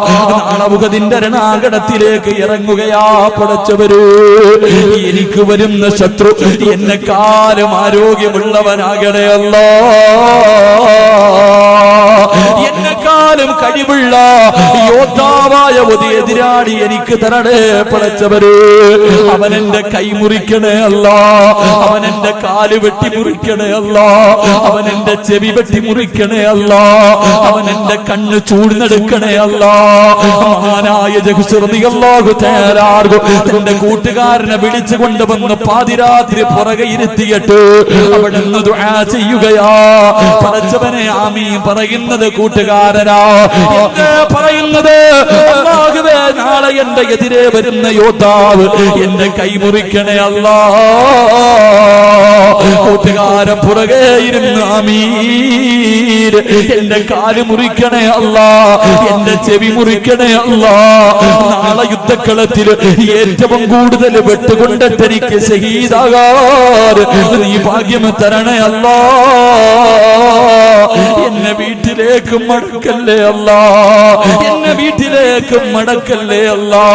നാളെ ഉഹദിന്റെ രണാങ്കണത്തിലേക്ക് ഇറങ്ങുകയാ. പടച്ചവര്, എനിക്ക് വരുന്ന ശത്രു എന്നെക്കാളും ആരോഗ്യമുള്ളവനാകണേ അല്ലാ, എന്നെക്കാളും കഴിവുള്ള യോദ്ധാവായ ഒരു എതിരാളി എനിക്ക് തരണേ പടച്ചവര്. അവനെന്റെ കൈ മുറിക്കണേ അല്ലാ, അവനെന്റെ കാല് വെട്ടി മുറിക്കണേ അല്ലാ, അവനെന്റെ ചെവി വെട്ടി മുറിക്കണേ അല്ലാ, അവനെന്റെ കണ്ണ് ചൂഴ്ന്നെടുക്കണേ അല്ലാ. മഹാനായ ജഹ്ശ് റളിയല്ലാഹു തആല അൻഹു തന്റെ കൂട്ടുകാരനെ വിളിച്ചു കൊണ്ടുവന്ന് പാതിരാത്രി പുറകെ ഇരുത്തിയിട്ട് അവിടുന്ന് ദുആ ചെയ്യുകയാ. പടച്ചവനെ ആമീൻ പറയുന്നത് കൂട്ടുകാരനാ, എന്താ പറയുന്നത്? അല്ലാഹുവേ, നാളെ എന്റെ എതിരെ വരുന്ന യോദ്ധാവ് എന്റെ കൈ മുറിക്കണേ അല്ലാ. കൂട്ടുകാരൻ പുറകെ ഇരുന്ന് ആമീൻ, എന്റെ കാല് മുറിക്കണേ അല്ലാ, എന്റെ ചെവി മുറിക്കണേ അല്ലാ. നാളെ യുദ്ധക്കളത്തിൽ ഏറ്റവും കൂടുതൽ വെട്ടുകൊണ്ടിട്ട് എനിക്ക് ഷഹീദാകാൻ നീ ഭാഗ്യം തരണേ അല്ലാ. എന്നെ വീട്ടിലേക്ക് മടക്കല്ലേ അല്ലാ, എന്നെ വീട്ടിലേക്ക് മടക്കല്ലേ അല്ലാ.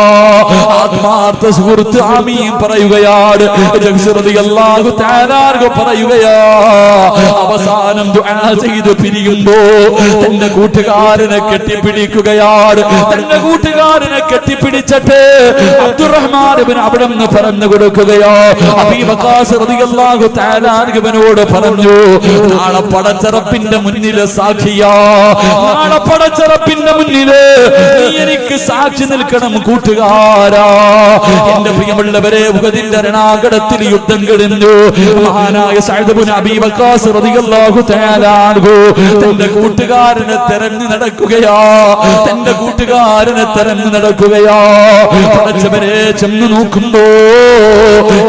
ആത്മാർത്ഥ സുഹൃത്ത് ആമീൻ പറയുകയാണ്. ജഹ്ശ് റളിയല്ലാഹു തആല അൻഹു പറയുകയാ, അവസാനം ദുആ ചെയ്ത് പിരിയുമ്പോ തന്റെ കൂട്ടുകാരനെ കെട്ടിപ്പിടിക്കുകയാണ്. തന്റെ കൂട്ടുകാരനെ കെട്ടിപ്പിടിച്ചിട്ട് അബ്ദുറഹ്മാൻ ഇബ്നു അവിടുന്ന് പറഞ്ഞു കൊടുക്കുകയോ, അബീ വഖാസ് റളിയല്ലാഹു തആല അൻഹുവിനോട് പറഞ്ഞു, നാളെ പടച്ചറപ്പിന്റെ മുന്നിൽ സാക്ഷിയാ, നാളെ പടച്ചറപ്പിന്റെ മുന്നിൽ നീ എനിക്ക് സാക്ഷി നിൽക്കണം കൂട്ടുകാരാ. എന്റെ പ്രിയമുള്ളവരെ, ഉഹദിന്റെ രണാങ്കണത്തിൽ യുദ്ധം കഴിഞ്ഞു. മഹാനായ സഅദ് ഇബ്നു അബീ വഖാസ് റളിയല്ലാഹു തആല അൻഹു തന്റെ കൂട്ടുകാരനെ തെരഞ്ഞു നടക്കുകയാ, തന്റെ കൂട്ടുകാരനെ തെരഞ്ഞു നടക്കുകയാ. പടച്ചവനെ ചെന്ന് നോക്കുമ്പോ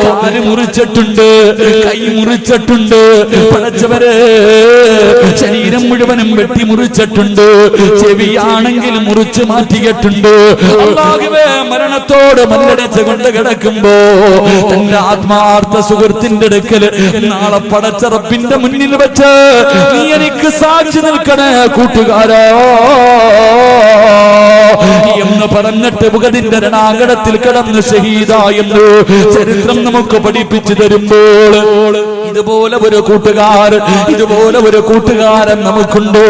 കാല് മുറിച്ചിട്ടുണ്ട്, കൈ മുറിച്ചിട്ടുണ്ട്, പടച്ചവരെ ശരീരം മുഴുവനും വെട്ടി മുറിച്ചിട്ടുണ്ട്, ചെവിയാണെങ്കിൽ മുറിച്ച് മാറ്റിയിട്ടുണ്ട്. അല്ലാഹുവേ, മരണത്തോട് മല്ലടിച്ച് കൊണ്ട് കിടക്കുമ്പോ തന്റെ ആത്മാർത്ഥ സുഹൃത്തിന്റെ അടുക്കൽ നാളെ പടച്ചറപ്പിന്റെ മുന്നിൽ വെച്ച് നീ എനിക്ക് സാക്ഷി നിൽക്കണേ കൂട്ടുകാരാ എന്ന് പറഞ്ഞിട്ട് ഉഹദിന്റെ രണാങ്കണത്തിൽ കിടന്ന് ഷഹീദായെന്ന് ചരിത്രം നമുക്ക് പഠിപ്പിച്ചു തരുമ്പോൾ ഇതുപോലെ ഒരു കൂട്ടുകാരൻ നമുക്കുണ്ടോ?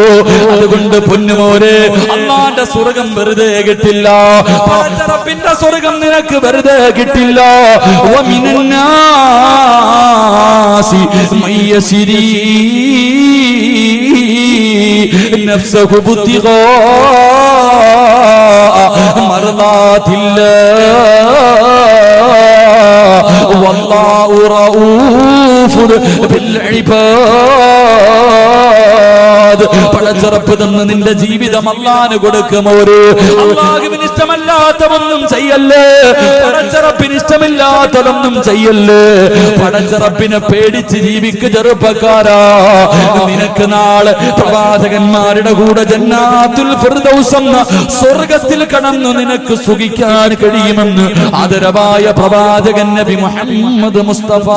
അതുകൊണ്ട് പൊന്നുമോനെ, അല്ലാഹുവിന്റെ സ്വർഗ്ഗം വെറുതെ കിട്ടില്ല. റബ്ബിന്റെ സ്വർഗം നിനക്ക് വെറുതെ കിട്ടില്ല. വമിനന്നാസി മയ്യസിരി നഫ്സഹു ബുത്തിഗാ മർദാത്തില്ലാഹ് വല്ലാഹു റഊഫുൻ ബിൽ ഇബാദ്. പടച്ചറപ്പ് തന്ന് നിന്റെ ജീവിതം അല്ലാഹുവിന് കൊടുക്കുമോ? അല്ലാഹുവിന് ഇഷ്ടമല്ലാത്തതൊന്നും ചെയ്യല്ലേ, പടച്ചറപ്പിന് ഇഷ്ടമില്ലാത്തതൊന്നും ചെയ്യല്ലേ. പടച്ചറപ്പിനെ പേടിച്ച് ജീവിക്ക് ചെറുപ്പക്കാരാ. നിനക്ക് നാളെ പ്രവാചകന്മാരുടെ കൂടെ ജന്നാത്തുൽ ഫിർദൗസ് എന്ന സ്വർഗത്തിൽ കടന്നു നിനക്ക് സുഖിക്കാൻ കഴിയുമെന്ന് ആദരവായ പ്രവാചകൻ നബി മുഹമ്മദ് മുസ്തഫ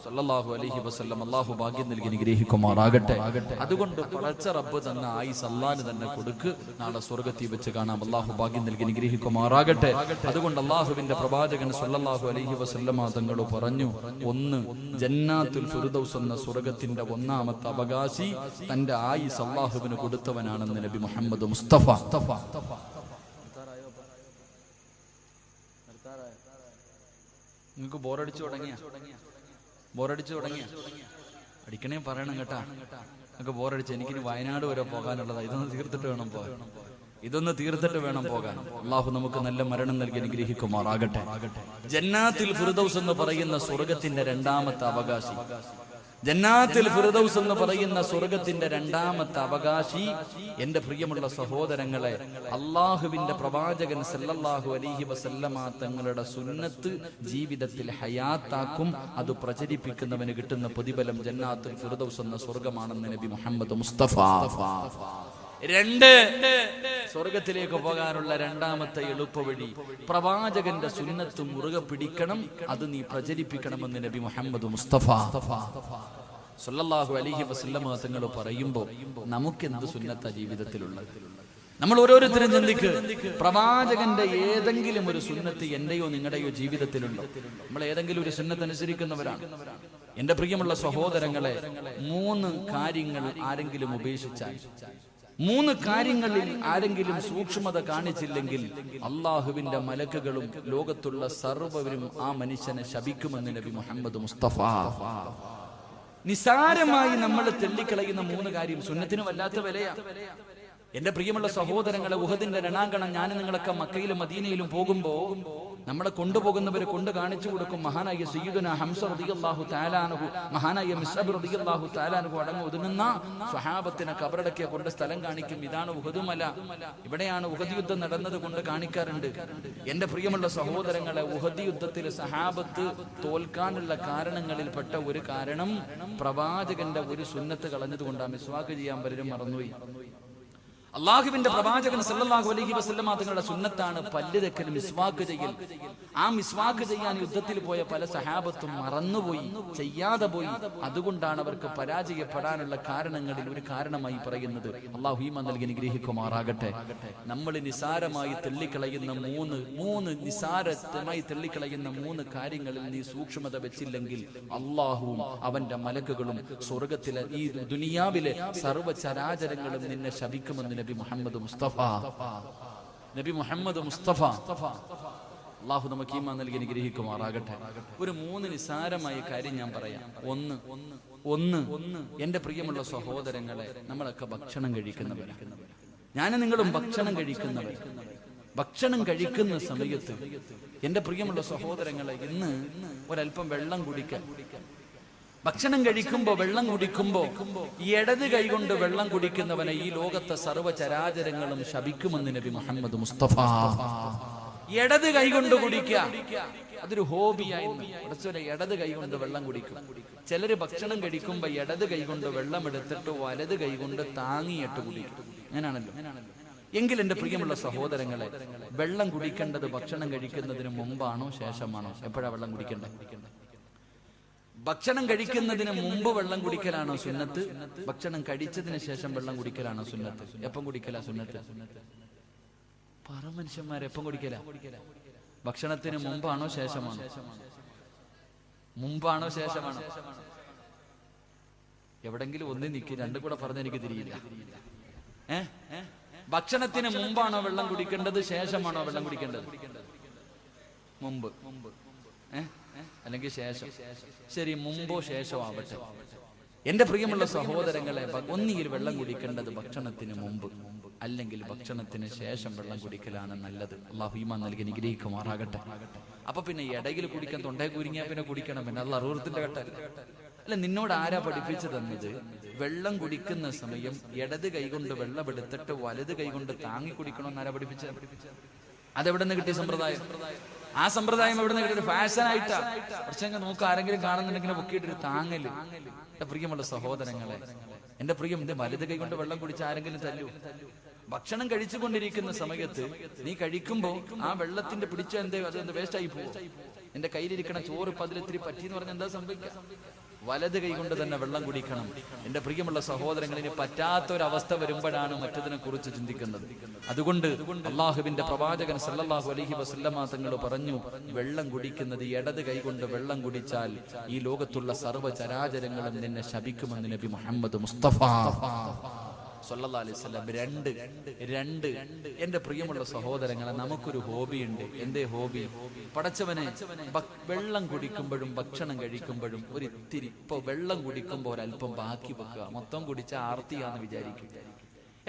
സല്ലല്ലാഹു അലൈഹി വസല്ലം അല്ലാഹു ഭാഗ്യം നൽകി അനുഗ്രഹിക്കുമാറാകട്ടെ. അതുകൊണ്ട് പടച്ച റബ്ബ് തന്ന ആയുസ് അല്ലാഹുവിന് തന്നെ കൊടുക്ക്, നാളെ സ്വർഗ്ഗത്തിൽ വെച്ച് കാണാം. അല്ലാഹു ഭാഗ്യം നൽകി അനുഗ്രഹിക്കുമാറാകട്ടെ. അതുകൊണ്ട് അല്ലാഹുവിന്റെ പ്രവാചകൻ സല്ലല്ലാഹു അലൈഹി വസല്ലം തങ്ങൾ പറഞ്ഞു, ഒന്ന് ജന്നാത്തുൽ ഫിർദൗസ് എന്ന സ്വർഗ്ഗത്തിന്റെ ഒന്നാമത്തെ അവകാശി തന്റെ ആയുസ് അല്ലാഹുവിന് കൊടുത്തവനാണെന്ന് നബി മുഹമ്മദ് മുസ്തഫ. നിങ്ങൾക്ക് ബോറടിച്ചു തുടങ്ങിയ അടിക്കണേ പറയണം കേട്ടാ. നിങ്ങൾക്ക് ബോറടിച്ച് എനിക്കിനി വയനാട് വരെ പോകാനുള്ളതാ. ഇതൊന്ന് തീർത്തിട്ട് വേണം പോകാൻ. അള്ളാഹു നമുക്ക് നല്ല മരണം നൽകി അനുഗ്രഹിക്കുമാറാകട്ടെ. ജന്നാത്തുൽ ഫിർദൗസ് എന്ന് പറയുന്ന സ്വർഗത്തിന്റെ രണ്ടാമത്തെ അവകാശി, ജന്നാത്തുൽ ഫിർദൗസ് എന്ന് പറയുന്ന സ്വർഗത്തിന്റെ രണ്ടാമത്തെ അവകാശി എന്റെ പ്രിയമുള്ള സഹോദരങ്ങളെ, അള്ളാഹുവിന്റെ പ്രവാചകൻ സല്ലല്ലാഹു അലൈഹി വസല്ലമ തങ്ങളുടെ സുന്നത്ത് ജീവിതത്തിൽ ഹയാത്താക്കും. അത് പ്രചരിപ്പിക്കുന്നവന് കിട്ടുന്ന പ്രതിഫലം ജന്നാത്തുൽ ഫിർദൗസ് എന്ന സ്വർഗമാണെന്ന് നബി മുഹമ്മദ് മുസ്തഫ. രണ്ട്, സ്വർഗത്തിലേക്ക് പോകാനുള്ള രണ്ടാമത്തെ എളുപ്പവഴി പ്രവാചകന്റെ സുന്നത്ത് മുറുകെ പിടിക്കണം, അത് നീ പ്രചരിപ്പിക്കണമെന്ന് നബി മുഹമ്മദ് മുസ്തഫ സല്ലല്ലാഹു അലൈഹി വസല്ലം തങ്ങൾ പറയുമ്പോൾ നമുക്ക് എന്ത് സുന്നത്ത ജീവിതത്തിലുള്ളത്? നമ്മൾ ഓരോരുത്തരും ചിന്തിക്ക്, പ്രവാചകന്റെ ഏതെങ്കിലും ഒരു സുന്നത്ത് എന്റെയോ നിങ്ങളുടെയോ ജീവിതത്തിലുണ്ടോ? നമ്മൾ ഏതെങ്കിലും ഒരു സുന്നത്ത് അനുസരിക്കുന്നവരാണ്. എന്റെ പ്രിയമുള്ള സഹോദരങ്ങളെ, 3 കാര്യങ്ങൾ ആരെങ്കിലും ഉപേക്ഷിച്ചാൽ, 3 കാര്യങ്ങളിൽ ആരെങ്കിലും സൂക്ഷ്മത കാണിച്ചില്ലെങ്കിൽ അള്ളാഹുവിന്റെ മലക്കുകളും ലോകത്തുള്ള സർവ്വവരും ആ മനുഷ്യനെ ശപിക്കുമെന്ന് നബി മുഹമ്മദ് മുസ്തഫ. നിസാരമായി നമ്മൾ തെള്ളിക്കളയുന്ന 3 കാര്യം സുന്നത്തിന് വല്ലാത്ത വിലയാണ്. എന്റെ പ്രിയമുള്ള സഹോദരങ്ങളെ, ഉഹദിന്റെ രണാങ്കണം ഞാൻ നിങ്ങളൊക്കെ മക്കയിലും മദീനയിലും പോകുമ്പോ നമ്മളെ കൊണ്ടുപോകുന്നവരെ കൊണ്ട് കാണിച്ചു കൊടുക്കും. മഹാനായ സയ്യിദുനാ ഹംസ റളിയല്ലാഹു തആല അൻഹു, മഹാനായ മിസ്അബ് റളിയല്ലാഹു തആല അൻഹു അടങ്ങി ഒതുങ്ങുന്ന സ്വഹാബത്തിനെ ഖബറടക്കിയ കൊണ്ട് സ്ഥലം കാണിക്കും. ഇതാണ് ഉഹദ് മല, ഇവിടെയാണ് ഉഹദ് യുദ്ധം നടന്നത് കൊണ്ട് കാണിക്കാറുണ്ട്. എന്റെ പ്രിയമുള്ള സഹോദരങ്ങളെ, ഉഹദ് യുദ്ധത്തിൽ സഹാബത്ത് തോൽക്കാനുള്ള കാരണങ്ങളിൽപ്പെട്ട ഒരു കാരണം പ്രവാചകന്റെ ഒരു സുന്നത്ത് കളഞ്ഞതുകൊണ്ടാണ്. മിസ്വാക്ക് ചെയ്യാൻ പലരും മറന്നുപോയി. അള്ളാഹുവിന്റെ പ്രവാചകൻ സല്ലല്ലാഹു അലൈഹി വസല്ലം തങ്ങളുടെ സുന്നത്താണ് പല്ല് തെക്കൽ, മിസ്വാക്ക് ചെയ്യൽ. ആ മിസ്വാക്ക് ചെയ്യാൻ യുദ്ധത്തിൽ പോയ പല സഹാബത്തും മറന്നുപോയി, ചെയ്യാതെ പോയി. അതുകൊണ്ടാണ് അവർക്ക് പരാജയപ്പെടാനുള്ള കാരണങ്ങളിൽ ഒരു കാരണമായി പറയുന്നത്. അള്ളാഹു ഈമാൻ നൽകി അനുഗ്രഹിക്കുമാറാകട്ടെ. നമ്മൾ നിസാരമായി തള്ളിക്കളയുന്ന നിസാരമായി തള്ളിക്കളയുന്ന 3 കാര്യങ്ങളിൽ നീ സൂക്ഷ്മത വെച്ചില്ലെങ്കിൽ അള്ളാഹുവും അവന്റെ മലക്കുകളും സ്വർഗത്തിലെ ഈ ദുനിയാവിലെ സർവ്വചരാചരങ്ങളും നിന്നെ ശപിക്കുമെന്ന് നബി മുഹമ്മദ് മുസ്തഫ. അള്ളാഹു നമുക്ക് ഈമാൻ നൽകി അനുഗ്രഹിക്കുമാറാകട്ടെ. ഒരു 3 നിസാരമായ കാര്യം ഞാൻ പറയാം. ഒന്ന് എന്റെ പ്രിയമുള്ള സഹോദരങ്ങളെ, നമ്മളൊക്കെ ഭക്ഷണം കഴിക്കുന്നവരാണ്. ഞാനും നിങ്ങളും ഭക്ഷണം കഴിക്കുന്നവർ. ഭക്ഷണം കഴിക്കുന്ന സമയത്ത് എന്റെ പ്രിയമുള്ള സഹോദരങ്ങളെ, ഇന്ന് ഒരല്പം വെള്ളം കുടിക്കാൻ. ഭക്ഷണം കഴിക്കുമ്പോ വെള്ളം കുടിക്കുമ്പോ ഇടത് കൈകൊണ്ട് വെള്ളം കുടിക്കുന്നവനെ ഈ ലോകത്തെ സർവ്വചരാചരങ്ങളും ശപിക്കുമെന്ന് നബി മുഹമ്മദ് മുസ്തഫ. ഇടത് കൈകൊണ്ട് കുടിക്കുക, അതൊരു ഹോബിയായി. ഇടത് കൈകൊണ്ട് വെള്ളം കുടിക്കും. ചിലര് ഭക്ഷണം കഴിക്കുമ്പോ ഇടത് കൈകൊണ്ട് വെള്ളം എടുത്തിട്ട് വലത് കൈകൊണ്ട് താങ്ങിയിട്ട് കുടിക്കും. അങ്ങനാണല്ലോ. എങ്കിൽ എന്റെ പ്രിയമുള്ള സഹോദരങ്ങളെ, വെള്ളം കുടിക്കേണ്ടത് ഭക്ഷണം കഴിക്കുന്നതിന് മുമ്പാണോ ശേഷമാണോ? എപ്പോഴാ വെള്ളം കുടിക്കേണ്ടത്? ഭക്ഷണം കഴിക്കുന്നതിന് മുമ്പ് വെള്ളം കുടിക്കലാണോ സുന്നത്ത്? ഭക്ഷണം കഴിച്ചതിന് ശേഷം വെള്ളം കുടിക്കലാണോ സുന്നത്ത്? എപ്പം കുടിക്കലാ സുന്നത്ത്? പറ മനുഷ്യന്മാരെ, എപ്പം കുടിക്കല? ഭക്ഷണത്തിന് മുമ്പാണോ ശേഷമാണോ? മുമ്പാണോ ശേഷമാണോ? എവിടെങ്കിലും ഒന്നേ നിൽക്കി, രണ്ടും കൂടെ പറഞ്ഞ എനിക്ക് തിരിയില്ല. ഭക്ഷണത്തിന് മുമ്പാണോ വെള്ളം കുടിക്കേണ്ടത്, ശേഷമാണോ വെള്ളം കുടിക്കേണ്ടത്? മുമ്പ് അല്ലെങ്കിൽ ശേഷം? ശരി, മുമ്പോ ശേഷമോ ആവട്ടെ. എന്റെ പ്രിയമുള്ള സഹോദരങ്ങളെ, ഒന്നുകിൽ വെള്ളം കുടിക്കേണ്ടത് ഭക്ഷണത്തിന് മുമ്പ്, അല്ലെങ്കിൽ ഭക്ഷണത്തിന് ശേഷം വെള്ളം കുടിക്കലാണ് നല്ലത്. അല്ലാഹു ഈമാൻ നൽകി അനുഗ്രഹിക്കുമാറാകട്ടെ. അപ്പൊ പിന്നെ ഇടയിൽ കുടിക്കാൻ തൊണ്ടേ കുരുങ്ങിയാ പിന്നെ കുടിക്കണം, പിന്നെ അത് അറുപത്തിന്റെ ഘട്ടം അല്ല. നിന്നോട് ആരാ പഠിപ്പിച്ചു തന്നത്? വെള്ളം കുടിക്കുന്ന സമയം ഇടത് കൈകൊണ്ട് വെള്ളം എടുത്തിട്ട് വലത് കൈകൊണ്ട് താങ്ങി കുടിക്കണമെന്ന് ആരാ പഠിപ്പിച്ചത്? അതെവിടെ നിന്ന് കിട്ടിയ സമ്പ്രദായം? ആ സമ്പ്രദായം എവിടെ നിന്ന് കിട്ടിയ ഫാഷൻ ആയിട്ടാ? പക്ഷെ നോക്ക്, ആരെങ്കിലും കാണുന്നുണ്ടെങ്കിൽ പൊക്കിയിട്ടൊരു താങ്ങല്. എന്റെ പ്രിയമുള്ള സഹോദരങ്ങളെ, എന്റെ പ്രിയം, എന്റെ വലത് കൈ കൊണ്ട് വെള്ളം കുടിച്ച് ആരെങ്കിലും തല്ലൂ? ഭക്ഷണം കഴിച്ചുകൊണ്ടിരിക്കുന്ന സമയത്ത് നീ കഴിക്കുമ്പോ ആ വെള്ളത്തിന്റെ പിടിച്ച അത് വേസ്റ്റ് ആയി പോകും. എന്റെ കയ്യിലിരിക്കണ ചോറ് പതിലെത്തിരി പറ്റിയെന്ന് പറഞ്ഞാൽ എന്താ സംഭവിക്കുക? വലത് കൈ കൊണ്ട് തന്നെ വെള്ളം കുടിക്കണം. എന്റെ പ്രിയമുള്ള സഹോദരങ്ങളിന് പറ്റാത്തൊരവസ്ഥ വരുമ്പോഴാണ് മറ്റതിനെ കുറിച്ച് ചിന്തിക്കുന്നത്. അതുകൊണ്ട് അള്ളാഹുവിന്റെ പ്രവാചകൻ സല്ലല്ലാഹു അലൈഹി വസല്ലമ തങ്ങൾ പറഞ്ഞു, വെള്ളം കുടിക്കുന്നത് ഇടത് കൈ കൊണ്ട് വെള്ളം കുടിച്ചാൽ ഈ ലോകത്തുള്ള സർവ്വ ചരാചരങ്ങളും നിന്നെ ശപിക്കുമെന്ന് നബി മുഹമ്മദ് മുസ്തഫ സല്ലല്ലാഹു അലൈഹി വസല്ലം. രണ്ട് എന്റെ പ്രിയമുള്ള സഹോദരങ്ങളെ, നമുക്കൊരു ഹോബിയുണ്ട്. എന്തേ ഹോബി? പടച്ചവനെ, വെള്ളം കുടിക്കുമ്പോഴും ഭക്ഷണം കഴിക്കുമ്പോഴും ഒരിത്തിരി, ഇപ്പൊ വെള്ളം കുടിക്കുമ്പോൾ ഒരല്പം ബാക്കി വെക്കുക. മൊത്തം കുടിച്ച ആർത്തിയാന്ന് വിചാരിക്കും.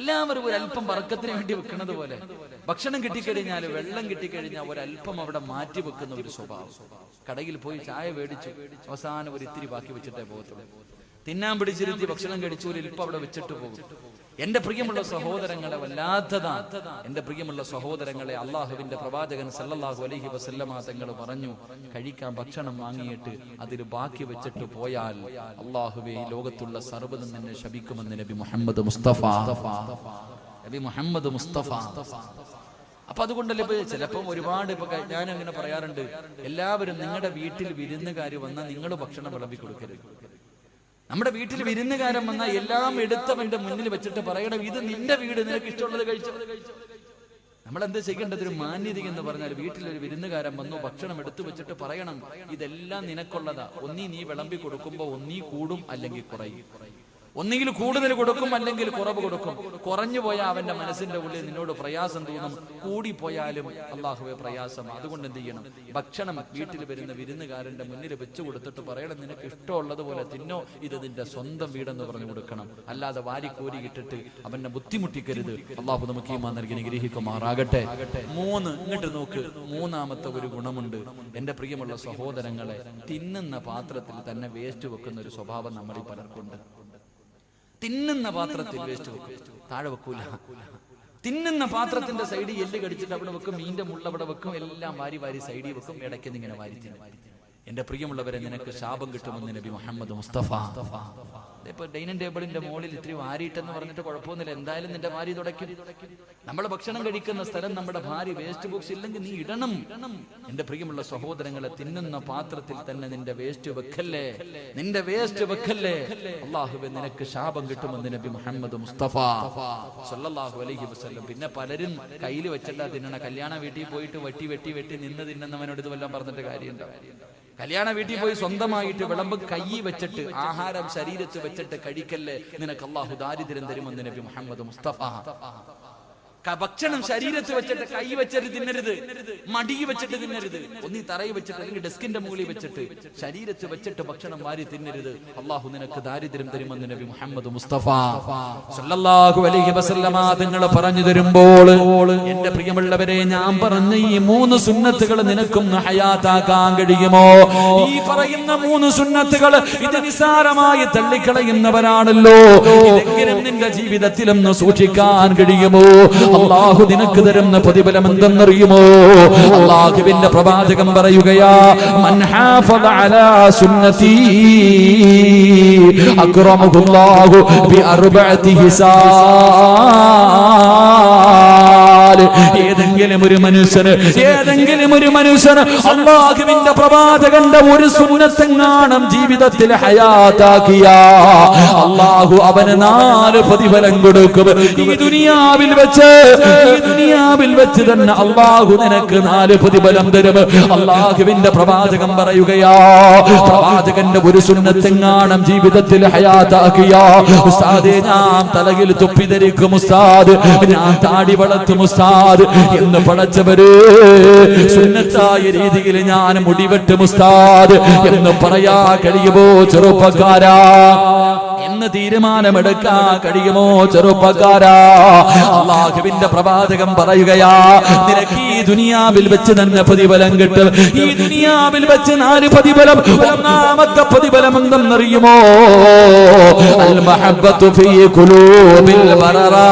എല്ലാവരും ഒരല്പം ബർക്കത്തിന് വേണ്ടി വെക്കുന്നത് പോലെ ഭക്ഷണം കിട്ടിക്കഴിഞ്ഞാൽ, വെള്ളം കിട്ടിക്കഴിഞ്ഞാൽ ഒരല്പം അവിടെ മാറ്റി വെക്കുന്ന ഒരു സ്വഭാവം. കടയിൽ പോയി ചായ മേടിച്ചു, അവസാനം ഒരിത്തിരി ബാക്കി വെച്ചിട്ടേ പോകത്തുള്ളൂ. തിന്നാൻ പിടിച്ചിരുത്തി ഭക്ഷണം കഴിച്ചു, ഒരു ഇൽപ്പം അവിടെ വെച്ചിട്ട് പോകും. എന്റെ പ്രിയമുള്ള സഹോദരങ്ങളെ, വല്ലാത്തതാ. എന്റെ പ്രിയമുള്ള സഹോദരങ്ങളെ, അള്ളാഹുവിന്റെ പ്രവാചകൻ സല്ലല്ലാഹു അലൈഹി വസല്ലമ തങ്ങൾ പറഞ്ഞു, കഴിക്കാൻ ഭക്ഷണം വാങ്ങിയിട്ട് അതിൽ ബാക്കി വെച്ചിട്ട് പോയാൽ അള്ളാഹുവേ ഈ ലോകത്തുള്ള സർവ്വതും നിന്നെ ശപിക്കുമെന്ന് നബി മുഹമ്മദ് മുസ്തഫ. നബി മുഹമ്മദ് മുസ്തഫ. അപ്പൊ അതുകൊണ്ടല്ലേ ഇപ്പൊ ചിലപ്പോ ഒരുപാട്, ഇപ്പൊ ഞാൻ അങ്ങനെ പറയാറുണ്ട്, എല്ലാവരും നിങ്ങളുടെ വീട്ടിൽ വിരുന്നുകാര് വന്നാൽ നിങ്ങൾ ഭക്ഷണം വിളമ്പി കൊടുക്കരുത്. നമ്മുടെ വീട്ടിൽ വിരുന്നുകാരൻ വന്നാൽ എല്ലാം എടുത്തവന്റെ മുന്നിൽ വെച്ചിട്ട് പറയണം, ഇത് നിന്റെ വീട്, നിനക്ക് ഇഷ്ടമുള്ളത് കഴിച്ചു. നമ്മൾ എന്താ ചെയ്യേണ്ടത്? ഒരു മാന്യത എന്ന് പറഞ്ഞാൽ, വീട്ടിലൊരു വിരുന്നുകാരൻ വന്നു, ഭക്ഷണം എടുത്തു വെച്ചിട്ട് പറയണം, ഇതെല്ലാം നിനക്കുള്ളതാ. ഒന്നീ നീ വിളമ്പി കൊടുക്കുമ്പോ ഒന്നീ കൂടും, അല്ലെങ്കിൽ കുറയും. ഒന്നുകിൽ കൂടുതൽ കൊടുക്കും, അല്ലെങ്കിൽ കുറവ് കൊടുക്കും. കുറഞ്ഞു പോയാൽ അവന്റെ മനസ്സിന്റെ ഉള്ളിൽ നിന്നോട് പ്രയാസം തോന്നും, കൂടിപ്പോയാലും അള്ളാഹുവെ പ്രയാസം. അതുകൊണ്ട് എന്ത് ചെയ്യണം? ഭക്ഷണം വീട്ടിൽ വരുന്ന വിരുന്നുകാരന്റെ മുന്നിൽ വെച്ചു കൊടുത്തിട്ട് പറയണം, നിനക്ക് ഇഷ്ടമുള്ളതുപോലെ തിന്നോ, ഇത് നിന്റെ സ്വന്തം വീടെന്ന് പറഞ്ഞു കൊടുക്കണം. അല്ലാതെ വാരിക്കോരി ഇട്ടിട്ട് അവനെ ബുദ്ധിമുട്ടിക്കരുത്. അള്ളാഹു നമുക്ക് ഈമാൻ നൽകി അനുഗ്രഹിക്കുമാറാകട്ടെ. ഇങ്ങോട്ട് നോക്ക്, മൂന്നാമത്തെ ഒരു ഗുണമുണ്ട്. എന്റെ പ്രിയമുള്ള സഹോദരങ്ങളെ, തിന്നുന്ന പാത്രത്തിൽ തന്നെ വേസ്റ്റ് വെക്കുന്ന ഒരു സ്വഭാവം നമ്മളിൽ പലർക്കുണ്ട്. തിന്നുന്ന പാത്രത്തിൽ വേസ്റ്റ് വെക്കും, താഴെ വെക്കൂല. തിന്നുന്ന പാത്രത്തിന്റെ സൈഡിൽ എല്ല് കടിച്ചിട്ട് അവിടെ വെക്കും, മീന്റെ മുള്ള അവിടെ വെക്കും, എല്ലാം വാരി വാരി സൈഡിൽ വെക്കും, ഇടയ്ക്ക് ഇങ്ങനെ വാരി തിന്നും. എന്റെ പ്രിയമുള്ളവരെ, നിനക്ക് ശാപം കിട്ടുമെന്ന് നബി മുഹമ്മദ് മുസ്തഫ. ഇപ്പൊ ഡൈനിങ് ടേബിളിന്റെ മുകളിൽ ഇത്തിരി വാരിയിട്ടെന്ന് പറഞ്ഞിട്ട് കുഴപ്പമൊന്നുമില്ല, എന്തായാലും നിന്റെ ഭാര്യ തുടയ്ക്കും. നമ്മൾ ഭക്ഷണം കഴിക്കുന്ന സ്ഥലം നമ്മുടെ ഭാര്യ വേസ്റ്റ് ബോക്സ് ഇല്ലെങ്കിൽ നീ ഇടണം. എന്റെ പ്രിയമുള്ള സഹോദരങ്ങളെ, തിന്നുന്ന പാത്രത്തിൽ തന്നെ നിന്റെ വേസ്റ്റ് വെക്കല്ലേ, നിന്റെ വേസ്റ്റ് വെക്കല്ലേ. അള്ളാഹുവേ, നിനക്ക് ശാപം കിട്ടുമെന്ന് നബി മുഹമ്മദ് മുസ്തഫ സല്ലല്ലാഹു അലൈഹി വസല്ലം. പിന്നെ പലരും കയ്യിൽ വെച്ചല്ല തിന്നണ. കല്യാണ വീട്ടിൽ പോയിട്ട് വെട്ടി വെട്ടി വെട്ടി നിന്ന് തിന്നുന്നവനോട് ഇത് വല്ലതും പറഞ്ഞിട്ട് കാര്യമുണ്ടോ? കല്യാണ വീട്ടിൽ പോയി സ്വന്തമായിട്ട് വിളമ്പ് കൈ വെച്ചിട്ട്, ആഹാരം ശരീരത്ത് വെച്ചിട്ട് കഴിക്കല്ലേ, നിനക്ക് അല്ലാഹു ദാരിദ്ര്യം തരുമെന്ന് നബി മുഹമ്മദ് മുസ്തഫ. ഭക്ഷണം ശരീരത്ത് വെച്ചിട്ട് കൈ വെച്ചിട്ട് തിന്നരുത്, മടി വെച്ചിട്ട് തിന്നരുത്. ഒന്നീ തറയിൽ വെച്ചിട്ട് അല്ലെങ്കിൽ ഡെസ്കിന്റെ മുകളിൽ വെച്ചിട്ട് ശരീരത്ത് വെച്ചിട്ട് ഭക്ഷണം വാരി തിന്നരുത്. അള്ളാഹു നിനക്ക് ദാരിദ്ര്യം തരുമെന്ന് നബി മുഹമ്മദ് മുസ്തഫ സല്ലല്ലാഹു അലൈഹി വസല്ലമ തങ്ങൾ പറഞ്ഞു തരുമ്പോൾ, എന്റെ പ്രിയമുള്ളവരെ, ഞാൻ പറഞ്ഞ ഈ 3 സുന്നത്തുകൾ നിനക്കും ഹയാത്താക്കാൻ കഴിയുമോ? ഈ പറയുന്ന 3 സുന്നത്തുകൾ ഇത് നിസാരമായി തള്ളിക്കളയുന്നവരാണല്ലോ. ഇതെങ്കിലും നിന്റെ ജീവിതത്തിലൊന്ന് സൂക്ഷിക്കാൻ കഴിയുമോ? അല്ലാഹു നിനക്ക് തരുന്ന പ്രതിഫലം എന്തെന്നറിയുമോ? അല്ലാഹുവിന്റെ പ്രവാചകൻ പറയുകയാ, മൻ ഹാഫദ അലാ സുന്നതി അക്റമഹുല്ലാഹു ബി അർബഅതി ഹിസാൽ. ഏതെങ്കിലും ഒരു മനുഷ്യന് അല്ലാഹുവിന്റെ പ്രവാചകന്റെ ഒരു സുന്നത്തെങ്ങാനും ജീവിതത്തിൽ ഹയാത്താക്കിയ അല്ലാഹു അവന് 4 പ്രതിഫലം കൊടുക്കും. ഈ ദുനിയാവിൽ വെച്ച് തന്നെ അല്ലാഹു നിനക്ക് 4 പ്രതിഫലം തരും. അല്ലാഹുവിന്റെ പ്രവാചകൻ പറയുകയാ, പ്രവാചകന്റെ ഒരു സുന്നത്തെങ്ങാനും ജീവിതത്തിൽ ഹയാത്താക്കിയ ഉസ്താദേ, ഞാൻ തലയിൽ തൊപ്പി ധരിക്കും ഉസ്താദ്, ഞാൻ താടി വളർത്തും ഉസ്താദ് എന്ന് പടച്ചവര്, സുന്നത്തായ രീതിയിൽ ഞാൻ മുടിവെട്ടും ഉസ്താദ് എന്ന് പറയാ കഴിയുമോ ചെറുപ്പക്കാരാ? എന്ന് തീരുമാനമെടുക്കാൻ കഴിയുമോ ചെറുപ്പക്കാരാ? അല്ലാഹുവിന്റെ പ്രവാചകൻ പറയുകയാ, നിനക്ക് ഈ ദുനിയാവിൽ വെച്ച് തന്നെ പ്രതിഫലം കിട്ടും. ഈ ദുനിയാവിൽ വെച്ച് 4 പ്രതിഫലം. ഒന്നാമത്തെ പ്രതിഫലം എന്തെന്നറിയുമോ? അൽ മഹബ്ബത്തു ഫീ ഖുലൂബിൽ ബററാ.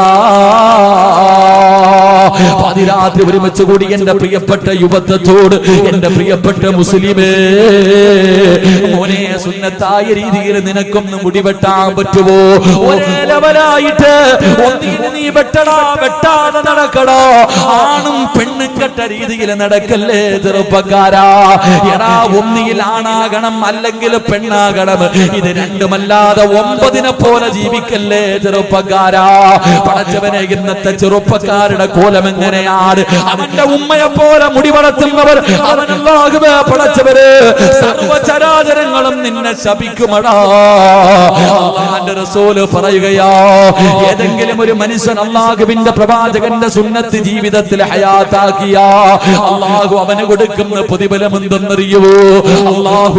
പാതിരാത്രി ഒരുമിച്ച് കൂടി എന്റെ പ്രിയപ്പെട്ട യുവത്വത്തോട്, എന്റെ പ്രിയപ്പെട്ട മുസ്ലിമേ, മോനെ, സുന്നത്തായ രീതിയിൽ നിനക്കൊന്ന് മുടിവെട്ടാൻ പറ്റുമോ? ഒരേ ലെവലായിട്ട് ഒന്നിന് നീ വെട്ടാതെ നടക്കടോ. ആണും പെണ്ണും കെട്ട രീതിയിൽ നടക്കല്ലേ ചെറുപ്പക്കാരാ. എടാ, ഒന്നിയിൽ ആണാകണം അല്ലെങ്കിൽ പെണ്ണാകണം. ഇത് രണ്ടുമല്ലാതെ 9നെ പോലെ ജീവിക്കല്ലേ ചെറുപ്പക്കാരാ. പടച്ചവനെ, ഇന്നത്തെ ചെറുപ്പക്കാരുടെ കോലം എങ്ങനെയാണ്? അവന്റെ ഉമ്മയെ പോലെ മുടി വളർത്തുന്നവർ, അവനല്ലാഹുവേ പടച്ചവര്, സർവ്വചരാചരങ്ങളും നിന്നെ ശപിക്കുമടാ. അല്ലാഹുവിന്റെ റസൂൽ പറയുകയാ, ഏതെങ്കിലും ഒരു മനുഷ്യൻ അല്ലാഹുവിന്റെ പ്രവാചകന്റെ സുന്നത്ത് ജീവിതത്തിൽ ഹയാത്താക്കിയ അല്ലാഹു അവന് കൊടുക്കുന്ന പ്രതിഫലം എന്തെന്നറിയുവോ? അല്ലാഹു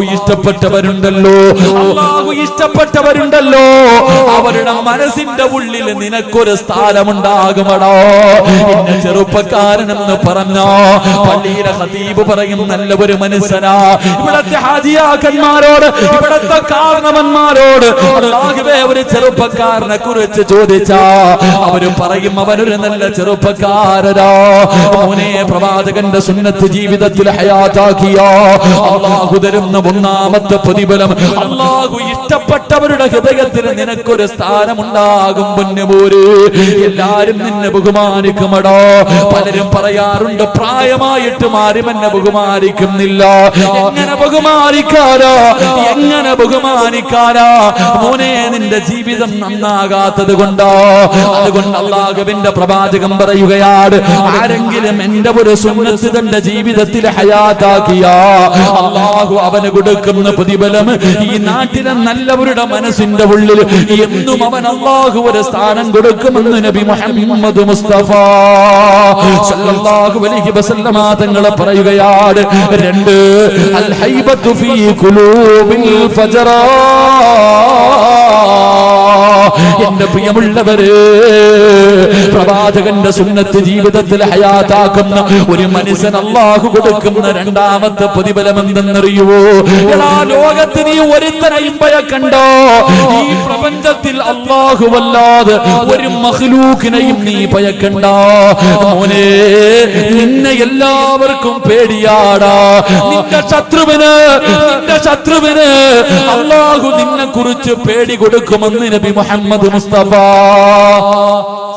ഇഷ്ടപ്പെട്ടവരുണ്ടല്ലോ, അവരുടെ മനസ്സിന്റെ ഉള്ളിൽ നിനക്കൊരു സ്ഥാനമുണ്ടാകുമടോ. എന്നെ ചെറുപ്പക്കാരനെന്ന് പറഞ്ഞോ, പള്ളിയിലെ ഖതീബ് പറയും നല്ല ഒരു മനുഷ്യനാ. ഇവിടത്തെ ഹാജിയാക്കന്മാരോട്, ഇവിടത്തെ കാരണവന്മാരോട് അല്ലാഹുവേ ഒരു ചെറുപ്പക്കാരനെ കുറിച്ച് ചോദിച്ചാ അവര് പറയും അവനൊരു നല്ല ചെറുപ്പക്കാരനാ. മോനെ, പ്രവാചകന്റെ സുന്നത്ത് ജീവിതത്തിൽ ഹയാത്താക്കിയ അല്ലാഹു തരുന്ന ഒന്നാമത്തെ പ്രതിഫലം, അല്ലാഹു ഇഷ്ടപ്പെട്ടവരുടെ ഹൃദയത്തിൽ നിനക്കൊരു സ്ഥാനമുണ്ടാകും. പൊന്നുപോര്, എല്ലാരും നിന്നെ ബഹുമാനിക്കുമടോ. പലരും പറയാറുണ്ട്, പ്രായമായിട്ടും ആരും എന്നെ ബഹുമാനിക്കുന്നില്ല. എങ്ങനെ ബഹുമാനിക്കാരാ? മോനെ, നിന്റെ ജീവിതം നന്നാകാത്തത് കൊണ്ടോ? അതുകൊണ്ട് അല്ലാഹുവിന്റെ പ്രവാചകൻ പറയുകയാണ്, ആരെങ്കിലും എന്റെ ഒരു സുന്നത്ത് തന്റെ ജീവിതത്തിൽ ഹയാത്താക്കിയ അല്ലാഹു അവന് കൊടുക്കുന്ന പ്രതിഫലം, ഈ നാട്ടിലെ നല്ലവരുടെ മനസ്സിന്റെ ഉള്ളിൽ എന്നും അവൻ അല്ലാഹു ഒരു സ്ഥാനം കൊടുക്കുമെന്ന് നബി മുഹമ്മദ് മുസ്തഫ സല്ലല്ലാഹു അലൈഹി വസല്ലമ തങ്ങൾ പറയുകയാണ്. 2, അൽ ഹൈബത്തു ഫീ ഖുലൂബിൽ ഫജറാ. എന്റെ പ്രിയമുള്ളവര്, പ്രവാചകന്റെ സുന്നത്ത് ജീവിതത്തിൽ ഹയാത്താക്കുന്ന ഒരു മനുഷ്യൻ അല്ലാഹു കൊടുക്കുന്ന രണ്ടാമത്തെ പ്രതിഫലം എന്തെന്നറിയുവോ? എല്ലാ ലോകത്ത് നീ ഒരുത്തനെയും ഭയക്കണ്ടോ. ഈ പ്രപഞ്ചത്തിൽ അല്ലാഹുവല്ലാതെ ഒരു മഖ്ലൂഖിനെയും നീ ഭയക്കണ്ട. മോനെ, നിന്നെ എല്ലാവർക്കും പേടിയാടാ. നിന്റെ ശത്രുവിന് അല്ലാഹു നിന്നെ കുറിച്ച് പേടി കൊടുക്കുമെന്ന് നബി മുഹമ്മദ് മുസ്തഫ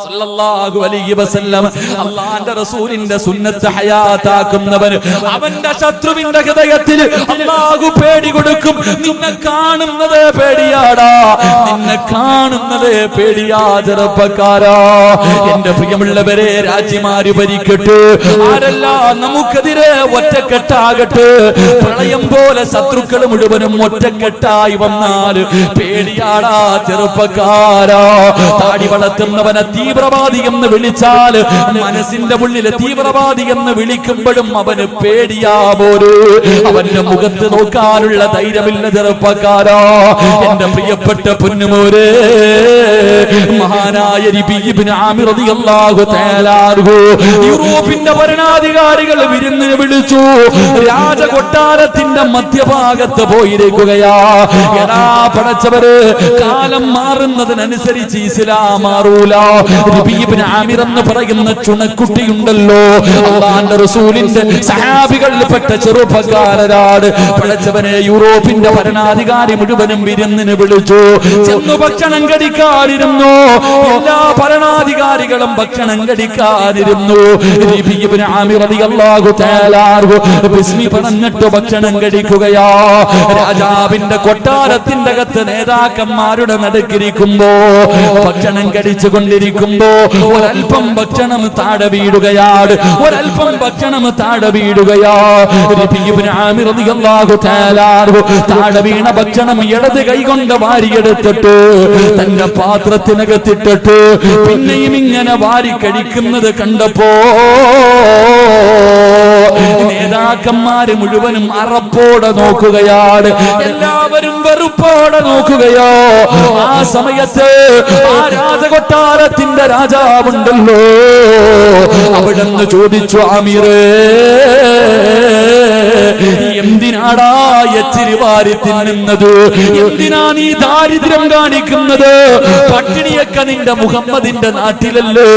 സല്ലല്ലാഹു അലൈഹി വസല്ലം. അല്ലാഹുവിന്റെ റസൂലിന്റെ സുന്നത്ത് ഹയാത്താക്കുന്നവൻ അവന്റെ ശത്രുവിന്റെ ഹൃദയത്തിൽ അല്ലാഹു പേടി കൊടുക്കും. നിന്നെ കാണുന്നത് പേടിയാടാ, ചെറുപ്പക്കാരാ. എന്റെ പ്രിയമുള്ളവരെ, രാജ്യമാര് ഭരിക്കട്ടെ, ആരെല്ലാം നമുക്കെതിരെ ഒറ്റക്കെട്ടാകട്ടെ, പ്രളയം പോലെ ശത്രുക്കൾ മുഴുവനും ഒറ്റക്കെട്ടായി വന്നാൽ പേടിയാടാ ചെറുപ്പക്കാരാ. താടി വളർത്തുന്നവനെ തീവ്രവാദി എന്ന് വിളിച്ചാൽ മനസ്സിന്റെ ഉള്ളില് തീവ്രവാദി എന്ന് വിളിക്കുമ്പോഴും അവന് പേടിയാവോര്. അവന്റെ മുഖത്ത് നോക്കാനുള്ള ധൈര്യമില്ല ചെറുപ്പക്കാരാ. എന്റെ പ്രിയപ്പെട്ട പൊന്നുമോരെ, മഹാനായ ഇബ്നു ആമിർ റളിയല്ലാഹു തആല അൻഹു യൂറോപ്പിന്റെ ഭരണാധികാരികൾ വിരുന്നിന് വിളിച്ചു. രാജകൊട്ടാരത്തിന്റെ മധ്യഭാഗത്ത് പോയിരിക്കുകയാ. എടാ പടച്ചവര്, കാലം മാറുന്നതിനനുസരിച്ച് ഇസ്ലാം മാറൂല. ഇബ്നു ആമിർ എന്ന് പറയുന്ന ചുണക്കുട്ടിയുണ്ടല്ലോ, അല്ലാഹുവിന്റെ റസൂലിന്റെ സഹാബികളിൽപ്പെട്ട ചെറുപ്പക്കാരനാണ്. പടച്ചവനെ, യൂറോപ്പിന്റെ ഭരണാധികാരി മുഴുവനും വിരുന്നിന് വിളിച്ചു. ചെന്നു ഭക്ഷണം കഴിക്കാതിരുന്നു. എല്ലാ ഭരണാധികാരികളും ഭക്ഷണം കഴിക്കാതിരുന്നു. ഇബ്നു ആമിർ റളിയല്ലാഹു തആല ബിസ്മി പറഞ്ഞിട്ട് ഭക്ഷണം കഴിക്കുകയാ. രാജാവിന്റെ കൊട്ടാരത്തിന്റെ അകത്ത് നേതാക്കന്മാരുടെ നടുക്കിരിക്കുമ്പോ ഭക്ഷണം കഴിച്ചു കൊണ്ടിരിക്കുമ്പോ ഒരൽപ്പം ഭക്ഷണം താഴെ വീഴുകയാണ്. ഒരൽപ്പം ഭക്ഷണം താഴെ വീഴുകയാ. ഇബ്നു ആമിർ റളിയല്ലാഹു തആല താഴെ വീണ ഭക്ഷണം ഇടത് കൈകൊണ്ട് വാരിയെടുത്തിട്ട് തന്റെ പാത്രത്തിനകത്തിട്ടിട്ട് പിന്നെയും ഇങ്ങനെ വാരി കഴിക്കുന്നത് കണ്ടപ്പോ നേതാക്കന്മാര് മുഴുവനും അറപ്പോടെ നോക്കുകയാണ്. എല്ലാവരും വെറുപ്പോടെ നോക്കുകയോ. ആ സമയത്ത് ആ രാജകൊട്ടാരത്തിന്റെ രാജാവുണ്ടല്ലോ, അവിടെന്ന് ചോദിച്ചു, ആമിറേ, എന്തിനാടാ എച്ചിരി വാരി തിന്നുന്നത്? എന്തിനാ നീ ദാരിദ്ര്യം കാണിക്കുന്നത്? പട്ടിണിയൊക്കെ നിന്റെ മുഹമ്മദിന്റെ നാട്ടിലല്ലേ?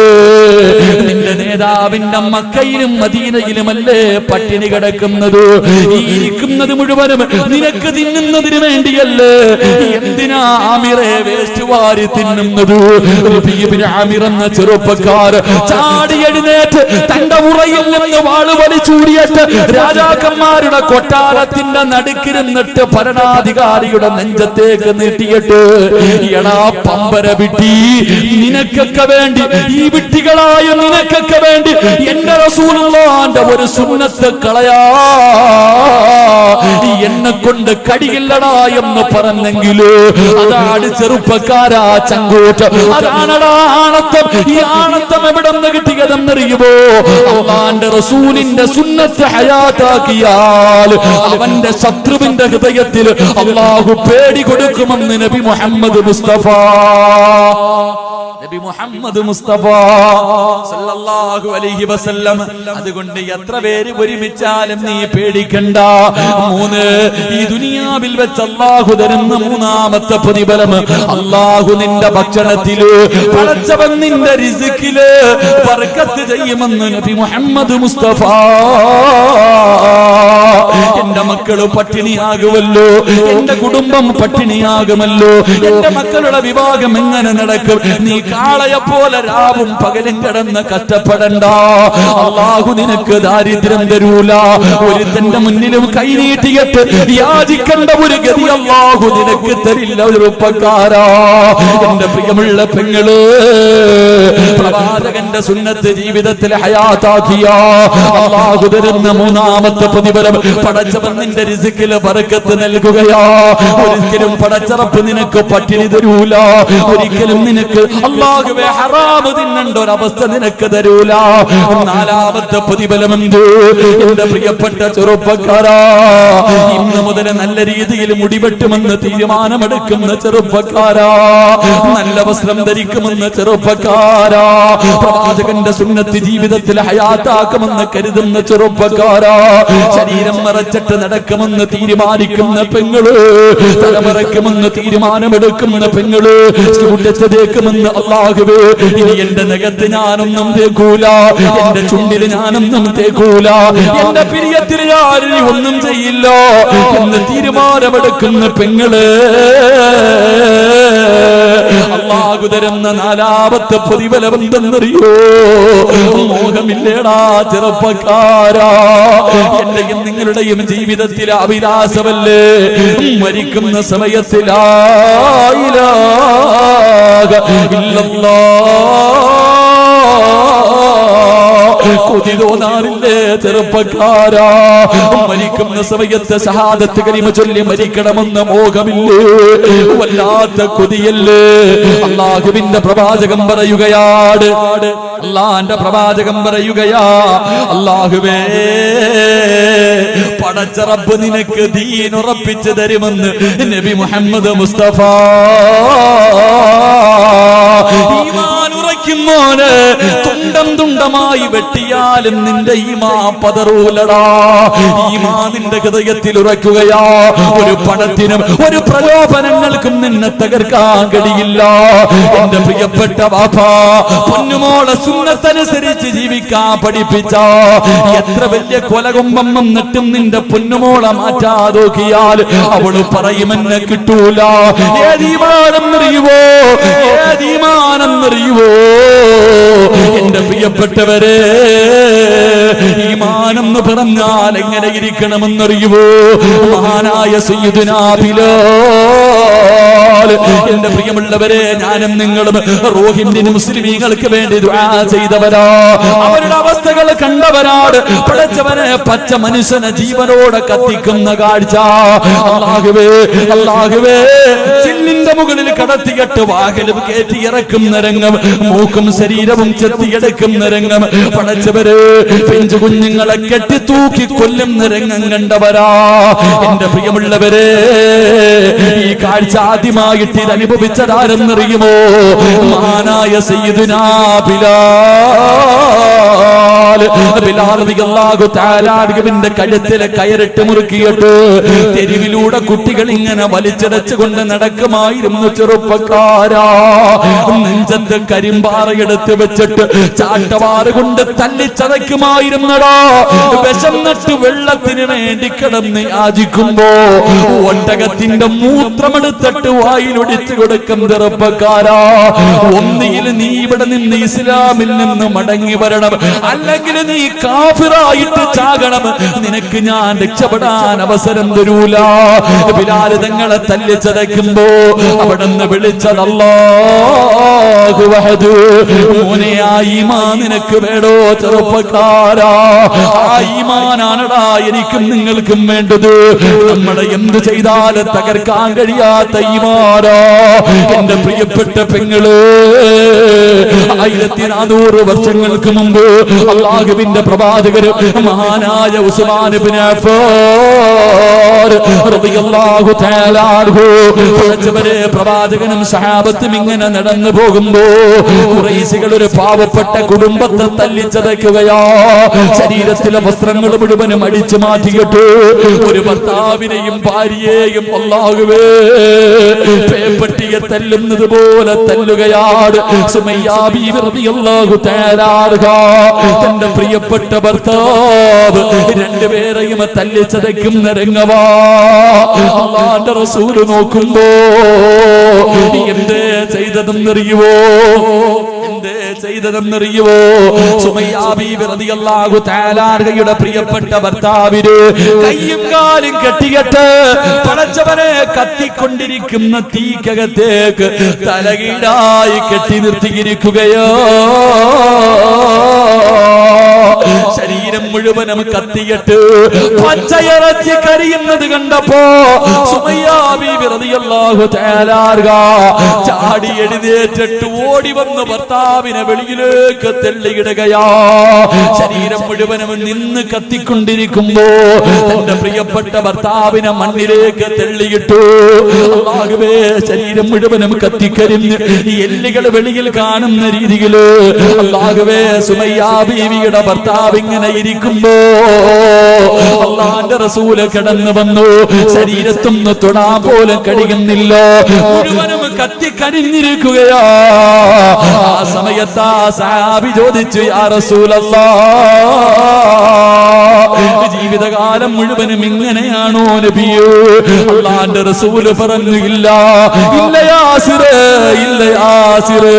നിന്റെ നേതാവിന്റെ മക്കയിലും മദീനയിലുമല്ലേ പട്ടിണി കിടക്കുന്നത്? ഈ ഇരിക്കുന്നത് മുഴുവനും നിനക്ക് തിന്നുന്നതിന് വേണ്ടിയല്ലേ? എന്തിനാ ആമിറെ വേസ്റ്റ് വാരി തിന്നുന്നത്? ഇബ്നു ആമിർ എന്ന ചെറുപ്പക്കാർ ചാടി എഴുന്നേറ്റ് തന്റെ ഉറയിൽ നിന്ന് വാള് വലിച്ചൂടിയിട്ട് രാജാക്കന്മാരുടെ കൊട്ടാരത്തിന്റെ നടുക്കിരുന്നിട്ട് ഭരണാധികാരിയുടെ നെഞ്ചത്തേക്ക് നീട്ടിയിട്ട്, എടാ പമ്പര വിട്ടി, നിനക്കൊക്കെ വേണ്ടി, ഈ വിട്ടികളായ നിനക്കൊക്കെ വേണ്ടി എന്റെ റസൂലുള്ളാഹിന്റെ ഒരു സുന്നത്ത് കളയാ എന്നെ കൊണ്ട് കടിയില്ലടാ എന്ന് പറഞ്ഞെങ്കില് അതാണ് ചെറുപ്പക്കാരാ ചങ്കൂറ്റ്. അതാണടാ ആണത്തം. ഈ ആണത്തം എവിടെ നിന്ന് കിട്ടിയതെന്നറിയുമോ? അല്ലാഹുവിന്റെ റസൂലിന്റെ സുന്നത്ത് ഹയാത്താക്കിയാൽ അവന്റെ ശത്രുവിന്റെ ഹൃദയത്തിൽ അല്ലാഹു പേടി കൊടുക്കുമെന്ന് നബി മുഹമ്മദ് മുസ്തഫ. നബി മുഹമ്മദ് മുസ്തഫ സല്ലല്ലാഹു അലൈഹി വസല്ലം. അതുകൊണ്ട് എത്ര പേര് ഒരുമിച്ചാലും നീ പേടിക്കണ്ട. 3, ഈ ദുനിയാവിൽ വെച്ച് അല്ലാഹു തരുന്ന മൂന്നാമത്തെ പ്രതിഫലം, അല്ലാഹു നിന്റെ ഭക്ഷണത്തില്, പടച്ചവൻ നിന്റെ റിസ്കില് ബർക്കത്ത് ചെയ്യുമെന്ന് നബി മുഹമ്മദ് മുസ്തഫ. എന്റെ മക്കള് പട്ടിണിയാകുമല്ലോ, എന്റെ കുടുംബം പട്ടിണിയാകുമല്ലോ, എന്റെ മക്കളുടെ വിവാഹം എങ്ങനെ നടക്കും? നീ കാളയെ പോലെ രാവും പകലും കിടന്ന് കഷ്ടപ്പെടണ്ട. അല്ലാഹു നിനക്ക് ദാരിദ്ര്യം തരൂല. ഒരുത്തന്റെ മുന്നിലും കൈനീട്ടിയിട്ട് യാചിക്കേണ്ട ഒരു ഗതി അല്ലാഹു നിനക്ക് തരില്ല. ചെറുപ്പക്കാരാ, എന്റെ പ്രിയമുള്ള പെങ്ങള്, പ്രവാചകന്റെ സുന്നത്ത് ജീവിതത്തിൽ ഹയാത്താക്കിയ അല്ലാഹു തരുന്ന മൂന്നാമത്തെ പ്രതിഫലം, പടച്ചവൻ നിന്റെ റിസ്കില് ബർക്കത്ത് നൽകുകയാ. ഒരിക്കലും പടച്ചറപ്പ് നിനക്ക് പട്ടിണി തരൂല. ഒരിക്കലും നിനക്ക് അല്ലാഹുവേ ഹറാം തിന്നേണ്ട ഒരവസ്ഥ നിനക്ക് തരൂല. 4ാമത്തെ പ്രതിഫലം എന്ത്? എന്റെ പ്രിയപ്പെട്ട ചെറുപ്പക്കാരാ, ഇന്ന് മുതൽ നല്ല രീതിയിൽ മുടിവെട്ടുമെന്ന് തീരുമാനമെടുക്കുന്ന ചെറുപ്പക്കാരാ, നല്ല വസ്ത്രം ധരിക്കുമെന്ന് ചെറുപ്പക്കാരാ, പ്രവാചകന്റെ സുന്നത്ത് ജീവിതത്തിൽ ഹയാത്താക്കുമെന്ന് കരുതുന്ന ചെറുപ്പക്കാരാ, ശരീരം മറച്ചിട്ട് നടക്കുമെന്ന് തീരുമാനിക്കുന്ന പെങ്ങള്, തലമറക്കുമെന്ന് തീരുമാനമെടുക്കുന്ന പെങ്ങള്, തേക്കുമെന്ന് അല്ലാഹുവേ, ഇനി എന്റെ നഖത്ത് ഞാനൊന്നും തേക്കൂല, എന്റെ ചുണ്ടിൽ ഞാനൊന്നും തേക്കൂല, എന്റെ പിരിയത്തിൽ ഞാൻ ഒന്നും ചെയ്യില്ല എന്ന് തീരുമാനമെടുക്കുന്ന പെങ്ങള്, അല്ലാഹു തരുന്ന 4ാമത്തെ പ്രതിഫലം എന്തെന്നറിയോ? മോഹമില്ലേടാ ചെറുപ്പക്കാരാ, എന്റെയും നിങ്ങളുടെയും ജീവിതത്തിൽ അഭിലാഷമല്ലേ മരിക്കുന്ന സമയത്തിൽ ലാ ഇലാഹ ഇല്ലല്ലാഹ് കൊതി തോന്നാറില്ലേ ചെറുപ്പക്കാരാ? മരിക്കുന്ന സമയത്ത് ഷഹാദത്ത് കലിമ ചൊല്ലി മരിക്കണമെന്ന് മോഹമില്ലേ? വല്ലാത്ത കൊതിയല്ലേ? അല്ലാഹുവിന്റെ പ്രവാചകൻ പറയുകയാണ്, അല്ലാഹുവിന്റെ പ്രവാചകൻ പറയുകയാ, അല്ലാഹുവേ, പടച്ച റബ്ബ് നിനക്ക് ദീൻ ഉറപ്പിച്ചു തരുമെന്ന് നബി മുഹമ്മദ് മുസ്തഫ. ഈമാൻ ഉറയ്ക്കും മോനെ, തുണ്ടം തുണ്ടമായി വെട്ടിയാലും നിന്റെ ഈമാൻ പതറൂലടാ. ഈമാൻ നിന്റെ ഹൃദയത്തിൽ ഉറക്കുകയാ. ഒരു പണത്തിനും ഒരു പ്രലോഭനങ്ങൾക്കും നിന്നെ തകർക്കാൻ കഴിയില്ല. എന്റെ പ്രിയപ്പെട്ട ബാപ്പാ, പൊന്നുമോളെ സുന്നത്തനുസരിച്ച് ജീവിക്കാൻ പഠിപ്പിച്ച എത്ര വലിയ കൊലകൊമ്പം വന്നിട്ടും നിന്റെ പൊന്നുമോളെ മാറ്റാതോക്കിയാൽ അവള് പറയുമെന്നെ കിട്ടൂല. ഏതീമാനെന്നറിയുവോ, ഏതീമാനെന്നറിയുവോ എന്റെ പ്രിയപ്പെട്ടവരെ? ഈമാനെന്ന് പറഞ്ഞാൽ എങ്ങനെ ഇരിക്കണമെന്നറിയുവോ? മഹാനായ സയ്യിദുനാ ബിലാൽ, എന്റെ പ്രിയമുള്ളവരെ, ഞാനും നിങ്ങളും റോഹിംഗ്യൻ മുസ്ലിമീങ്ങൾക്ക് വേണ്ടി ദുആ ചെയ്തവരാ. അവരുടെ അവസ്ഥകൾ കണ്ടവരാണ്. പടച്ചവനെ, പച്ച മനുഷ്യനെ ജീവനോടെ കത്തിക്കുന്ന കാഴ്ച. അല്ലാഹുവേ, അല്ലാഹുവേ, ചില്ലിന്റെ മുകളിൽ കടത്തിയിട്ട് വാഹനം കയറ്റി ഇറക്കുന്ന രംഗം, മൂക്കും ശരീരവും ചെത്തിയെടുക്കുന്ന രംഗം. പടച്ചവര് പിഞ്ചു കുഞ്ഞുങ്ങളെ കെട്ടി തൂക്കി കൊല്ലുന്ന രംഗം കണ്ടവരാ. എന്റെ പ്രിയമുള്ളവരെ, ഈ കാഴ്ച ആദ്യമായിട്ട് ഇത് അനുഭവിച്ചതാരെന്നറിയുമോ? മഹാനായ സയ്യിദുനാ ബിലാൽ. ബിലാൽ റളിയല്ലാഹു തആല അൻഹുവിന്റെ കഴുത്തിലെ കയറിട്ട് മുറുക്കിയിട്ട് തെരുവിലൂടെ കുട്ടികൾ ഇങ്ങനെ വലിച്ചടച്ചുകൊണ്ട് നടക്കുമായിരുന്നു. ചെറുപ്പക്കാരാ, നെഞ്ചത്ത് കരിമ്പാറയെടുത്ത് വെച്ചിട്ട് ചാട്ടവാറ് കൊണ്ട് തല്ലിച്ചതയ്ക്കുമായിരുന്നടാ. വിശന്നിട്ട് വെള്ളത്തിന് വേണ്ടി കിടന്ന് യാചിക്കുമ്പോ ഒട്ടകത്തിന്റെ മൂത്രമെടുത്തിട്ട് വായിലൊടിച്ചു കൊടുക്കും. ചെറുപ്പക്കാരാ, ഒന്നുകിൽ നീ ഇവിടെ നിന്ന് ഇസ്ലാമിൽ നിന്ന് മടങ്ങി വരണം, അല്ലെങ്കിൽ നീ കാഫിറായിട്ട് ചാകണം. നിനക്ക് ഞാൻ രക്ഷപ്പെടാൻ അവസരം തരൂല. ബിലാൽ തങ്ങളെ തല്ലിച്ചതയ്ക്കുമ്പോ അവിടുന്ന് വിളിച്ചത് അല്ലാഹു വഹദ്. മോനെ, ആ ഈമാൻ നിനക്ക് വേണോ? ചെറുപ്പക്കാരാ, ആ ഈമാനാണടാ എനിക്കും നിങ്ങൾക്കും വേണ്ടത്. നമ്മളെ എന്ത് ചെയ്താലും തകർക്കാൻ കഴിയാത്ത ഈമാനാ. എന്റെ പ്രിയപ്പെട്ട പെങ്ങള്, 1400 വർഷങ്ങൾക്ക് മുമ്പ് അല്ലാഹുവിന്റെ പ്രവാചകർ മഹാനായ ഉസ്മാൻ ഇബ്നു അഫ്ഫാൻ റളിയല്ലാഹു തആല അൻഹു, പ്രവാചകനും സഹാബത്തും ഇങ്ങനെ നടന്നു പോകുമ്പോ ഖുറൈശികൾ ഒരു പാവപ്പെട്ട കുടുംബത്തെ തല്ലിച്ചതയ്ക്കുകയാ. ശരീരത്തിലെ വസ്ത്രങ്ങൾ മുഴുവനും അടിച്ചു മാറ്റിയിട്ട് ഒരു ഭർത്താവിനെയും ഭാര്യയെയും അല്ലാഹുവേ പേപ്പട്ടിയെ തല്ലുന്നത് പോലെ തല്ലുകയാണ്. സുമയ്യ ബീവി റളിയല്ലാഹു തആല അൻഹാ, തന്റെ പ്രിയപ്പെട്ട ഭർത്താവ് രണ്ടുപേരെയും തല്ലിച്ചതയ്ക്കുന്ന രംഗവാ. അല്ലാഹുവിന്റെ റസൂല് നോക്കുമ്പോ എന്തേ ചെയ്തതെന്നറിയുവോ? എന്തേ ചെയ്തതെന്നറിയുവോ? സുമയ്യ ബീവി റളിയല്ലാഹു തആല അൻഹയുടെ പ്രിയപ്പെട്ട ഭർത്താവിന് കയ്യും കാലും കെട്ടിയിട്ട് പടച്ചവനെ കത്തിക്കൊണ്ടിരിക്കുന്ന തീക്കകത്തേക്ക് തലകീഴായി കെട്ടി നിർത്തിയിരിക്കുകയോ. ശരീരം മുഴുവനും കത്തിയിട്ട് പച്ചയിറച്ചി കരിയുന്നത് കണ്ടപ്പോ സുമയ്യ ബീവി റളിയല്ലാഹു തആല അൻഹാ ചാടി എഴുന്നേറ്റിട്ട് ഓടി വന്ന് ഭർത്താവിനെ വെളിയിലേക്ക് തള്ളിയിടുകയാ. ശരീരം മുഴുവനും നിന്ന് കത്തിക്കൊണ്ടിരിക്കുമ്പോ തന്റെ പ്രിയപ്പെട്ട ഭർത്താവിനെ മണ്ണിലേക്ക് തള്ളിയിട്ടു. അല്ലാഹുവേ, ശരീരം മുഴുവനും കത്തിക്കരിഞ്ഞ് എല്ലുകൾ വെളിയിൽ കാണുന്ന രീതിയില് അല്ലാഹുവേ, സുമയ്യ ബീവിയുടെ ഭർത്താവ് ഇങ്ങനെ ഇരിക്കുമ്പോ അല്ലാഹുവിന്റെ റസൂല് കടന്നു വന്നു. ശരീരത്തൊന്ന് തൊടാൻ പോലും കഴിയുന്നില്ല, മുഴുവനും കത്തിക്കരിഞ്ഞിരിക്കുകയാ. ആ സമയത്ത് ആ സഹാബി ചോദിച്ചു, യാ റസൂലല്ലാഹ്, ജീവിതകാലം മുഴുവനും ഇങ്ങനെയാണോ നബിയേ? അല്ലാഹുവിന്റെ റസൂല് പറഞ്ഞു, ഇല്ല ഇല്ല യാസിറേ, ഇല്ല യാസിറേ,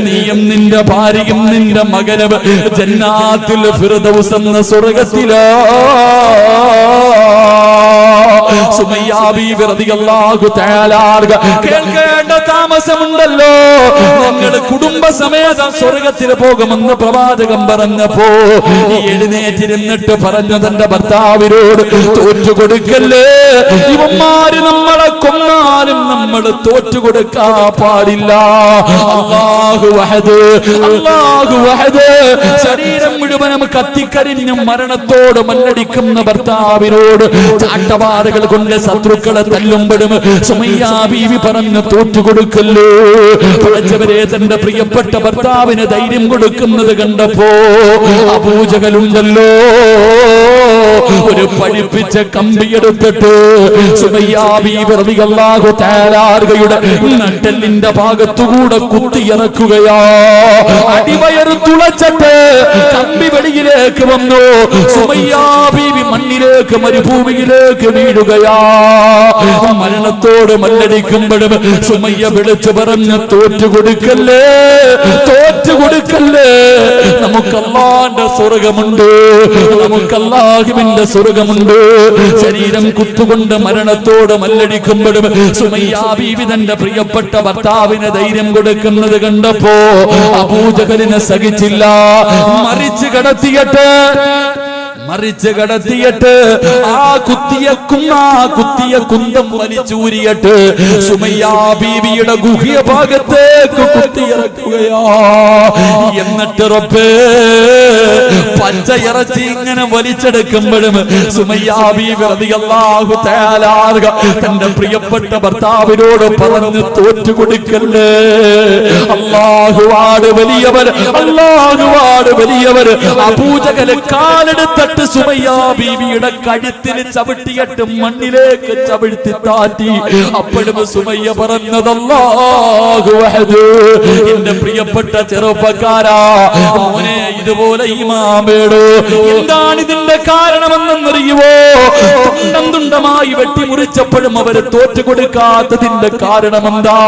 നീയും നിന്റെ ഭാര്യയും നിന്റെ മകനും ജന്നാത്തുൽ ഫിർദൗസ് എന്ന സ്വർഗ്ഗത്തിലാ. സുമയ്യ ബീവി റളിയല്ലാഹു തആല അൻഹ കേൾക്കേണ്ട താമസമുണ്ടല്ലോ, ഞങ്ങൾ കുടുംബസമേതം സ്വർഗ്ഗത്തിൽ പോകുമെന്ന് പ്രവാചകൻ പറഞ്ഞപ്പോ എഴുന്നേറ്റിരുന്നിട്ട് പറഞ്ഞു തന്റെ ഭർത്താവിനോട്, തോറ്റുകൊടുക്കല്ലേ, ഇവന്മാര് നമ്മളെ കൊന്നാലും നമ്മൾ തോറ്റുകൊടുക്കാൻ പാടില്ല. അല്ലാഹു വഹദ്, അല്ലാഹു വഹദ്. ശരീരം മുഴുവനും കത്തിക്കരിഞ്ഞ് മരണത്തോട് മല്ലടിക്കുന്ന ഭർത്താവിനോട് ചാട്ടവാറുകൾ കൊണ്ട് ശത്രുക്കളെ തല്ലുമ്പോഴും സുമയ്യ ബീവി പറഞ്ഞു തോറ്റുകൊടുക്കല്ലോ. പഠിച്ചവരെ തന്റെ പ്രിയപ്പെട്ട ഭർത്താവിന് ധൈര്യം കൊടുക്കുന്നത് കണ്ടപ്പോ അബൂജഹലുണ്ടല്ലോ ഒരു പഠിപ്പിച്ച കമ്പിയെടുത്തിട്ട് സുമയ്യ ബീവി റളിയല്ലാഹു തആല അൻഹയുടെ നട്ടെല്ലിന്റെ ഭാഗത്തുകൂടെ കുത്തിയിറക്കുകയാ. അടിവയറ് തുളച്ചിട്ട് കമ്പി വെളിയിലേക്ക് വന്നു. സുമയ്യ ബീവി മണ്ണിലേക്ക് മരുഭൂമിയിലേക്ക് വീഴുകയാ. മരണത്തോട് മല്ലടിക്കുമ്പോഴും സുമയ്യ വിളിച്ചു പറഞ്ഞ് തോറ്റുകൊടുക്കല്ലേ, തോറ്റുകൊടുക്കല്ലേ. നമുക്ക് അല്ലാഹുവിന്റെ സ്വർഗമുണ്ട്, നമുക്ക് അല്ലാഹുവിന്റെ സ്വർഗമുണ്ട്. ശരീരം കുത്തുകൊണ്ട് മരണത്തോട് മല്ലടിക്കുമ്പോഴും സുമയ്യ ബീവി തന്റെ പ്രിയപ്പെട്ട ഭർത്താവിന് ധൈര്യം കൊടുക്കുന്നത് കണ്ടപ്പോ അബൂജഹലിനെ സഹിച്ചില്ല. മറിച്ച് കടത്തിയിട്ട് ആ കുത്തിയ കുന്തം വലിച്ചൂരിയിട്ട് സുമയ്യ ബീവിയുടെ ഗുഹ്യ ഭാഗത്തേക്ക് കുത്തിയിറക്കുകയാ. എന്നിട്ട് റബ്ബേ പച്ചയിറച്ചി ഇങ്ങനെ വലിച്ചെടുക്കുമ്പോഴും സുമയ്യ ബീവി റളിയല്ലാഹു തആല അൻഹ തന്റെ പ്രിയപ്പെട്ട ഭർത്താവിനോട് പറഞ്ഞു തോറ്റുകൊടുക്കല്ലേ. അല്ലാഹുവാണ് വലിയവർ, അല്ലാഹുവാണ് വലിയവർ. അബൂജഹൽ കാലെടുത്തിട്ട് സുമയ്യ ബീവിയുടെ കഴുത്തിൽ ചവിട്ടിയിട്ട് മണ്ണിലേക്ക് ചവിട്ടി താറ്റി. അപ്പോഴും സുമയ്യ പറഞ്ഞത് അല്ലാഹു അഹദ്. എന്റെ പ്രിയപ്പെട്ട ചെറുപ്പക്കാരാ, മോനെ ഇതുപോലെ ഈമാൻ വേണോ? എന്താണ് ഇതിന്റെ കാരണമെന്നറിയുവോ? തുണ്ടം തുണ്ടമായി വെട്ടിമുറിച്ചപ്പോഴും അവര് തോറ്റുകൊടുക്കാത്തതിന്റെ കാരണമെന്താ?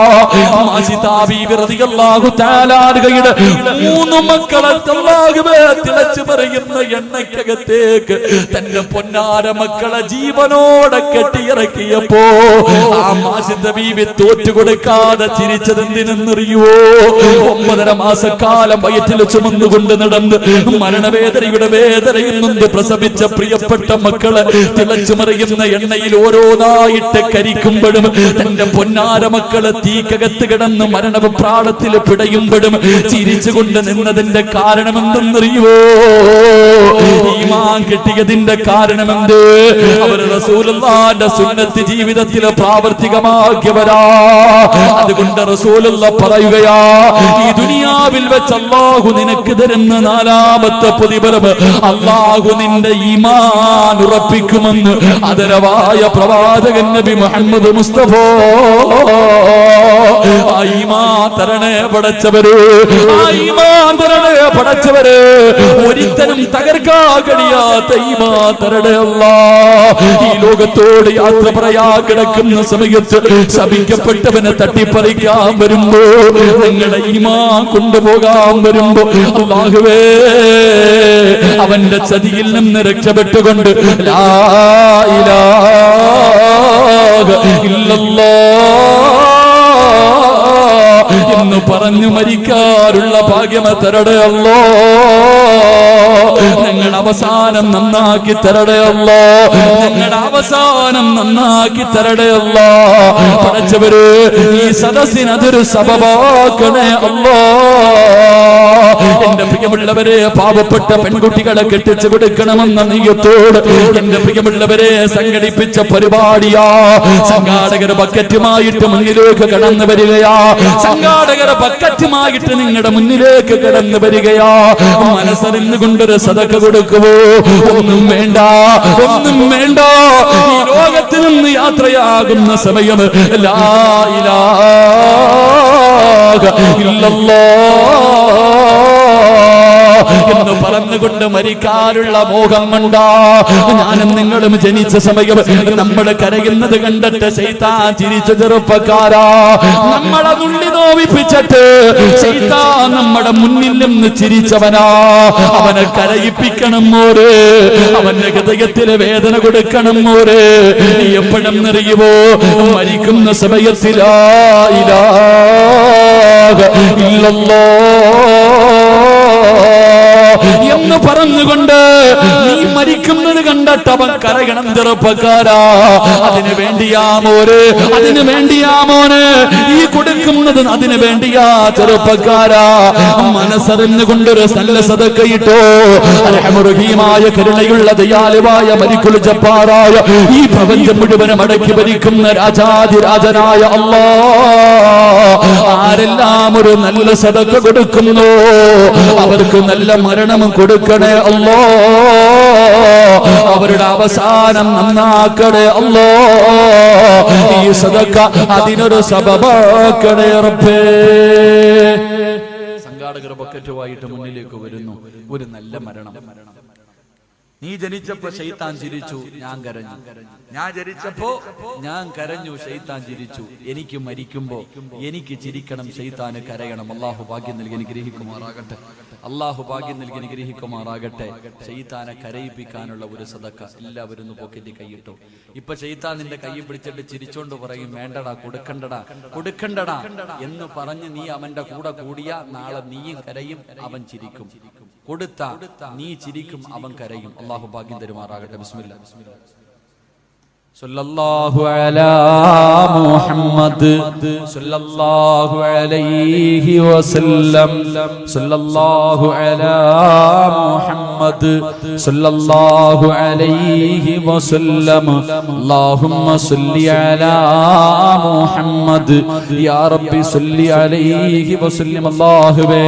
മൂന്ന് മക്കളെ അല്ലാഹുവേ തിളച്ചു പറയുന്ന എണ്ണയ്ക്കകത്തേക്ക് തന്റെ പൊന്നാര മക്കളെ ജീവനോടെ കെട്ടിയിറക്കിയപ്പോ ആ മാസിദ ബീവി തോറ്റുകൊടുക്കാതെ ചിരിച്ചതെന്തിനെന്നറിയുവോ? 9.5 മാസക്കാലം വയറ്റിൽ ചുമന്നുകൊണ്ട് നടന്ന് മരണവേദനയുടെ വേദനയിൽ നിന്ന് പ്രസവിച്ച പ്രിയപ്പെട്ട മക്കളെ തിളച്ചു മറിയുന്ന എണ്ണയിൽ ഓരോന്നായിട്ട് കരിക്കുമ്പോഴും തന്റെ പൊന്നാര മക്കളെ തീക്കകത്ത് കിടന്ന് മരണപ്രാളത്തിൽ പിടയുമ്പോഴും ചിരിച്ചുകൊണ്ട് നിന്നതിന്റെ കാരണമെന്തെന്നറിയുവോ? ഈമാൻ കിട്ടിയതിന്റെ കാരണമെന്ത്? അവർ റസൂലുള്ളാഹിന്റെ സുന്നത്ത് ജീവിതത്തിൽ പ്രാവർത്തികമാക്കിയവരാ. അതുകൊണ്ട് റസൂലുള്ള പറയുകയാ, ഈ ദുനിയാവിൽ വെച്ച് അല്ലാഹു നിനക്ക് തരുന്ന 4ാമത്തെ പ്രതിഫലം അല്ലാഹു നിന്റെ ഈമാൻ ഉറപ്പിക്കുമെന്ന് ആദരവായ പ്രവാചകൻ നബി മുഹമ്മദ് മുസ്തഫ. ആ ഈമാൻ തരണേ പടച്ചവര്, ആ ഈമാൻ തരണേ പടച്ചവര്. ഒരിക്കലും തകർക്കാൻ കഴിയാത്ത ഈമാൻ തരണേ അല്ലാഹ്. ഈ ലോകത്തോട് യാത്ര പറയാ കിടക്കുന്ന സമയത്ത് ശപിക്കപ്പെട്ടവനെ തട്ടിപ്പറിക്കാൻ വരുമ്പോ, നിങ്ങളുടെ ഈമാൻ കൊണ്ടുപോകാൻ വരുമ്പോ അല്ലാഹുവേ അവന്റെ ചതിയിൽ നിന്ന് രക്ഷപ്പെട്ടുകൊണ്ട് ലാ ഇലാഹ ഇല്ലല്ലാഹ് എന്ന് പറഞ്ഞു മരിക്കാറുള്ള ഭാഗ്യം തരടേ അല്ലോ. ഞങ്ങളുടെ അവസാനം നന്നാക്കി തരടേ അല്ലോ, ഞങ്ങളുടെ അവസാനം നന്നാക്കി തരടേ അല്ലോ. പഠിച്ചവര് ഈ സദസ്സിന് അതൊരു സബബാക്കണേ അല്ലോ. എന്റെ പ്രിയമുള്ളവരെ, പാവപ്പെട്ട പെൺകുട്ടികളെ കെട്ടിച്ചു കൊടുക്കണമെന്ന നീയത്തോട് എന്റെ പ്രിയമുള്ളവരെ സംഘടിപ്പിച്ച പരിപാടിയാ. സംഘാടകർ ബക്കറ്റുമായിട്ട് മുന്നിലേക്ക് കടന്നു വരികയാ. സംഘാടകർ ബക്കറ്റുമായിട്ട് നിങ്ങളുടെ മുന്നിലേക്ക് കടന്നു വരികയാ. മനസ്സറിഞ്ഞു കൊണ്ടൊരു സദഖ കൊടുക്കുവോ? ഒന്നും വേണ്ട, ഒന്നും വേണ്ട. ഈ ലോകത്തിൽ നിന്ന് യാത്രയാകുന്ന സമയം ലാ ഇലാഹ ഇല്ലല്ലാഹ് എന്ന് പറഞ്ഞുകൊണ്ട് മരിക്കാനുള്ള മോഹം കൊണ്ടാ ഞാനും നിങ്ങളും ജനിച്ച സമയം നമ്മൾ കരയുന്നത് കണ്ടിട്ട് ശൈത്താൻ ചിരിച്ച ചെറുപ്പക്കാരാ. നമ്മളെ നുള്ളി നോവിപ്പിച്ചിട്ട് ശൈത്താൻ നമ്മുടെ മുന്നിൽ നിന്ന് ചിരിച്ചവനാ. അവനെ കരയിപ്പിക്കണം മോര്, അവന്റെ ഹൃദയത്തില് വേദന കൊടുക്കണം മോര്. എപ്പോഴും നിറയുവോ? മരിക്കുന്ന സമയത്തിൽ ലാ ഇലാഹ ഇല്ലല്ലാഹ് എന്ന് പറഞ്ഞുകൊണ്ട് നീ മരിക്കുന്നത് കണ്ടിട്ട് അവൻ കരയണം ചെറുപ്പക്കാരാ. അതിനു വേണ്ടിയാ മോര്, അതിനു വേണ്ടിയാ മോന് ഈ കൊടുക്കുന്നത്, അതിനു വേണ്ടിയാ ചെറുപ്പക്കാരാ. മനസ്സറിഞ്ഞുകൊണ്ടൊരു നല്ല സദഖയിട്ടോ. റഹീമായ കരുണയുള്ള ദയാലുവായ മലിക്കുൽ ജബ്ബാറായ ഈ പ്രപഞ്ചം മുഴുവനും അടക്കി ഭരിക്കുന്ന രാജാധിരാജനായ അല്ലാഹ് ആരെല്ലാം ഒരു നല്ല സദഖ കൊടുക്കുന്നു അവർക്ക് നല്ല മരണം കൊടുക്കണേ അല്ലാഹ്. അവരുടെ അവസാനം നന്നാക്കണേ അല്ലാഹ്. ഈ സദഖ അതിനൊരു സബബാക്കണേ റബ്ബേ. സംഘാടകർ ബക്കറ്റുമായിട്ട് മുന്നിലേക്ക് വരുന്നു. ഒരു നല്ല മരണം. നീ ജനിച്ചപ്പോ ശൈത്താൻ ചിരിച്ചു, ഞാൻ കരഞ്ഞു. ഞാൻ ജനിച്ചപ്പോ ഞാൻ കരഞ്ഞു, ശൈത്താൻ ചിരിച്ചു. എനിക്ക് മരിക്കുമ്പോ എനിക്ക് ചിരിക്കണം, ശൈത്താന് കരയണം. അള്ളാഹു ഭാഗ്യം നൽകി അനുഗ്രഹിക്കുമാറാകട്ടെ. അള്ളാഹു ഭാഗ്യം നൽകി അനുഗ്രഹിക്കുമാറാകട്ടെ. ശൈത്താനെ കരയിപ്പിക്കാനുള്ള ഒരു സദഖ എല്ലാവരും പോക്കറ്റ് കൈയിട്ടു. ഇപ്പൊ ശൈത്താൻ നിന്റെ കൈ പിടിച്ചിട്ട് ചിരിച്ചോണ്ട് പറയും, വേണ്ടടാ, കൊടുക്കണ്ടടാ, കൊടുക്കണ്ടടാ എന്ന് പറഞ്ഞ് നീ അവന്റെ കൂടെ കൂടിയ നാളെ നീയും കരയും, അവൻ ചിരിക്കും. കൊടുത്ത നീ ചിരിക്കും, അവൻ കരയും. അള്ളാഹു ഭാഗ്യം തരുമാറാകട്ടെ. ബിസ്മില്ലാ. സല്ലല്ലാഹു അലാ മുഹമ്മദ് സല്ലല്ലാഹു അലൈഹി വസല്ലം. സല്ലല്ലാഹു അലാ മുഹമ്മദ് സല്ലല്ലാഹു അലൈഹി വസല്ലം. അല്ലാഹുമ്മ സല്ലി അലാ മുഹമ്മദ് യാ റബ്ബി സല്ലി അലൈഹി വസല്ലം. അല്ലാഹുവേ,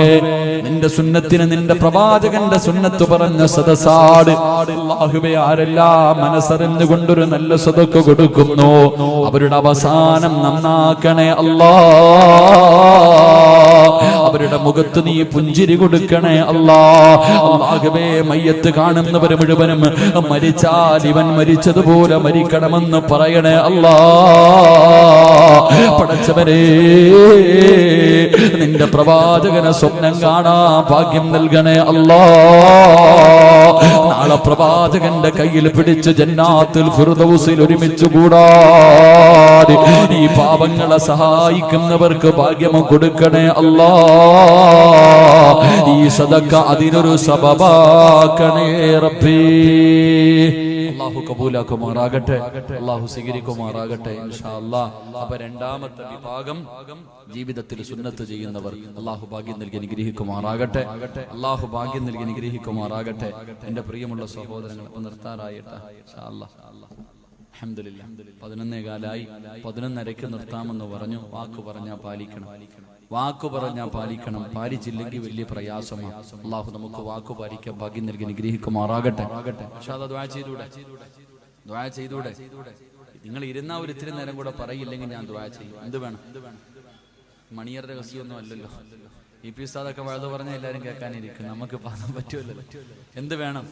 നിന്റെ സുന്നത്തിന്, നിന്റെ പ്രവാചകന്റെ സുന്നത്ത് പറഞ്ഞ സദസാട് അല്ലാഹുവേ, ആരെല്ലാം മനസ്സറിഞ്ഞുകൊണ്ടൊരു നല്ല സദഖ കൊടുക്കുന്നു അവരുടെ അവസാനം നന്നാക്കണേ അല്ലാഹ്. അവരുടെ മുഖത്ത് നീ പുഞ്ചിരി കൊടുക്കണേ അല്ലാഹ്. അല്ലാഹുവേ, മയ്യത്ത് കാണുന്നവർ മുഴുവനും മരിച്ചാൽ ഇവൻ മരിച്ചതുപോലെ മരിക്കണമെന്ന് പറയണേ അല്ലാഹ്. പടച്ചവനേ, നിന്റെ പ്രവാചകനെ സ്വപ്നം കാണാൻ ഭാഗ്യം നൽകണേ അല്ലാഹ്. നാളെ പ്രവാചകന്റെ കയ്യിൽ പിടിച്ച് ജന്നാത്തുൽ ഫിർദൗസിൽ ഒരുമിച്ച് കൂടാൻ ഈ പാപങ്ങളെ സഹായിക്കുന്നവർക്ക് ഭാഗ്യം കൊടുക്കണേ അല്ലാഹ്. ഈ സദഖ അതിനൊരു സബബാക്കണേ റബ്ബേ. അല്ലാഹു കബൂലാക്കുമാറാകട്ടെ, അല്ലാഹു സ്വീകരിക്കുമാറാകട്ടെ ഇൻഷാ അല്ലാഹ്. അപ്പൊ രണ്ടാമത്തെ വിഭാഗം ജീവിതത്തിൽ സുന്നത്ത് ചെയ്യുന്നവർ. അല്ലാഹു ഭാഗ്യം നൽകി അനുഗ്രഹിക്കുമാറാകട്ടെ. അല്ലാഹു ഭാഗ്യം നൽകി അനുഗ്രഹിക്കുമാറാകട്ടെ. എന്റെ പ്രിയമുള്ള സഹോദരങ്ങൾ, ഇപ്പൊ നിർത്താറായിട്ടാ ഇൻഷാ അല്ലാഹ്. അൽഹംദുലില്ലാഹ് 11:15 11:30 നിർത്താമെന്ന് പറഞ്ഞു. വാക്ക് പറഞ്ഞാൽ പാലിക്കണം, വാക്ക് പറഞ്ഞാൽ പാലിക്കണം. പാലിച്ചില്ലെങ്കിൽ വലിയ പ്രയാസമാണ്. അല്ലാഹു നമുക്ക് വാക്ക് പാലിക്കാൻ ഭാഗ്യം നൽകി അനുഗ്രഹിക്കുമാറാകട്ടെ. ഇൻഷാ അല്ലാഹ് ദുആ ചെയ്തൂടെ? ദുആ ചെയ്തൂടെ? നിങ്ങൾ ഇരുന്ന ഒരു ഇത്തിരി നേരം കൂടെ പറയില്ലെങ്കിൽ ഞാൻ ദുആ ചെയ്യും. എന്ത് വേണം? മണിയർ രഹസ്യമൊന്നും അല്ലല്ലോ. ഈ പി ഉസ്താദൊക്കെ വഴുത് പറഞ്ഞാൽ എല്ലാവരും കേൾക്കാനിരിക്കും. നമുക്ക് പറയാൻ പറ്റുമല്ലോ. എന്ത് വേണം?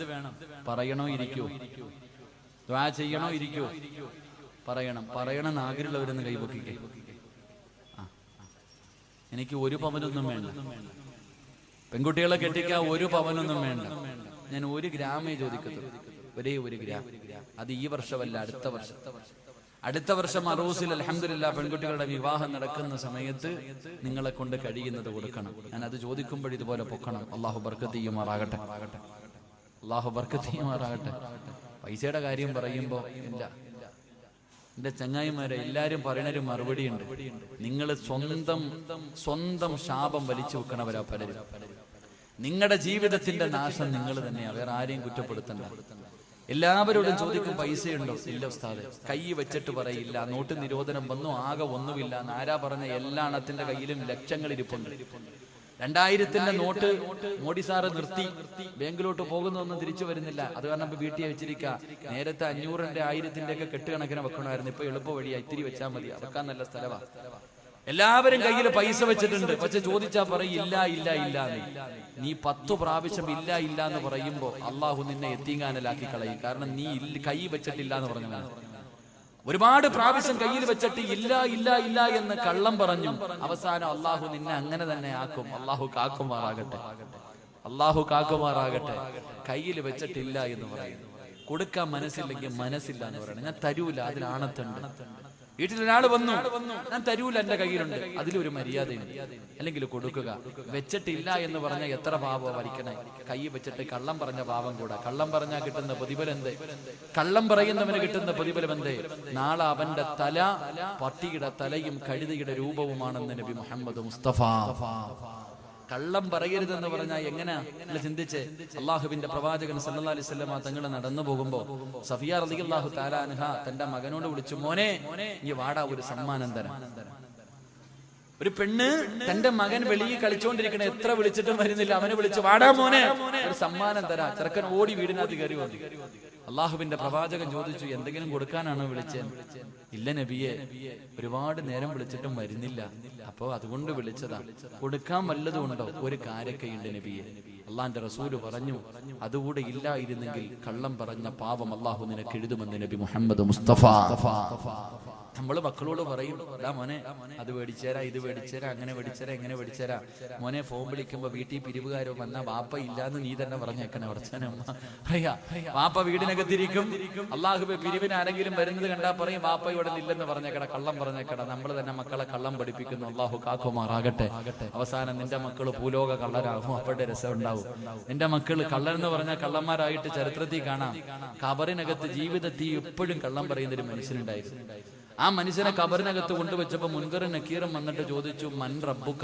പറയണോ ഇരിക്കോ? ദുആ ചെയ്യണോ ഇരിക്കോ? പറയണം. പറയണം ആഗ്രഹമുള്ളവരെന്ന് കൈപൊക്കിക്കേ. എനിക്ക് 1 പവനൊന്നും വേണ്ട. പെൺകുട്ടികളെ കെട്ടിക്കാൻ 1 പവനൊന്നും വേണ്ട. ഞാൻ 1 ഗ്രാമേ ചോദിക്കത്തുള്ളൂ. ഒരേ 1 ഗ്രാം. അത് ഈ വർഷമല്ല, അടുത്ത വർഷം. അടുത്ത വർഷം അറൂസിൽ അൽഹംദുലില്ലാഹ് പെൺകുട്ടികളുടെ വിവാഹം നടക്കുന്ന സമയത്ത് നിങ്ങളെ കൊണ്ട് കഴിയുന്നത് കൊടുക്കണം. ഞാൻ അത് ചോദിക്കുമ്പോൾ ഇതുപോലെ പൊക്കണം. അല്ലാഹു ബർക്കത്ത് ചെയ്യുമാറാകട്ടെ. അല്ലാഹു ബർക്കത്ത് ചെയ്യുമാറാകട്ടെ. പൈസയുടെ കാര്യം പറയുമ്പോ ഇല്ല, എന്റെ ചങ്ങായിമാരെ എല്ലാരും പറയണൊരു മറുപടി ഉണ്ട്. നിങ്ങൾ സ്വന്തം ശാപം വലിച്ചു വെക്കണവരാ പലരും. നിങ്ങളുടെ ജീവിതത്തിന്റെ നാശം നിങ്ങൾ തന്നെയാ, വേറെ ആരെയും കുറ്റപ്പെടുത്തണ്ട. എല്ലാവരോടും ചോദിക്കും പൈസയുണ്ടോ? ഇല്ല ഉസ്താദെ. കൈ വെച്ചിട്ട് പറയില്ല. നോട്ട് നിരോധനം വന്നു, ആകെ ഒന്നുമില്ല. ആരാ പറഞ്ഞ? എല്ലാ എണ്ണത്തിന്റെ കയ്യിലും ലക്ഷങ്ങൾ ഇരിപ്പുണ്ട്. 2000-ന്റെ നോട്ട് മോഡി സാറ് നിർത്തി. ബാങ്കിലോട്ട് പോകുന്നൊന്നും തിരിച്ചു വരുന്നില്ല. അത് കാരണം ഇപ്പൊ വീട്ടിൽ വെച്ചിരിക്കുക. നേരത്തെ 500-ന്റെ 1000-ന്റെ ഒക്കെ കെട്ടുകണക്കിന് വെക്കണമായിരുന്നു. ഇപ്പൊ എളുപ്പ വഴിയാ, ഇത്തിരി വെച്ചാൽ മതി. വെക്കാൻ നല്ല സ്ഥലവാ. എല്ലാവരും കയ്യിൽ പൈസ വെച്ചിട്ടുണ്ട്. പക്ഷെ ചോദിച്ചാ പറയും ഇല്ല ഇല്ല ഇല്ല. നീ 10 പ്രാവശ്യം ഇല്ല ഇല്ല എന്ന് പറയുമ്പോ അള്ളാഹു നിന്നെ എത്തിങ്ങാനലാക്കി കളയും. കാരണം നീ കൈ വെച്ചിട്ടില്ല എന്ന് പറഞ്ഞതാണ്. ഒരുപാട് പ്രാവശ്യം കയ്യിൽ വെച്ചിട്ട് ഇല്ല ഇല്ല ഇല്ല എന്ന് കള്ളം പറഞ്ഞു. അവസാനം അള്ളാഹു നിന്നെ അങ്ങനെ തന്നെ ആക്കും. അള്ളാഹു കാക്കുമാറാകട്ടെ. അള്ളാഹു കാക്കുമാറാകട്ടെ. കയ്യിൽ വെച്ചിട്ടില്ല എന്ന് പറയുന്നു. കൊടുക്കാൻ മനസ്സില്ലെങ്കിൽ മനസ്സില്ല എന്ന് പറയണം. ഞാൻ തരൂല, അതിൽ ആണത്തുണ്ട്. വീട്ടിലൊരാൾ വന്നു, ഞാൻ തരൂല, എന്റെ കയ്യിലുണ്ട്, അതിലൊരു മര്യാദയുണ്ട്, അല്ലെങ്കിൽ കൊടുക്കുക. വെച്ചിട്ടില്ല എന്ന് പറഞ്ഞാൽ എത്ര പാപം വലിക്കണേ. കൈ വെച്ചിട്ട് കള്ളം പറഞ്ഞ പാപം കൂടാ. കള്ളം പറഞ്ഞാൽ കിട്ടുന്ന പ്രതിഫലം എന്തേ? കള്ളം പറയുന്നവന് കിട്ടുന്ന പ്രതിഫലം എന്തേ? നാളെ അവന്റെ തല പട്ടിയുടെ തലയും കഴുതയുടെ രൂപവുമാണെന്ന് നബി മുഹമ്മദ് മുസ്തഫ. കള്ളം പറയരുതെന്ന് പറഞ്ഞാൽ എങ്ങനെയാ ചിന്തിച്ച്? അള്ളാഹുവിന്റെ പ്രവാചകൻ സല്ലല്ലാഹു അലൈഹി വസല്ലം തങ്ങൾ നടന്നു പോകുമ്പോ സഫിയ റളിയല്ലാഹു തആല അൻഹ തന്റെ മകനോട് വിളിച്ചു, മോനെ ഈ വാടാ, ഒരു സമ്മാനം തരാം. ഒരു പെണ്ണ് തന്റെ മകൻ വെളിയിൽ കളിച്ചോണ്ടിരിക്കണ, എത്ര വിളിച്ചിട്ടും വരുന്നില്ല, അവനെ വിളിച്ചു, വാടാ മോനെ, ഒരു സമ്മാനം തരാം. ചെറുക്കൻ ഓടി വീടിനകത്ത് കയറി വന്നു. അള്ളാഹുവിന്റെ പ്രവാചകൻ ചോദിച്ചു, എന്തെങ്കിലും കൊടുക്കാനാണോ വിളിച്ചത്? ഇല്ല നബിയെ, ഒരുപാട് നേരം വിളിച്ചിട്ടും വരുന്നില്ല, അപ്പോ അതുകൊണ്ട് വിളിച്ചതാ. കൊടുക്കാൻ വല്ലതും ഉണ്ടോ? ഒരു കാരക്കയുണ്ട് നബിയെ. അള്ളാന്റെ റസൂല് പറഞ്ഞു, അതുകൂടെ ഇല്ലായിരുന്നെങ്കിൽ കള്ളം പറഞ്ഞ പാവം അള്ളാഹു നിനക്ക് എഴുതുമെന്ന് നബി മുഹമ്മദ് മുസ്തഫ. നമ്മള് മക്കളോട് പറയും, അതാ മോനെ അത് മേടിച്ചേരാ, ഇത് മേടിച്ചേരാ, അങ്ങനെ മേടിച്ചേരാ, എങ്ങനെ മേടിച്ചേരാ. മോനെ ഫോൺ വിളിക്കുമ്പോ വീട്ടിൽ പിരിവുകാരോ വന്നാ വാപ്പ ഇല്ലാന്ന് നീ തന്നെ പറഞ്ഞേക്കണേ. ഉറച്ചനമ്മ പറയാ, വാപ്പ വീടിനകത്തിരിക്കും, അള്ളാഹുബെ പിരിവിന് ആരെങ്കിലും വരുന്നത് കണ്ടാ പറയും, വാപ്പ ഇവിടെ ഇല്ലെന്ന് പറഞ്ഞേക്കട, കള്ളം പറഞ്ഞേക്കട. നമ്മൾ തന്നെ മക്കളെ കള്ളം പഠിപ്പിക്കുന്നു. അള്ളാഹു കാക്കുമാറാകട്ടെ. അവസാനം നിന്റെ മക്കള് ഭൂലോക കള്ളരാകും, അവരുടെ രസം ഉണ്ടാവും. നിന്റെ മക്കള് കള്ളരെന്ന് പറഞ്ഞാൽ കള്ളന്മാരായിട്ട് ചരിത്രത്തിൽ കാണാം. കബറിനകത്ത് ജീവിതത്തിൽ എപ്പോഴും കള്ളം പറയുന്ന ഒരു മനുഷ്യനുണ്ടായിരുന്നു. ആ മനുഷ്യനെ കബറിനകത്ത് കൊണ്ടുവച്ചപ്പോ മുൻകറും നക്കീറും വന്നിട്ട് ചോദിച്ചു, മൻ റബ്ബുക.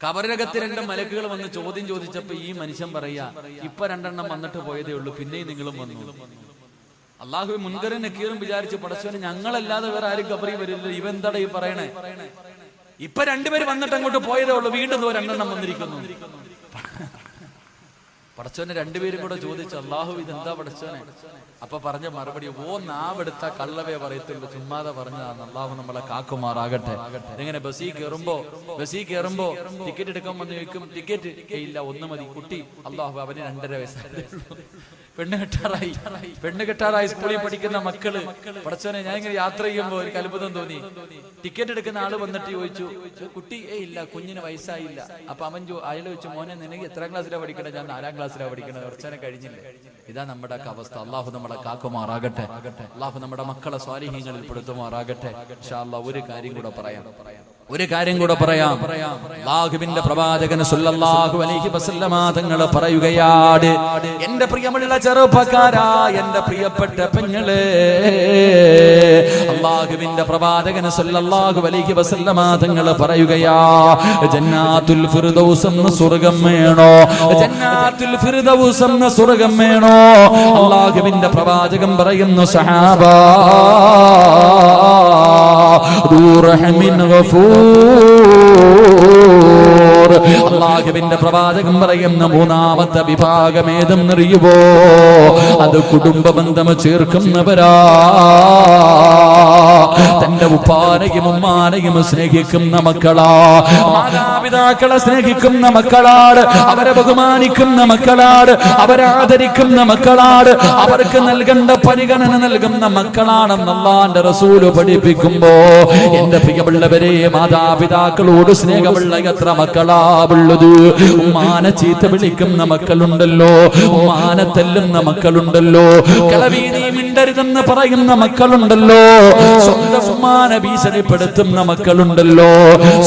കബറിനകത്ത് 2 മലക്കുകൾ വന്ന് ചോദ്യം ചോദിച്ചപ്പോ ഈ മനുഷ്യൻ പറയാ, ഇപ്പൊ 2 വന്നിട്ട് പോയതേ ഉള്ളൂ, പിന്നെയും നിങ്ങളും വന്നു. അള്ളാഹു മുൻകറും നക്കീറും വിചാരിച്ചു, പടച്ചോനെ ഞങ്ങളല്ലാതെ വേറെ ആരും കബറി വരില്ല, ഇവെന്താടാ ഈ പറയണേ? ഇപ്പൊ 2 പേര് വന്നിട്ട് അങ്ങോട്ട് പോയതേ ഉള്ളൂ, വീണ്ടും 2 വന്നിരിക്കുന്നു. പടച്ചോനെ 2 പേരും കൂടെ ചോദിച്ചു, അള്ളാഹു ഇതെന്താ പടച്ചോനെ? അപ്പൊ പറഞ്ഞ മറുപടി, ഓ നാവെടുത്ത കള്ളവേ പറയത്തുള്ളൂ, ചുമ്മാതെ പറഞ്ഞതാണ്. അള്ളാഹു നമ്മളെ കാക്കുമാറാകട്ടെ. ഇങ്ങനെ ബസ്സിൽ കയറുമ്പോ ടിക്കറ്റ് എടുക്കാൻ വന്ന് ചോദിക്കും, ടിക്കറ്റ് ഇല്ല, 1 മതി. കുട്ടി, അള്ളാഹു അവന് 2.5 വയസ്സായി, പെണ്ണ് കെട്ടാറായി, സ്കൂളിൽ പഠിക്കുന്ന മക്കള്. പടച്ചോനെ ഞാൻ ഇങ്ങനെ യാത്ര ചെയ്യുമ്പോ ഒരു അത്ഭുതം തോന്നി. ടിക്കറ്റ് എടുക്കുന്ന ആള് വന്നിട്ട് ചോദിച്ചു, കുട്ടി ഇല്ല, കുഞ്ഞിന് വയസ്സായില്ല. അപ്പൊ അവൻ അയാൾ ചോദിച്ചു, മോനെ നിനക്ക് എത്രാം ക്ലാസ്സിലാണ് പഠിക്കണേ? ഞാൻ 4ാം ക്ലാസ്സിലാണ് പഠിക്കണത്. കുറച്ചനെ കഴിഞ്ഞില്ല. ഇതാ നമ്മുടെ അവസ്ഥ. അള്ളാഹു നമ്മളെ കാക്കുമാറാകട്ടെ. അള്ളാഹു നമ്മുടെ മക്കളെ സ്വാലിഹീങ്ങളിൽ പെടുത്തുമാറാകട്ടെ. ഇൻഷാ അല്ലാഹ് ഒരു കാര്യം കൂടെ പറയാം. അല്ലാഹുവിന്റെ പ്രവാചകൻ സല്ലല്ലാഹു അലൈഹി വസല്ലമ തങ്ങൾ പറയുകയാണ്, എന്റെ പ്രിയമുള്ള ചെറുപ്പക്കാരാ, എന്റെ പ്രിയപ്പെട്ട പെങ്ങളെ, അല്ലാഹുവിന്റെ പ്രവാചകൻ സല്ലല്ലാഹു അലൈഹി വസല്ലമ തങ്ങൾ പറയുകയാ, ജന്നാത്തുൽ ഫിർദൗസ് എന്ന സ്വർഗ്ഗം വേണോ? ജന്നാത്തുൽ ഫിർദൗസ് എന്ന സ്വർഗ്ഗം വേണോ? അല്ലാഹുവിന്റെ പ്രവാചകൻ പറയുന്നു, സഹാബാ റഹ്മിൻ ഗഫൂർ. അല്ലാഹുവിന്റെ പ്രവാചകൻ പറയുന്ന 3ാമത്തെ വിഭാഗം ഏതെന്നറിയുവോ? അത് കുടുംബ ബന്ധം ചേർക്കുന്നവരാ. തന്റെ ഉപ്പാനെയും ഉമ്മാനെയും സ്നേഹിക്കുന്ന മക്കളാ, മാതാപിതാക്കളെ സ്നേഹിക്കുന്ന മക്കളാണ്, അവരെ ബഹുമാനിക്കുന്ന മക്കളാണ്, അവരെ ആദരിക്കുന്ന മക്കളാണ്, അവർക്ക് നൽകേണ്ട പരിഗണന നൽകുന്ന മക്കളാണെന്ന് അല്ലാഹുവിന്റെ റസൂല് പഠിപ്പിക്കുമ്പോ, എന്റെ പ്രിയമുള്ളവരെ, മാതാപിതാക്കളോട് സ്നേഹമുള്ള എത്ര മക്കളാ ഉള്ളത്? ഉമ്മാനെ ചീത്ത വിളിക്കുന്ന മക്കളുണ്ടല്ലോ, ഉമ്മാനെ തല്ലുന്ന മക്കളുണ്ടല്ലോ, കിളവി നീ മിണ്ടരുതെന്ന് പറയുന്ന മക്കളുണ്ടല്ലോ, സ്വന്തം ഉമ്മാനെ ഭീഷണിപ്പെടുത്തുന്ന മക്കളുണ്ടല്ലോ,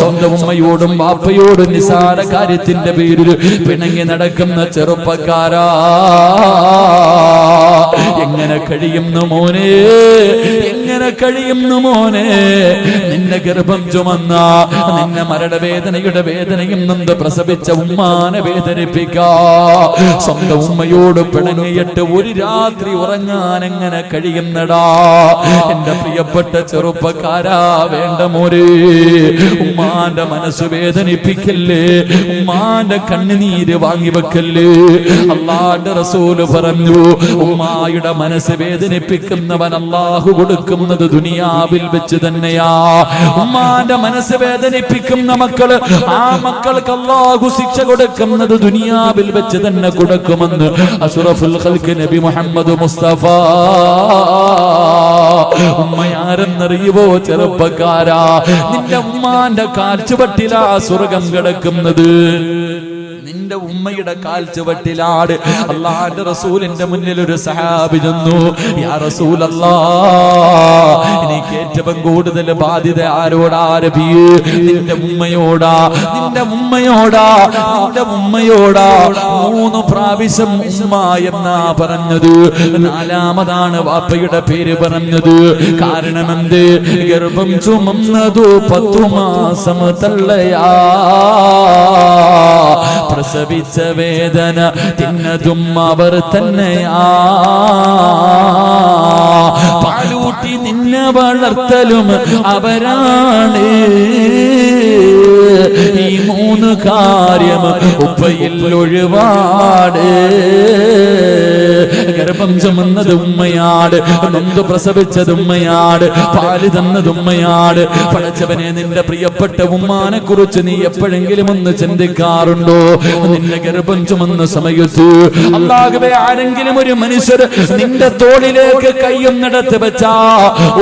സ്വന്തം ഉമ്മയോടും ബാപ്പയോടും നിസാര കാര്യത്തിന്റെ പേരിൽ പിണങ്ങി നടക്കുന്ന ചെറുപ്പക്കാരാ, എങ്ങനെ കഴിയുന്നു മോനെ? എങ്ങനെ കഴിയുന്നു മോനെ? നിന്നെ ഗർഭം ചുമന്ന, നിന്നെ മരണവേദനയുടെ വേദനയും നൊന്ത് പ്രസവിച്ച ഉമ്മാനെ വേദനിപ്പിക്കാ, സ്വന്തം ഉമ്മയോട് പിണങ്ങിയിട്ട് ഒരു രാത്രി ഉറങ്ങാൻ എങ്ങനെ കഴിയുന്നടാ? എന്റെ പ്രിയപ്പെട്ട ചെറുപ്പക്കാരാ, വേണ്ട മോരെ, ഉമ്മാന്റെ മനസ്സ് വേദനിപ്പിക്കല്ലേ, ഉമ്മാന്റെ കണ്ണുനീര് വാങ്ങിവെക്കല്ലേ. അല്ലാഹുവിന്റെ റസൂല് പറഞ്ഞു, ഉമ്മായുടെ മനസ്സ് വേദനിപ്പിക്കുന്നവൻ അല്ലാഹു കൊടുക്കുന്നത് ദുനിയാവിൽ വെച്ച് തന്നെയാ. ഉമ്മാന്റെ മനസ്സ് വേദനിപ്പിക്കുന്ന മക്കള്, ആ മക്കൾക്ക് അല്ലാഹു ശിക്ഷ കൊടുക്കുന്നത് ദുനിയാവിൽ വെച്ച് തന്നെ കൊടുക്കുമെന്ന് അഷ്റഫുൽ ഖൽഖ് നബി മുഹമ്മദ് മുസ്തഫ. ഉമ്മയാരെന്നറിയുവോ ചെറുപ്പക്കാരാ? നിന്റെ ഉമ്മാന്റെ കാൽച്ചുവട്ടിലാ സ്വർഗം കിടക്കുന്നത്. നിന്റെ ഉമ്മയുടെ കാൽ ചുവട്ടിലാണ്. അല്ലാഹുവിന്റെ റസൂലിന്റെ മുന്നിൽ ഒരു സഹാബി ചെന്നു. യാ റസൂലല്ലാഹ്, എനിക്ക് ഏറ്റവും കൂടുതൽ ബാധ്യത ആരോടാ നബിയേ? നിന്റെ ഉമ്മയോടാ, നിന്റെ ഉമ്മയോടാ, നിന്റെ ഉമ്മയോടാ. 3 പ്രാവശ്യം ഉമ്മ എന്നാ പറഞ്ഞത്. 4മതാണ് വാപ്പയുടെ പേര് പറഞ്ഞത്. കാരണം എന്ത്? ഗർഭം ചുമന്നതു 10 മാസം തള്ളയാ, പ്രസവിച്ച വേദന തിന്നതും അവർ തന്നെയാ, പാലൂട്ടി നിന്നെ വളർത്തലും അവരാണ്. ഈ 3 കാര്യം ഉപ്പയിൽ ഒഴിവാട്. ഗർഭം ചുമന്നത് ഉമ്മയാട്, നൊന്ത് പ്രസവിച്ചത് ഉമ്മയാട്, പാല് തന്നത് ഉമ്മയാട്. പടച്ചവനെ, നിന്റെ പ്രിയപ്പെട്ട ഉമ്മാനെ കുറിച്ച് നീ എപ്പോഴെങ്കിലും ഒന്ന് ചിന്തിക്കാറുണ്ടോ? നിന്റെ ഗർഭം ചുമന്ന സമയത്ത് അല്ലാഹുവേ, ആരെങ്കിലും ഒരു മനുഷ്യർ നിന്റെ തോളിലേക്ക് കൈയൊന്നെടുത്ത് വെച്ചാ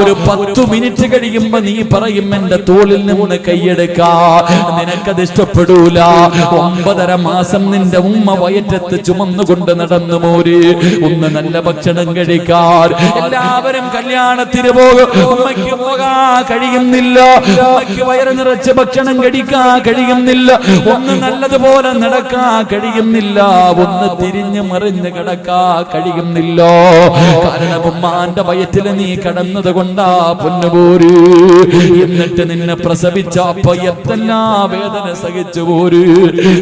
ഒരു 10 മിനിറ്റ് കഴിയുമ്പോ നീ പറയും എന്റെ തോളിൽ നിന്ന് കൈയെടുക്കാ. നിനക്കത് ഇഷ്ടപ്പെടൂല. 9.5 മാസം നിന്റെ ഉമ്മ വയറ്റത്ത് ചുമന്നുകൊണ്ട് നടന്നു മോര്. ഒന്ന് നല്ല ഭക്ഷണം കഴിക്കാൻ എല്ലാവരും കല്യാണത്തിന് പോകും. ഉമ്മയ്ക്ക് പോകാൻ കഴിയുന്നില്ല, ഉമ്മയ്ക്ക് വയറ് നിറച്ച് ഭക്ഷണം കഴിക്കാൻ കഴിയുന്നില്ല, ഒന്ന് നല്ലതുപോലെ നടക്കാൻ കഴിയുന്നില്ല, ഒന്ന് തിരിഞ്ഞു മറിഞ്ഞ് കിടക്കാൻ കഴിയുന്നില്ല. കാരണം ഉമ്മാന്റെ വയറ്റിൽ നീ കടന്നത് കൊണ്ടാ പൊന്നുപോര്. എന്നിട്ട് നിന്നെ പ്രസവിച്ച അപ്പ എത്തെല്ലാ വേദന സഹിച്ചു പോര്.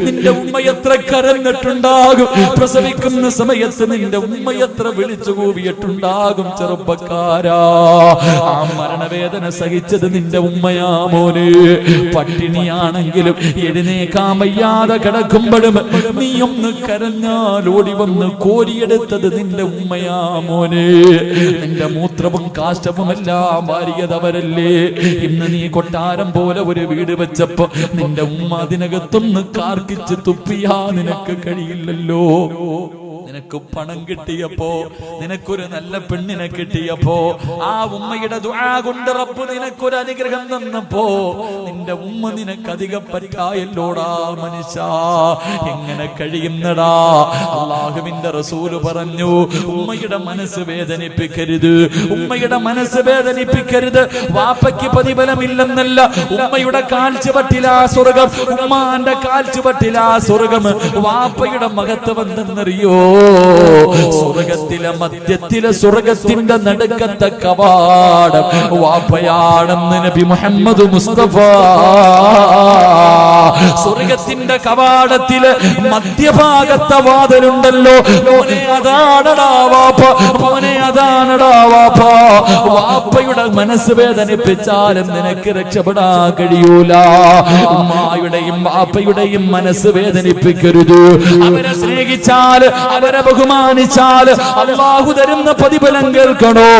നിന്റെ ഉമ്മ എത്ര കരഞ്ഞിട്ടുണ്ടാകും. പ്രസവിക്കുന്ന സമയത്ത് നിന്റെ ഉമ്മ എത്ര വിളിച്ചു കൂവിയിട്ടുണ്ടാകും. ചെറുപ്പക്കാരാ, ആ മരണവേദന സഹിച്ചത് നിന്റെ ഉമ്മയാ മോനെ. പട്ടിണിയാണെങ്കിലും എഴുന്നേക്കാൻ വയ്യാതെ കിടക്കുമ്പോഴും നീ ഒന്ന് കരഞ്ഞാൽ ഓടി വന്ന് കോരിയെടുത്തത് നിന്റെ ഉമ്മയാ മോനെ. നിന്റെ മൂത്രവും കാഷ്ടവും എല്ലാം വാരിയതവരല്ലേ. ഇന്ന് നീ കൊട്ടാരം പോലെ ഒരു വീട് വെച്ചപ്പോ നിന്റെ ഉമ്മ അതിനകത്തൊന്ന് കാർക്കിച്ച് തുപ്പിയാ നിനക്ക് കഴിയില്ലല്ലോ. നിനക്ക് പണം കിട്ടിയപ്പോ, നിനക്കൊരു നല്ല പെണ്ണിനെ കിട്ടിയപ്പോ, ആ ഉമ്മയുടെ ദുആ കൊണ്ട് റബ്ബ് നിനക്കൊരു അനുഗ്രഹം തന്നപ്പോ നിന്റെ ഉമ്മ നിനക്ക് അധികം പറ്റായല്ലോടാ മനുഷ്യ. എങ്ങനെ കഴിയുന്നടാ? അല്ലാഹുവിന്റെ റസൂല് പറഞ്ഞു, ഉമ്മയുടെ മനസ്സ് വേദനിപ്പിക്കരുത്, ഉമ്മയുടെ മനസ്സ് വേദനിപ്പിക്കരുത്. വാപ്പയ്ക്ക് പ്രതിഫലമില്ലെന്നല്ല, ഉമ്മയുടെ കാൽച്ചുവട്ടിലാ സ്വർഗം, ഉമ്മാന്റെ കാൽച്ചുവട്ടിലാ സ്വർഗം. വാപ്പയുടെ മഹത്വം എന്തെന്നറിയോ? സ്വർഗത്തിലെ മധ്യത്തിലെ സ്വർഗത്തിന്റെ നടുക്കത്തെ കവാടം വാപ്പയാണെന്ന് നബി മുഹമ്മദ് മുസ്തഫ. സ്വർഗത്തിന്റെ കവാടത്തില് മധ്യഭാഗത്തെ വാതിലുണ്ടല്ലോ, മോനെ അതാണടാ വാപ്പ, മോനെ അതാണടാ വാപ്പ. വാപ്പയുടെ മനസ്സ് വേദനിപ്പിച്ചാലും നിനക്ക് രക്ഷപ്പെടാൻ കഴിയൂല. ഉമ്മായുടെയും വാപ്പയുടെയും മനസ്സ് വേദനിപ്പിക്കരുത്. അവരെ സ്നേഹിച്ചാൽ, അവരെ ബഹുമാനിച്ചാൽ അല്ലാഹു തരുന്ന പ്രതിഫലം കേൾക്കണോ?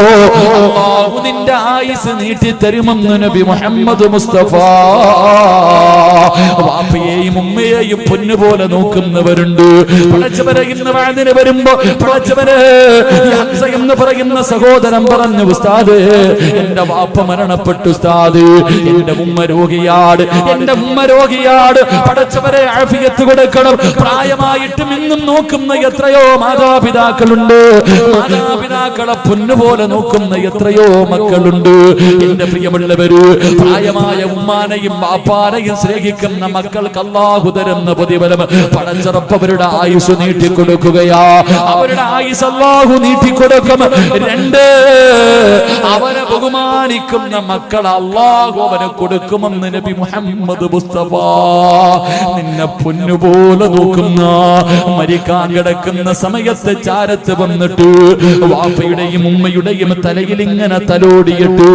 അല്ലാഹു നിന്റെ ആയുസ് നീട്ടി തരുമെന്ന് നബി മുഹമ്മദ് മുസ്തഫ. വാപ്പയെയും ഉമ്മയെയും പൊന്നുപോലെ നോക്കുന്നവരുണ്ട്. പടച്ചവരെ, ഇന്ന് വാതിന് വരുമ്പോ പടച്ചവരെ ഹംസ എന്ന് പറയുന്ന സഹോദരൻ പറഞ്ഞു, ഉസ്താദ് എന്റെ വാപ്പ മരണപ്പെട്ടു ഉസ്താദ്, എന്റെ ഉമ്മ രോഗിയാട്, എന്റെ ഉമ്മ രോഗിയാട്. പടച്ചവരെ ആഫിയത്ത് കൊടുക്കണം. പ്രായമായിട്ടും ഇന്നും നോക്കുന്ന എത്രയോ മാതാപിതാക്കളുണ്ട്. മാതാപിതാക്കളെ പൊന്നുപോലെ നോക്കുന്ന എത്രയോ മക്കളുണ്ട്. എന്റെ പ്രിയമുള്ളവര്, പ്രായമായ ഉമ്മാനെയും വാപ്പാനെയും സ്നേഹിക്കുന്ന മക്കൾക്ക് അല്ലാഹു തരുന്ന പ്രതിഫലം പടച്ചറപ്പവരുടെ ആയുസ് നീട്ടിക്കൊടുക്കുകയാ. അവരുടെ ആയുസ് അല്ലാഹു നീട്ടിക്കൊടുക്കും. 2, അവരെ ബഹുമാനിക്കുന്ന മക്കൾ അല്ലാഹു അവന് കൊടുക്കുമെന്ന് നബി മുഹമ്മദ് മുസ്തഫ. നിന്നെ പൊന്നുപോലെ നോക്കുന്ന, മരിക്കാൻ കിടക്കുന്ന സമയത്ത് ചാരത്ത് വന്നിട്ട് വാപ്പയുടെയും ഉമ്മയുടെയും തലയിൽ ഇങ്ങനെ തലോടിയിട്ട്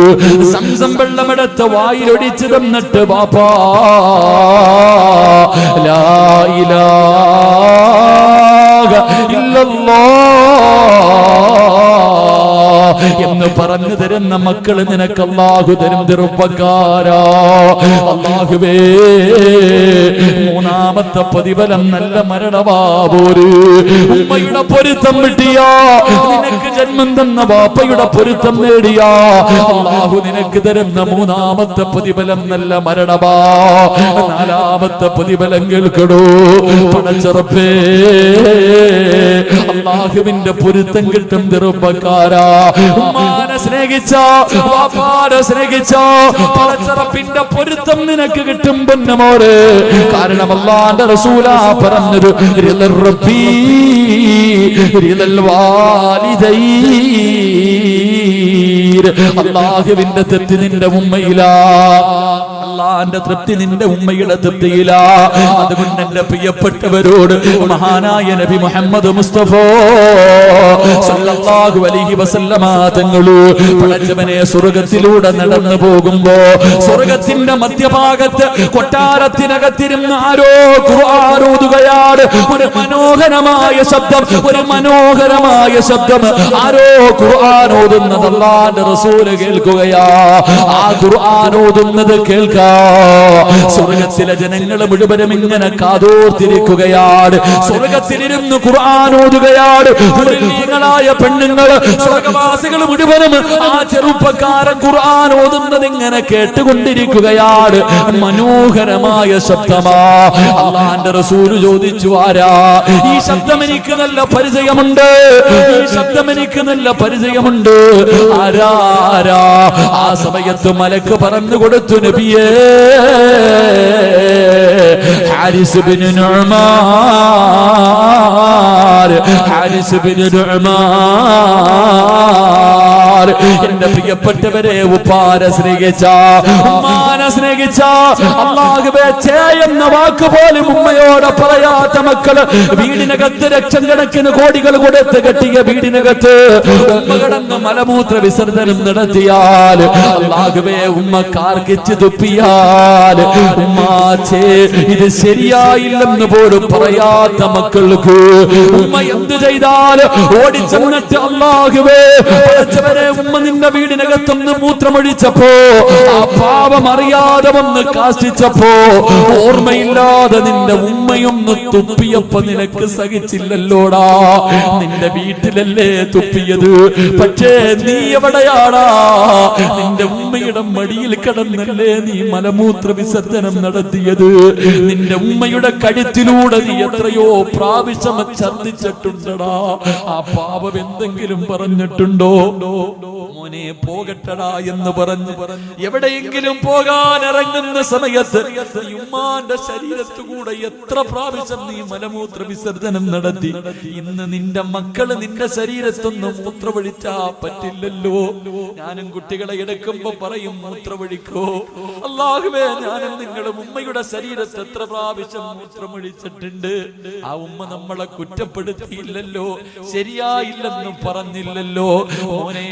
സംസം വെള്ളമെടുത്ത് വായിലൊടിച്ചു തന്നിട്ട്, വാപ്പാ ലാ ഇലാഹ ഇല്ലല്ലാഹ് എന്ന് പറഞ്ഞു തരുന്ന മക്കള് നിനക്ക് അല്ലാഹു തരും ചെറുപ്പക്കാരാ. അല്ലാഹുവേ, മൂന്നാമത്തെ പ്രതിഫലം നല്ല മരണവാപോര്. ഉമ്മയുടെ പൊരുത്തം കിട്ടിയാ, നിനക്ക് ജന്മം തന്ന ബാപ്പയുടെ പൊരുത്തം നേടിയാ, അല്ലാഹു നിനക്ക് തരുന്ന മൂന്നാമത്തെ പ്രതിഫലം നല്ല മരണവാ. നാലാമത്തെ പ്രതിഫലം കേൾക്കടോ, പടച്ചറപ്പേ, അല്ലാഹുവിന്റെ പൊരുത്തം കിട്ടും ചെറുപ്പക്കാരാ. ഉമ്മാനെ സ്നേഹിച്ചോ, ബാപ്പാനെ സ്നേഹിച്ചോ, പടച്ചറപ്പിന്റെ പൊരുത്തം നിനക്ക് കിട്ടും പൊന്നമോരെ. കാരണം അല്ലാഹുവിന്റെ റസൂലാ പറഞ്ഞത്, റിളൽ റബ്ബി റിളൽ വാലിദൈൻ. അല്ലാഹുവിന്റെ തൃപ്തി നിന്റെ ഉമ്മയിലാ, അല്ലാഹുവിന്റെ തൃപ്തി നിന്റെ ഉമ്മയുടെ തൃപ്തിയിലാ. അതുകൊണ്ട് എന്റെ പ്രിയപ്പെട്ടവരോട് മഹാനായ നബി മുഹമ്മദ് മുസ്തഫ സല്ലല്ലാഹു അലൈഹി വസല്ലമ തങ്ങള് പടച്ചവനെ സ്വർഗ്ഗത്തിലൂടെ നടന്നു പോകുമ്പോ സ്വർഗ്ഗത്തിന്റെ മധ്യഭാഗത്ത് കൊട്ടാരത്തിനകത്തിരുന്ന് ആരോ ഖുർആൻ ഓതുകയാണ്. ഒരു മനോഹരമായ ശബ്ദം, ഒരു മനോഹരമായ ശബ്ദം. ആരോ ഖുർആൻ ഓതുന്നത് അല്ലാഹുവിന്റെ റസൂല് കേൾക്കുകയാ. ആ ഖുർആൻ ഓതുന്നത് കേൾക്കാ സ്വർഗ്ഗത്തിലെ ജനങ്ങൾ മുഴുവനും ഇങ്ങനെ കാതോർത്തിരിക്കുകയാണ്. സ്വർഗ്ഗത്തിലിരുന്ന് ഖുർആൻ ഓതുകയാണ്. മുസ്ലിങ്ങളായ പെണ്ണുങ്ങൾ, സ്വർഗ്ഗവാസികൾ മുഴുവനും ആ ചെറുപ്പക്കാരൻ ഖുർആൻ ഓതുന്നത് ഇങ്ങനെ കേട്ടുകൊണ്ടിരിക്കുകയാണ്. മനോഹരമായ ശബ്ദമാ. അല്ലാഹുവിന്റെ റസൂൽ ചോദിച്ചു, ആരാ ഈ ശബ്ദം? എനിക്ക് നല്ല പരിചയമുണ്ട്, ഈ ശബ്ദം എനിക്ക് നല്ല പരിചയമുണ്ട്. ആരാ? ആ സമയത്ത് മലക്ക് പറഞ്ഞു കൊടുത്തു, നബിയേ, ഹാരിസ് ബിൻ നുഅ്മാൻ, ഹാരിസ് ബിൻ നുഅ്മാൻ. എന്റെ പ്രിയപ്പെട്ടവരെ, ഉപ്പാനെ സ്നേഹിച്ച, ഉമ്മാനെ സ്നേഹിച്ച, അല്ലാഹുവേ ചേ എന്ന വാക്ക് പോലും ഉമ്മയോട് പറയാത്ത മക്കള് വീടിനകത്ത് ലക്ഷം കണക്കിന് കോടികൾ കൊടുത്ത് കെട്ടിയ വീടിനകത്ത് ഉമ്മ കിടന്ന് മലമൂത്ര വിസർജനം നടത്തിയാൽ, അല്ലാഹുവേ ഉമ്മ കാർക്കിച്ച് തുപ്പിയാൽ, ഉമ്മാച്ചേ ഇത് ശരിയായില്ലെന്ന് പോലും പറയാത്ത മക്കൾക്ക് ഉമ്മ എന്ത് ചെയ്താൽ ഓടിച്ചെന്നിട്ട്, അല്ലാഹുവേ പടച്ചവനെ, ഉമ്മ നിന്റെ വീടിനകത്തൊന്ന് മൂത്രമൊഴിച്ചപ്പോ, ആ പാപം അറിയാതെ വന്ന് കാഷ്ടിച്ചപ്പോ, ഓർമ്മയില്ലാതെ നിന്റെ ഉമ്മയൊന്ന് തുപ്പിയപ്പോ നിനക്ക് സഹിച്ചില്ലല്ലോടാ. നിന്റെ വീട്ടിലല്ലേ തുപ്പിയത്, പക്ഷേ നീ എവിടെയാടാ? നിന്റെ ഉമ്മയുടെ മടിയിൽ കിടന്നല്ലേ നീ മലമൂത്ര വിസർജനം നടത്തിയത്. നിന്റെ ഉമ്മയുടെ കഴുത്തിലൂടെ നീ എത്രയോ പ്രാവശ്യം ഛർദ്ദിച്ചിട്ടുണ്ടടാ. ആ പാപം എന്തെങ്കിലും പറഞ്ഞിട്ടുണ്ടോ? മോനെ പോകട്ടടാ എന്ന് പറഞ്ഞു എവിടെയെങ്കിലും പോകാൻ ഇറങ്ങുന്ന സമയത്ത് ഉമ്മാന്റെ ശരീരത്തുകൂടെ എത്ര പ്രാവശ്യം നീ മലമൂത്ര വിസർജനം നടത്തി. ഇന്ന് നിന്റെ മക്കള് നിന്റെ ശരീരത്തൊന്ന് മൂത്രമൊഴിച്ചാ പറ്റില്ലല്ലോ. ഞാനും കുട്ടികളെ എടുക്കുമ്പോ പറയും, മൂത്രമൊഴിക്കോ. അല്ലാഹുവേ, ഞാനും നിങ്ങളുടെ ഉമ്മയുടെ ശരീരത്ത് എത്ര പ്രാവശ്യം മൂത്രമൊഴിച്ചിട്ടുണ്ട്. ആ ഉമ്മ നമ്മളെ കുറ്റപ്പെടുത്തിയില്ലല്ലോ, ശരിയായില്ലെന്നും പറഞ്ഞില്ലല്ലോ. മോനെ,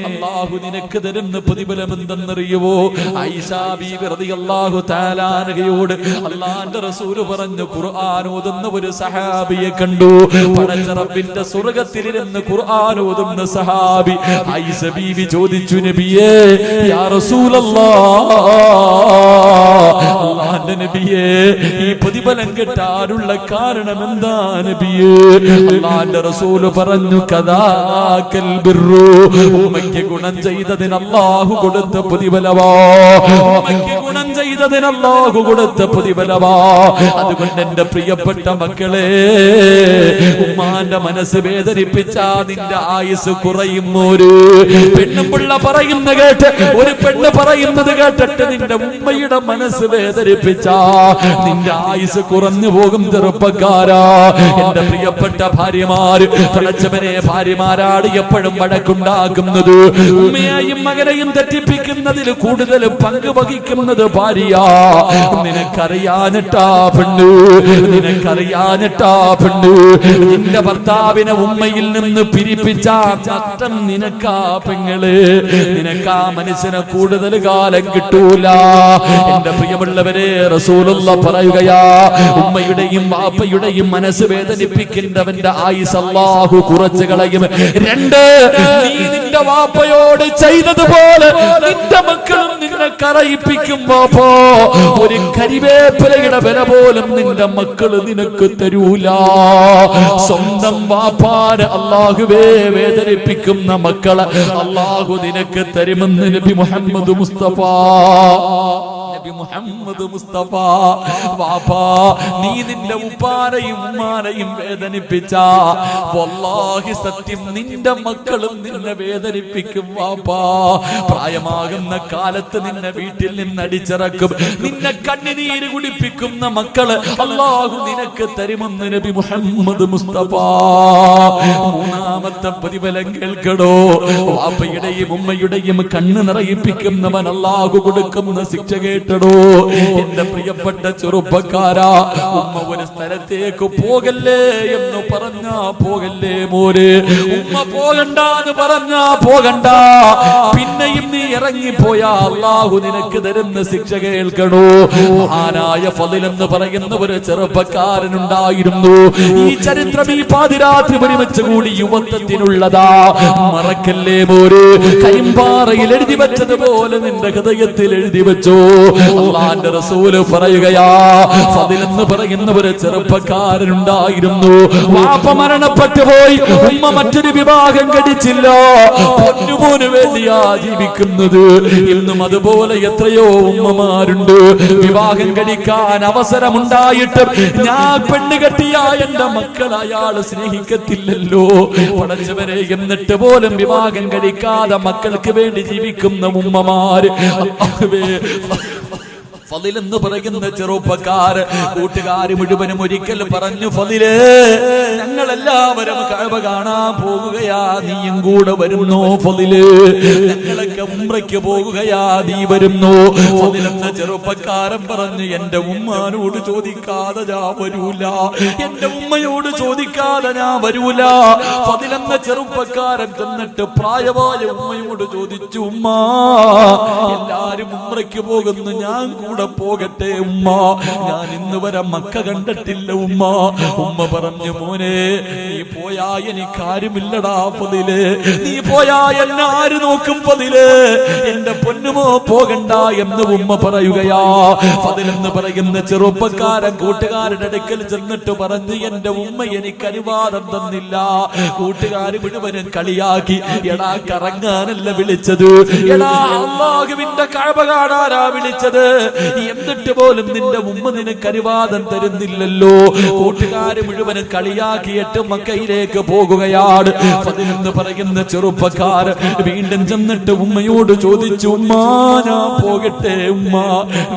അല്ലാഹു നിനക്ക് തരുന്ന പ്രതിഫലം എന്തെന്നറിയുവോ? ആയിഷാ ബീവി റളിയല്ലാഹു തആല അൻഹയോട് അല്ലാഹുവിന്റെ റസൂൽ പറഞ്ഞു, ഖുർആൻ ഓതുന്ന ഒരു സഹാബിയെ കണ്ടു. പടച്ച റബ്ബിന്റെ സ്വർഗ്ഗത്തിലിരുന്ന് ഖുർആൻ ഓതുന്ന സഹാബി. ആയിഷ ബീവി ചോദിച്ചു, നബിയേ, യാ റസൂലല്ലാഹ്, അല്ലാഹുവിന്റെ നബിയേ, ഈ പ്രതിഫലം കിട്ടാനുള്ള കാരണം എന്താ നബിയേ? അല്ലാഹുവിന്റെ റസൂൽ പറഞ്ഞു, കദാകൽ ബിർറു, ഉമ്മയ്ക്ക് ഗുണം ചെയ്തതിന് അല്ലാഹു കൊടുത്ത പ്രതിഫലമാ. ഉമ്മയ്ക്ക് ഗുണം ചെയ്തതിന് അല്ലാഹു കൊടുത്ത പ്രതിഫലമാ. അതുകൊണ്ട് എന്റെ പ്രിയപ്പെട്ട മക്കളെ, ഉമ്മാന്റെ മനസ്സ് വേദനിപ്പിച്ച നിന്റെ ആയുസ് കുറയും. ഒരു പെണ്ണുപിള്ള പറയുന്ന കേട്ട്, ഒരു പെണ്ണ് പറയുന്നത് കേട്ടിട്ട് നിന്റെ ഉമ്മയുടെ മനസ്സ് വേദനിപ്പിച്ച നിന്റെ ആയുസ് കുറഞ്ഞു പോകും ചെറുപ്പക്കാരാ. എന്റെ പ്രിയപ്പെട്ട ഭാര്യമാര്, പടച്ചവനെ, ഭാര്യമാരാണ് എപ്പോഴും വഴക്കുണ്ടാക്കുന്നത്. ഉമ്മയെയും മകനെയും തെറ്റിപ്പിക്കുന്നതിൽ കൂടുതൽ പങ്ക് വഹിക്കുന്നത് പറയുന്നത് ഭാര്യ, നിനക്കറിയാനിട്ടാ പെണ്ണ്, നിനക്കറിയാനിട്ടാ പെണ്ണ്, നിന്റെ ഭർത്താവിനെ ഉമ്മയിൽ നിന്ന് പിരിപ്പിച്ച നഷ്ടം നിനക്കാ പെങ്ങള്, നിനക്കാ മനുഷ്യനെ കൂടുതൽ കാലം കിട്ടൂല. എന്റെ പ്രിയമുള്ളവരെ, റസൂലുള്ള പറയുകയാ, ഉമ്മയുടെയും വാപ്പയുടെയും മനസ്സ് വേദനിപ്പിക്കുന്നവന്റെ ആയുസ് അല്ലാഹു കുറച്ചു കളയും. രണ്ട്, നീ നിന്റെ വാപ്പയോട് ചെയ്തതുപോലെ നിന്റെ മക്കളും നിന്നെ കരയിപ്പിക്കുമ്പോ ഒരു കരിവേപ്പിലയുടെ വില പോലും നിന്റെ മക്കള് നിനക്ക് തരൂല. സ്വന്തം വാപ്പാന് അല്ലാഹുവേ വേദനിപ്പിക്കുന്ന മക്കളെ അല്ലാഹു നിനക്ക് തരുമെന്ന് നബി മുഹമ്മദ് മുസ്തഫ. മുഹമ്മദ് മുസ്തഫ, വാപ്പാ നീ നിന്റെ ഉപ്പാനെയും ഉമ്മാനെയും വേദനിപ്പിച്ച വല്ലാഹി സത്യം നിന്റെ മക്കളും നിന്നെ വേദനിപ്പിക്കും വാപ്പാ. പ്രായമാകുന്ന കാലത്ത് നിന്നെ വീട്ടിൽ നിന്ന് അടിച്ചിറക്കും, നിന്നെ കണ്ണുനീര് കുടിപ്പിക്കുന്ന മക്കള് അല്ലാഹു നിനക്ക് തരുമെന്ന് നബി മുഹമ്മദ് മുസ്തഫ. മൂന്നാമത്തെ പ്രതിഫലം കേൾക്കടോ, വാപ്പയുടെയും ഉമ്മയുടെയും കണ്ണ് നിറയിപ്പിക്കുന്നവൻ അല്ലാഹു കൊടുക്കുന്ന ശിക്ഷ കേട്ടടോ. എന്റെ പ്രിയപ്പെട്ട ചെറുപ്പക്കാരാ, ഉമ്മ ഒരു സ്ഥലത്തേക്ക് പോകല്ലേ എന്ന് പറഞ്ഞാ പോകല്ലേ മോര്, ഉമ്മ പോകണ്ടെന്ന് പറഞ്ഞാ പോകണ്ട, പിന്നെയും നീ ഇറങ്ങിപ്പോയാ അല്ലാഹു നിനക്ക് തരുന്ന ശിക്ഷ കേൾക്കണോ. മഹാനായ ഫളിൽ എന്ന് പറയുന്ന ഒരു ചെറുപ്പക്കാരനുണ്ടായിരുന്നു. ഈ ചരിത്രം ഈ പാതിരാത്രി ഒരുമിച്ച് കൂടി യുവത്വത്തിനുള്ളതാ, മറക്കല്ലേ മോര്. കരിമ്പാറയിൽ എഴുതി വെച്ചതുപോലെ നിന്റെ ഹൃദയത്തിൽ എഴുതി വെച്ചോ. അല്ലാഹുവിന്റെ റസൂൽ പറയുകയാ, ഫളിൽ എന്ന് പറയുന്ന ഒരു ചെറുപ്പക്കാരനുണ്ടായിരുന്നു. വാപ്പ മരണപ്പെട്ടു പോയി, ഉമ്മ മറ്റൊരു വിവാഹം കഴിച്ചില്ല, പൊന്നുമോന് വേണ്ടിയാ ജീവിക്കുന്നത്. ഇന്നും അതുപോലെ എത്രയോ ഉമ്മമാരുണ്ട്, വിവാഹം കഴിക്കാൻ അവസരമുണ്ടായിട്ട് ഞാൻ പെണ്ണ് കെട്ടിയ എന്റെ മക്കൾ അയാള് സ്നേഹിക്കത്തില്ലല്ലോ പടച്ചവരെ, എന്നിട്ട് പോലും വിവാഹം കഴിക്കാതെ മക്കൾക്ക് വേണ്ടി ജീവിക്കുന്ന ഉമ്മമാര്. ഫളിൽ എന്ന് പറയുന്ന ചെറുപ്പക്കാർ കൂട്ടുകാര് മുഴുവനും ഒരിക്കൽ പറഞ്ഞു, ഫളിലേ ഞങ്ങളെല്ലാവരും കഅബ കാണാൻ പോകുകയാ, നീയും കൂടെ വരുന്നോ? ഫളിലേ ഞങ്ങളൊക്കെ ഉംറയ്ക്ക് പോകുകയാ, നീ വരുന്നോ? ഫളിൽ എന്ന ചെറുപ്പക്കാരൻ പറഞ്ഞു, എന്റെ ഉമ്മാനോട് ചോദിക്കാതെ ഞാൻ വരൂല, എന്റെ ഉമ്മയോട് ചോദിക്കാതെ ഞാൻ വരൂല. ഫളിൽ എന്ന ചെറുപ്പക്കാരൻ ചെന്നിട്ട് പ്രായമായ ഉമ്മയോട് ചോദിച്ചു, ഉമ്മ എല്ലാരും ഉംറയ്ക്ക് പോകുന്നു, ഞാൻ കൂടെ പോകട്ടെ ഉമ്മ, ഞാൻ ഇന്ന് വരെ മക്ക കണ്ടിട്ടില്ല ഉമ്മ. ഉമ്മ പറഞ്ഞു, മോനെ നീ പോയാ എനിക്കാരുമില്ലടാ ഫളിലേ, നീ പോയാ എന്നെ ആര് നോക്കും ഫളിലേ, എന്റെ പൊന്നുമോ പോകണ്ട എന്ന് ഉമ്മ പറയുകയാ. ഫളിൽ എന്ന് പറയുന്ന ചെറുപ്പക്കാരൻ കൂട്ടുകാരുടെ അടുക്കൽ ചെന്നിട്ട് പറഞ്ഞു, എന്റെ ഉമ്മ എനിക്ക് അനുവാദം തന്നില്ല. കൂട്ടുകാര് മുഴുവനും കളിയാക്കി, എടാ കറങ്ങാനല്ല വിളിച്ചത്, എടാ അല്ലാഹുവിന്റെ കഅബ കാണാനാ വിളിച്ചത്, എന്നിട്ട് പോലും നിന്റെ ഉമ്മ നിനക്ക് അനുവാദം തരുന്നില്ലല്ലോ. കൂട്ടുകാര് മുഴുവനും കളിയാക്കിയിട്ട് മക്കയിലേക്ക് പോകുകയാണ്. ഫളിൽ എന്ന് പറയുന്ന ചെറുപ്പക്കാർ വീണ്ടും ചെന്നിട്ട് ഉമ്മയോട് ചോദിച്ചു, ഉമ്മ ഞാൻ പോകട്ടെ ഉമ്മ?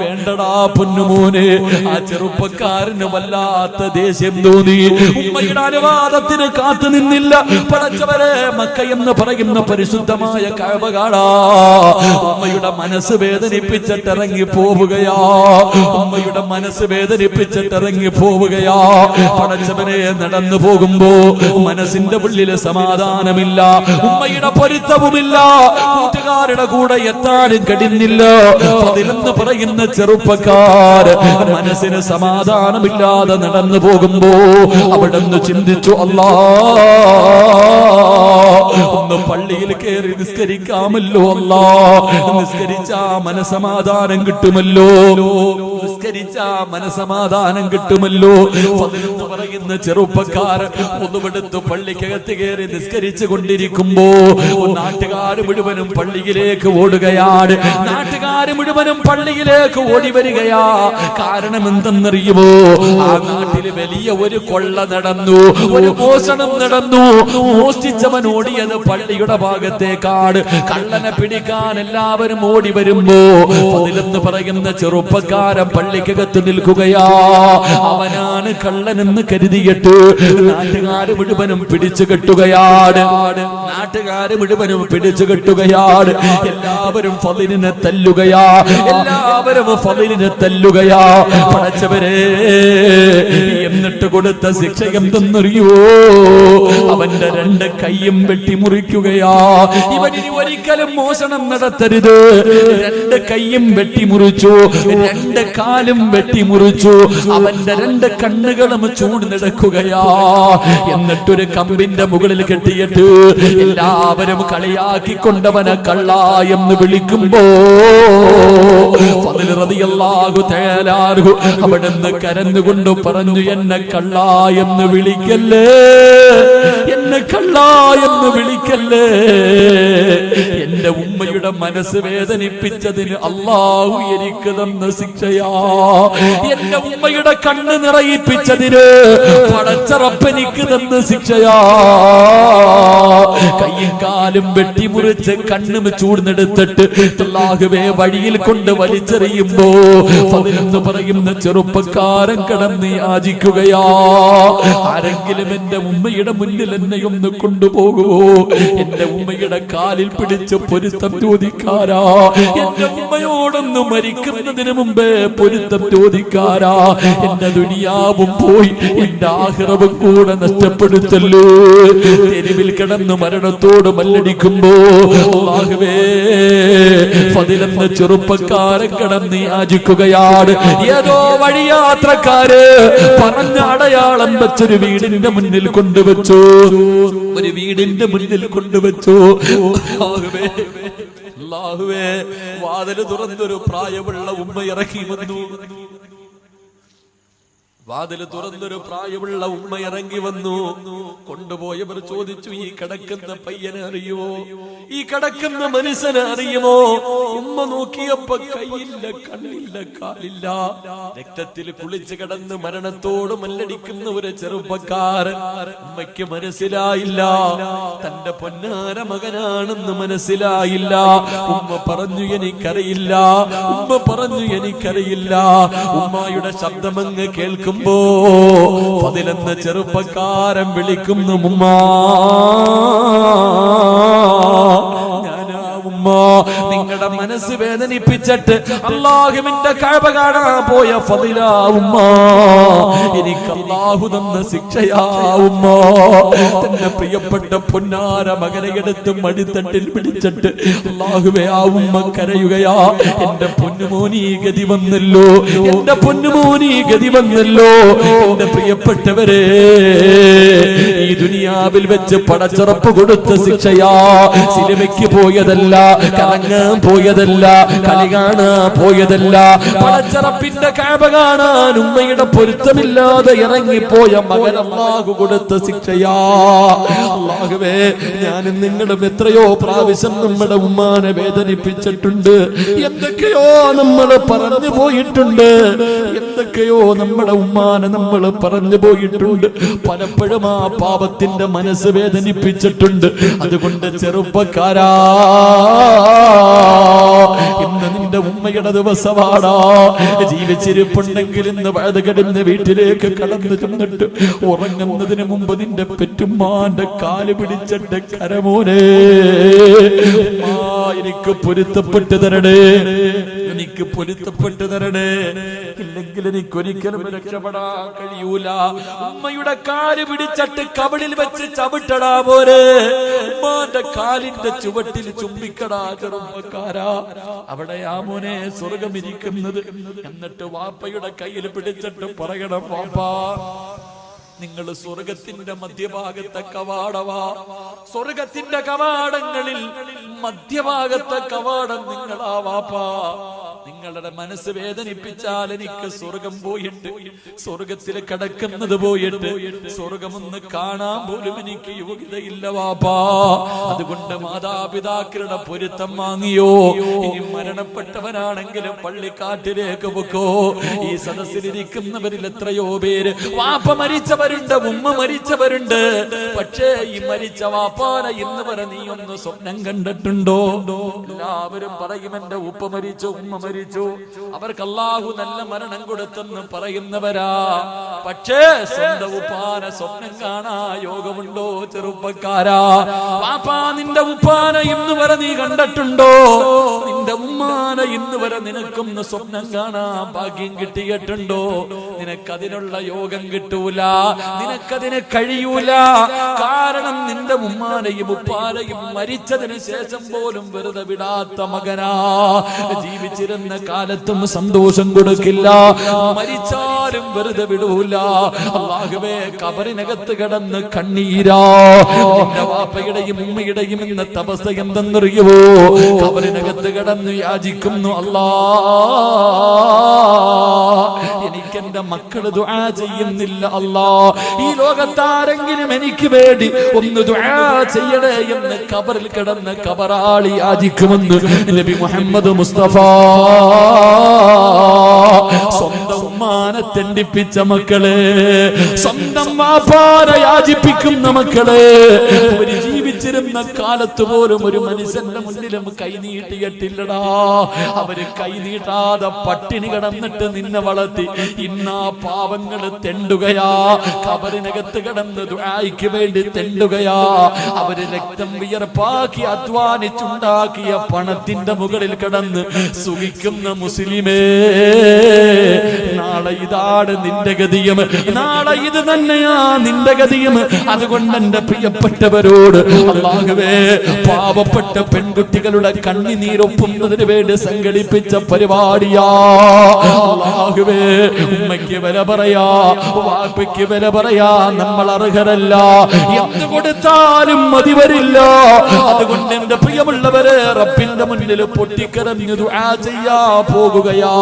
വേണ്ടടാ പൊന്നുമോനെ. ആ ചെറുപ്പക്കാരന് വല്ലാത്ത ദേഷ്യം തോന്നി, ഉമ്മയുടെ അനുവാദത്തിന് കാത്തു നിന്നില്ല. പടച്ചവരെ, മക്ക എന്ന് പറയുന്ന പരിശുദ്ധമായ കഅബ കാണാ ഉമ്മയുടെ മനസ്സ് വേദനിപ്പിച്ചിട്ട് ഇറങ്ങി പോവുകയാ, ഉമ്മയുടെ മനസ്സ് വേദനിപ്പിച്ചിട്ട് ഇറങ്ങി പോവുകയാ. പടച്ചവനെ, നടന്നു പോകുമ്പോ മനസ്സിന്റെ ഉള്ളില് സമാധാനമില്ല, ഉമ്മയുടെ പൊരുത്തവുമില്ല, കൂട്ടുകാരുടെ കൂടെ എത്താനും കഴിയുന്നില്ല. ഫളിൽ എന്ന് പറയുന്ന ചെറുപ്പക്കാർ മനസ്സിന് സമാധാനമില്ലാതെ നടന്നു പോകുമ്പോ അവിടെ നിന്ന് ചിന്തിച്ചു, അല്ലാ ഒന്ന് പള്ളിയിൽ കയറി നിസ്കരിക്കാമല്ലോ, അല്ലാ നിസ്കരിച്ചാ മനസമാധാനം കിട്ടുമല്ലോ, നിസ്കരിച്ചാ മനസമാധാനം കിട്ടുമല്ലോ. ഫളിൽ എന്ന് പറയുന്ന ചെറുപ്പക്കാർ ഒന്നുമെടുത്ത് പള്ളിക്കകത്ത് കയറി നിസ്കരിച്ചു കൊണ്ടിരിക്കുമ്പോ നാട്ടുകാർ മുഴുവനും പള്ളിയിലേക്ക് ഓടുകയാണ്, നാട്ടുകാർ മുഴുവനും പള്ളിയിലേക്ക് ഓടി വരികയാ. കാരണം എന്തെന്നറിയുമോ? ആ നാട്ടിൽ വലിയ ഒരു കൊള്ള നടന്നു, ഒരു മോഷണം നടന്നു. മോഷ്ടിച്ചവൻ ഓടിയത് പള്ളിയുടെ ഭാഗത്തേക്കാണ്. കള്ളനെ പിടിക്കാൻ എല്ലാവരും ഓടി വരുമ്പോ ഫളിൽ എന്ന് പറയുന്ന ചെറുപ്പക്കാരൻ പള്ളി പള്ളിക്കകത്ത് നിൽക്കുകയാ. അവനാണ് കള്ളനെന്ന് കരുതിയിട്ട് നാട്ടുകാര് മുഴുവനും പിടിച്ചു കെട്ടുകയാണ്. നാട്ടുകാര് മുഴുവനും പിടിച്ചു കെട്ടുകയാണ്. എല്ലാവരും ഫളിലിനെ തല്ലുകയാ. എല്ലാവരും ഫളിലിനെ തല്ലുകയാ. പടച്ചവരെ, എന്നിട്ട് കൊടുത്ത ശിക്ഷ എന്തെന്നറിയോ? അവന്റെ 2 കൈയും വെട്ടിമുറിക്കുകയാ. ഇവനിനി ഒരിക്കലും മോഷണം നടത്തരുത്. 2 കൈയും വെട്ടിമുറിച്ചു, 2 കാലും വെട്ടിമുറിച്ചു. അവന്റെ 2 കണ്ണുകളും ചൂടുന്നിടക്കുകയാ. എന്നിട്ടൊരു കമ്പിന്റെ മുകളിൽ കെട്ടിയിട്ട് എല്ലാവരും കളിയാക്കിക്കൊണ്ടവനെ കള്ള എന്ന് വിളിക്കുമ്പോ ഫളിൽ റളിയല്ലാഹു തആല അവിടുന്ന് കരഞ്ഞുകൊണ്ട് പറഞ്ഞു, എന്നെ കള്ള എന്ന് വിളിക്കല്ലേ, എന്നെ കള്ള എന്ന് വിളിക്കല്ലേ. എന്റെ ഉമ്മയുടെ മനസ്സ് വേദനിപ്പിച്ചതിന് അല്ലാഹു എനിക്ക് തന്ന ശിക്ഷയാ. എന്റെ ഉമ്മയുടെ കണ്ണ് നിറയിപ്പിച്ചതിന് പടച്ച റബ്ബ് എനിക്ക് തന്ന ശിക്ഷയാ. കയ്യും കാലും വെട്ടിമുറിച്ച് കണ്ണും ചൂടുന്നെടുത്തിട്ട് അല്ലാഹുവേ വഴിയിൽ കൊണ്ട് വലിച്ചെറിയുമ്പോ ഫളിലെന്ന് പറയുന്ന ചെറുപ്പക്കാരൻ കടന്ന് യാചിക്കുകയാ, ആരെങ്കിലും എന്റെ ഉമ്മയുടെ മുന്നിൽ എന്നെ ഒന്ന് കൊണ്ടുപോകുമോ? എന്റെ ഉമ്മയുടെ കാലിൽ പിടിച്ച് പൊരുത്തം ചോദിക്കാരാ. എന്റെ ഉമ്മയോടൊന്ന് മരിക്കുന്നതിന് മുമ്പേ പൊരുത്തം ചോദിക്കാരാ. എന്റെ ദുനിയാവും പോയി എന്റെ ആഖിറവും കൂടെ നഷ്ടപ്പെടുത്തല്ലോ. തെരുവിൽ കിടന്ന് മരണത്തോട് മല്ലടിക്കുമ്പോ അല്ലാഹുവേ ഫളിലെന്ന ചെറുപ്പക്കാരൻ കടന്ന് യാചിക്കുകയാണ്. ഏതോ വഴിയാത്രക്കാര് പറഞ്ഞ അടയാളം വെച്ചൊരു വീടിന്റെ മുന്നിൽ കൊണ്ടുവച്ചു. ഒരു വീടിന്റെ മുന്നിൽ കൊണ്ടുവച്ചു. അല്ലാഹുവേ, വാതില് തുറന്നൊരു പ്രായമുള്ള ഉമ്മ ഇറങ്ങി വന്നു. വാതില് തുറന്നൊരു പ്രായമുള്ള ഉമ്മ ഇറങ്ങി വന്നു. കൊണ്ടുപോയവർ ചോദിച്ചു, ഈ കിടക്കുന്ന പയ്യനെ അറിയുമോ? ഈ കിടക്കുന്ന മനുഷ്യനെ അറിയുമോ? ഉമ്മ നോക്കിയപ്പോ കൈയില്ല, കണ്ണില്ല, കാലില്ല, രക്തത്തിൽ കുളിച്ച് കിടന്ന് മരണത്തോട് മല്ലടിക്കുന്ന ഒരു ചെറുപ്പക്കാരൻ. ഉമ്മയ്ക്ക് മനസ്സിലായില്ല, തന്റെ പൊന്നാര മകനാണെന്ന് മനസ്സിലായില്ല. ഉമ്മ പറഞ്ഞു, എനിക്കറിയില്ല. ഉമ്മ പറഞ്ഞു, എനിക്കറിയില്ല. ഉമ്മായുടെ ശബ്ദമങ്ങ് കേൾക്കും ഫളിലെന്ന ചെറുപ്പക്കാരൻ വിളിക്കുന്നു, ഉമ്മാ, ഞാനാ ഉമ്മ. നിങ്ങളുടെ മനസ്സ് വേദനിപ്പിച്ചിട്ട് അല്ലാഹുവിന്റെ കഅബ കാണാൻ പോയ ഫളിലാ ഉമ്മ. എനിക്ക് അല്ലാഹു തന്ന ശിക്ഷയാ ഉമ്മ. തന്റെ പ്രിയപ്പെട്ട പൊന്നാര മകനെ എടുത്ത് മടിത്തട്ടിൽ പിടിച്ചിട്ട് അല്ലാഹുവേ, ആ ഉമ്മ കരയുകയാ. എന്റെ പൊന്നുമോനീ ഗതി വന്നല്ലോ, എന്റെ പൊന്നുമോനീ ഗതി വന്നല്ലോ. എന്റെ പ്രിയപ്പെട്ടവരെ, ഈ ദുനിയാവിൽ വെച്ച് പടച്ചറപ്പ് കൊടുത്ത ശിക്ഷയാ. സിനിമയ്ക്ക് പോയതല്ല, കറങ്ങാൻ പോയതല്ല, കളി കാണാൻ പോയതല്ല. പടച്ചറപ്പിന്റെ കഅബ കാണാൻ ഉമ്മയുടെ പൊരുത്തമില്ലാതെ ഇറങ്ങിപ്പോയ മകൻ അല്ലാഹു കൊടുത്ത ശിക്ഷയാ. അല്ലാഹുവേ, ഞാനും നിങ്ങളും എത്രയോ പ്രാവശ്യം നമ്മുടെ ഉമ്മാനെ വേദനിപ്പിച്ചിട്ടുണ്ട്. എന്തൊക്കെയോ നമ്മൾ പറഞ്ഞു പോയിട്ടുണ്ട്. എന്തൊക്കെയോ നമ്മുടെ ഉമ്മാനെ നമ്മൾ പറഞ്ഞു പോയിട്ടുണ്ട്. പലപ്പോഴും ആ പാപത്തിന്റെ മനസ്സ് വേദനിപ്പിച്ചിട്ടുണ്ട്. അതുകൊണ്ട് ചെറുപ്പക്കാരാ, ഇന്ന് നിന്റെ ഉമ്മയുടെ ദിവസമാടാ. ജീവിച്ചിരിപ്പുണ്ടെങ്കിൽ ഇന്ന് വഴുതുകടന്ന് വീട്ടിലേക്ക് കടന്നു ചെന്നിട്ട് ഉറങ്ങുന്നതിന് മുമ്പ് നിന്റെ പെറ്റുമ്മാന്റെ കാല് പിടിച്ചിട്ട് കരമോനെ, എനിക്ക് പൊരുത്തപ്പെട്ടു തരണേ, എനിക്ക് പൊരുത്തപ്പെട്ടു തരണേ, ഇല്ലെങ്കിൽ എനിക്കൊരിക്കലും രക്ഷപ്പെടാൻ കഴിയൂല. ഉമ്മയുടെ കാല് പിടിച്ചിട്ട് കവിളിൽ വെച്ച് ചവിട്ടടാ പോരെ, ഉമ്മാന്റെ കാലിന്റെ ചുവട്ടിൽ ചുംബിക്കടാ ചെറുപ്പക്കാരാ. അവിടെയാ മോനെ സ്വർഗമിരിക്കുന്നത്. എന്നിട്ട് വാപ്പയുടെ കയ്യിൽ പിടിച്ചിട്ട് പറയണം, വാപ്പാ, നിങ്ങൾ സ്വർഗത്തിന്റെ മധ്യഭാഗത്തെ കവാടവാ. സ്വർഗത്തിന്റെ കവാടങ്ങളിൽ മധ്യഭാഗത്തെ കവാടം നിങ്ങളാ വാപ്പാ. നിങ്ങളുടെ മനസ്സ് വേദനിപ്പിച്ചാൽ എനിക്ക് സ്വർഗം പോയിട്ട്, സ്വർഗത്തിൽ കിടക്കുന്നത് പോയിട്ട് സ്വർഗമൊന്ന് കാണാൻ പോലും എനിക്ക് യോഗ്യതയില്ല വാപ്പാ. അതുകൊണ്ട് മാതാപിതാക്കളുടെ പൊരുത്തം വാങ്ങിയോ? ഇനി മരണപ്പെട്ടവനാണെങ്കിലും പള്ളിക്കാട്ടിലേക്ക് വെക്കോ. ഈ സദസ്സിലിരിക്കുന്നവരിൽ എത്രയോ പേര് വാപ്പ മരിച്ചവരുണ്ട്, ഉമ്മ മരിച്ചവരുണ്ട്. പക്ഷേ ഈ മരിച്ച വാപ്പാനെ ഇന്ന് വരെ നീ ഒന്ന് സ്വപ്നം കണ്ടിട്ടുണ്ടോ? എല്ലാവരും പറയും, എന്റെ ഉപ്പ മരിച്ചു, ഉമ്മ മരിച്ചു, അവർക്ക് അല്ലാഹു നല്ല മരണം കൊടുത്തെന്ന് പറയുന്നവരാ. പക്ഷേ സ്വന്തം ഉപ്പാനെ സ്വപ്നം കാണാ യോഗമുണ്ടോ ചെറുപ്പക്കാരാ? പാപ്പാ, നിന്റെ ഉപ്പാനെ ഇന്ന് വരെ നീ കണ്ടിട്ടുണ്ടോ? നിന്റെ ഉമ്മാനെ ഇന്ന് വരെ നിനക്കൊന്ന് സ്വപ്നം കാണാ ഭാഗ്യം കിട്ടിയിട്ടുണ്ടോ? നിനക്കതിനുള്ള യോഗം കിട്ടൂല, നിനക്കതിന് കഴിയൂല. കാരണം നിന്റെ ഉമ്മാനെയും ഉപ്പാനെയും മരിച്ചതിന് ശേഷം പോലും വെറുതെ വിടാത്ത മകനാ. ജീവിച്ചിരുന്ന കാലത്തും സന്തോഷം കൊടുക്കില്ല, മരിച്ചാലും വെറുതെ വിടൂല. അല്ലാഹുവേ, കബറിനകത്ത് കിടന്ന് കണ്ണീരാ. നിന്റെ വാപ്പയുടെയും ഉമ്മയുടെയും ഇന്നത്തെ അവസ്ഥ എന്തെന്നറിയുവോ? കബറിനകത്ത് കിടന്ന് യാചിക്കുന്നു, അല്ലാ എനിക്കെന്റെ മക്കള് ദുആ ചെയ്യുന്നില്ല അല്ലാ, ഈ ലോകത്താരെങ്കിലും എനിക്ക് വേണ്ടി ഒന്ന് ദുആ ചെയ്യണേ എന്ന് കബറിൽ കിടന്ന് കബറാളി യാചിക്കുമെന്ന് നബി മുഹമ്മദ് മുസ്തഫ. സ്വന്തം ഉമ്മാനെ തെണ്ടിപ്പിച്ച മക്കളെ, സ്വന്തം വാപ്പാനെ യാചിപ്പിക്കുന്ന മക്കളെ, അവര് ജീവിച്ചിരുന്ന കാലത്ത് പോലും ഒരു മനുഷ്യന്റെ മുന്നിലും കൈനീട്ടിയിട്ടില്ലടാ. അവര് കൈനീട്ടാതെ പട്ടിണി കിടന്നിട്ട് നിന്നെ വളർത്തി. ഇന്നാ പാവങ്ങള് തെണ്ടുകയാ, കബറിനകത്ത് കിടന്ന് ദുആയ്ക്ക് വേണ്ടി തെണ്ടുകയാ. അവര് രക്തം വിയർപ്പാക്കി അധ്വാനിച്ചുണ്ടാക്കിയ പണത്തിന്റെ മുകളിൽ കിടന്ന് സുഖിക്കുന്ന മുസ്ലിമേ, നാളെ ഇതാണ് നിന്റെ ഗതിയും, നാളെ ഇത് തന്നെയാ നിന്റെ ഗതിയും. അതുകൊണ്ട് എന്റെ പ്രിയപ്പെട്ടവരോട് അല്ലാഹുവേ, പാവപ്പെട്ട പെൺകുട്ടികളുടെ കണ്ണുനീരൊപ്പുന്നതിന് വേണ്ടി സംഘടിപ്പിച്ച പരിപാടിയാ അല്ലാഹുവേ. ഉമ്മയ്ക്ക് വില പറയാ, വാപ്പയ്ക്ക് വില പറയാ, നമ്മൾ അർഹരല്ല, എന്ത് കൊടുത്താലും മതി വരില്ല. അതുകൊണ്ട് എന്റെ പ്രിയമുള്ളവരെ, റബ്ബിന്റെ മുന്നിൽ പൊട്ടിക്കരഞ്ഞു ദുആ ചെയ്യാ പോകുകയാ.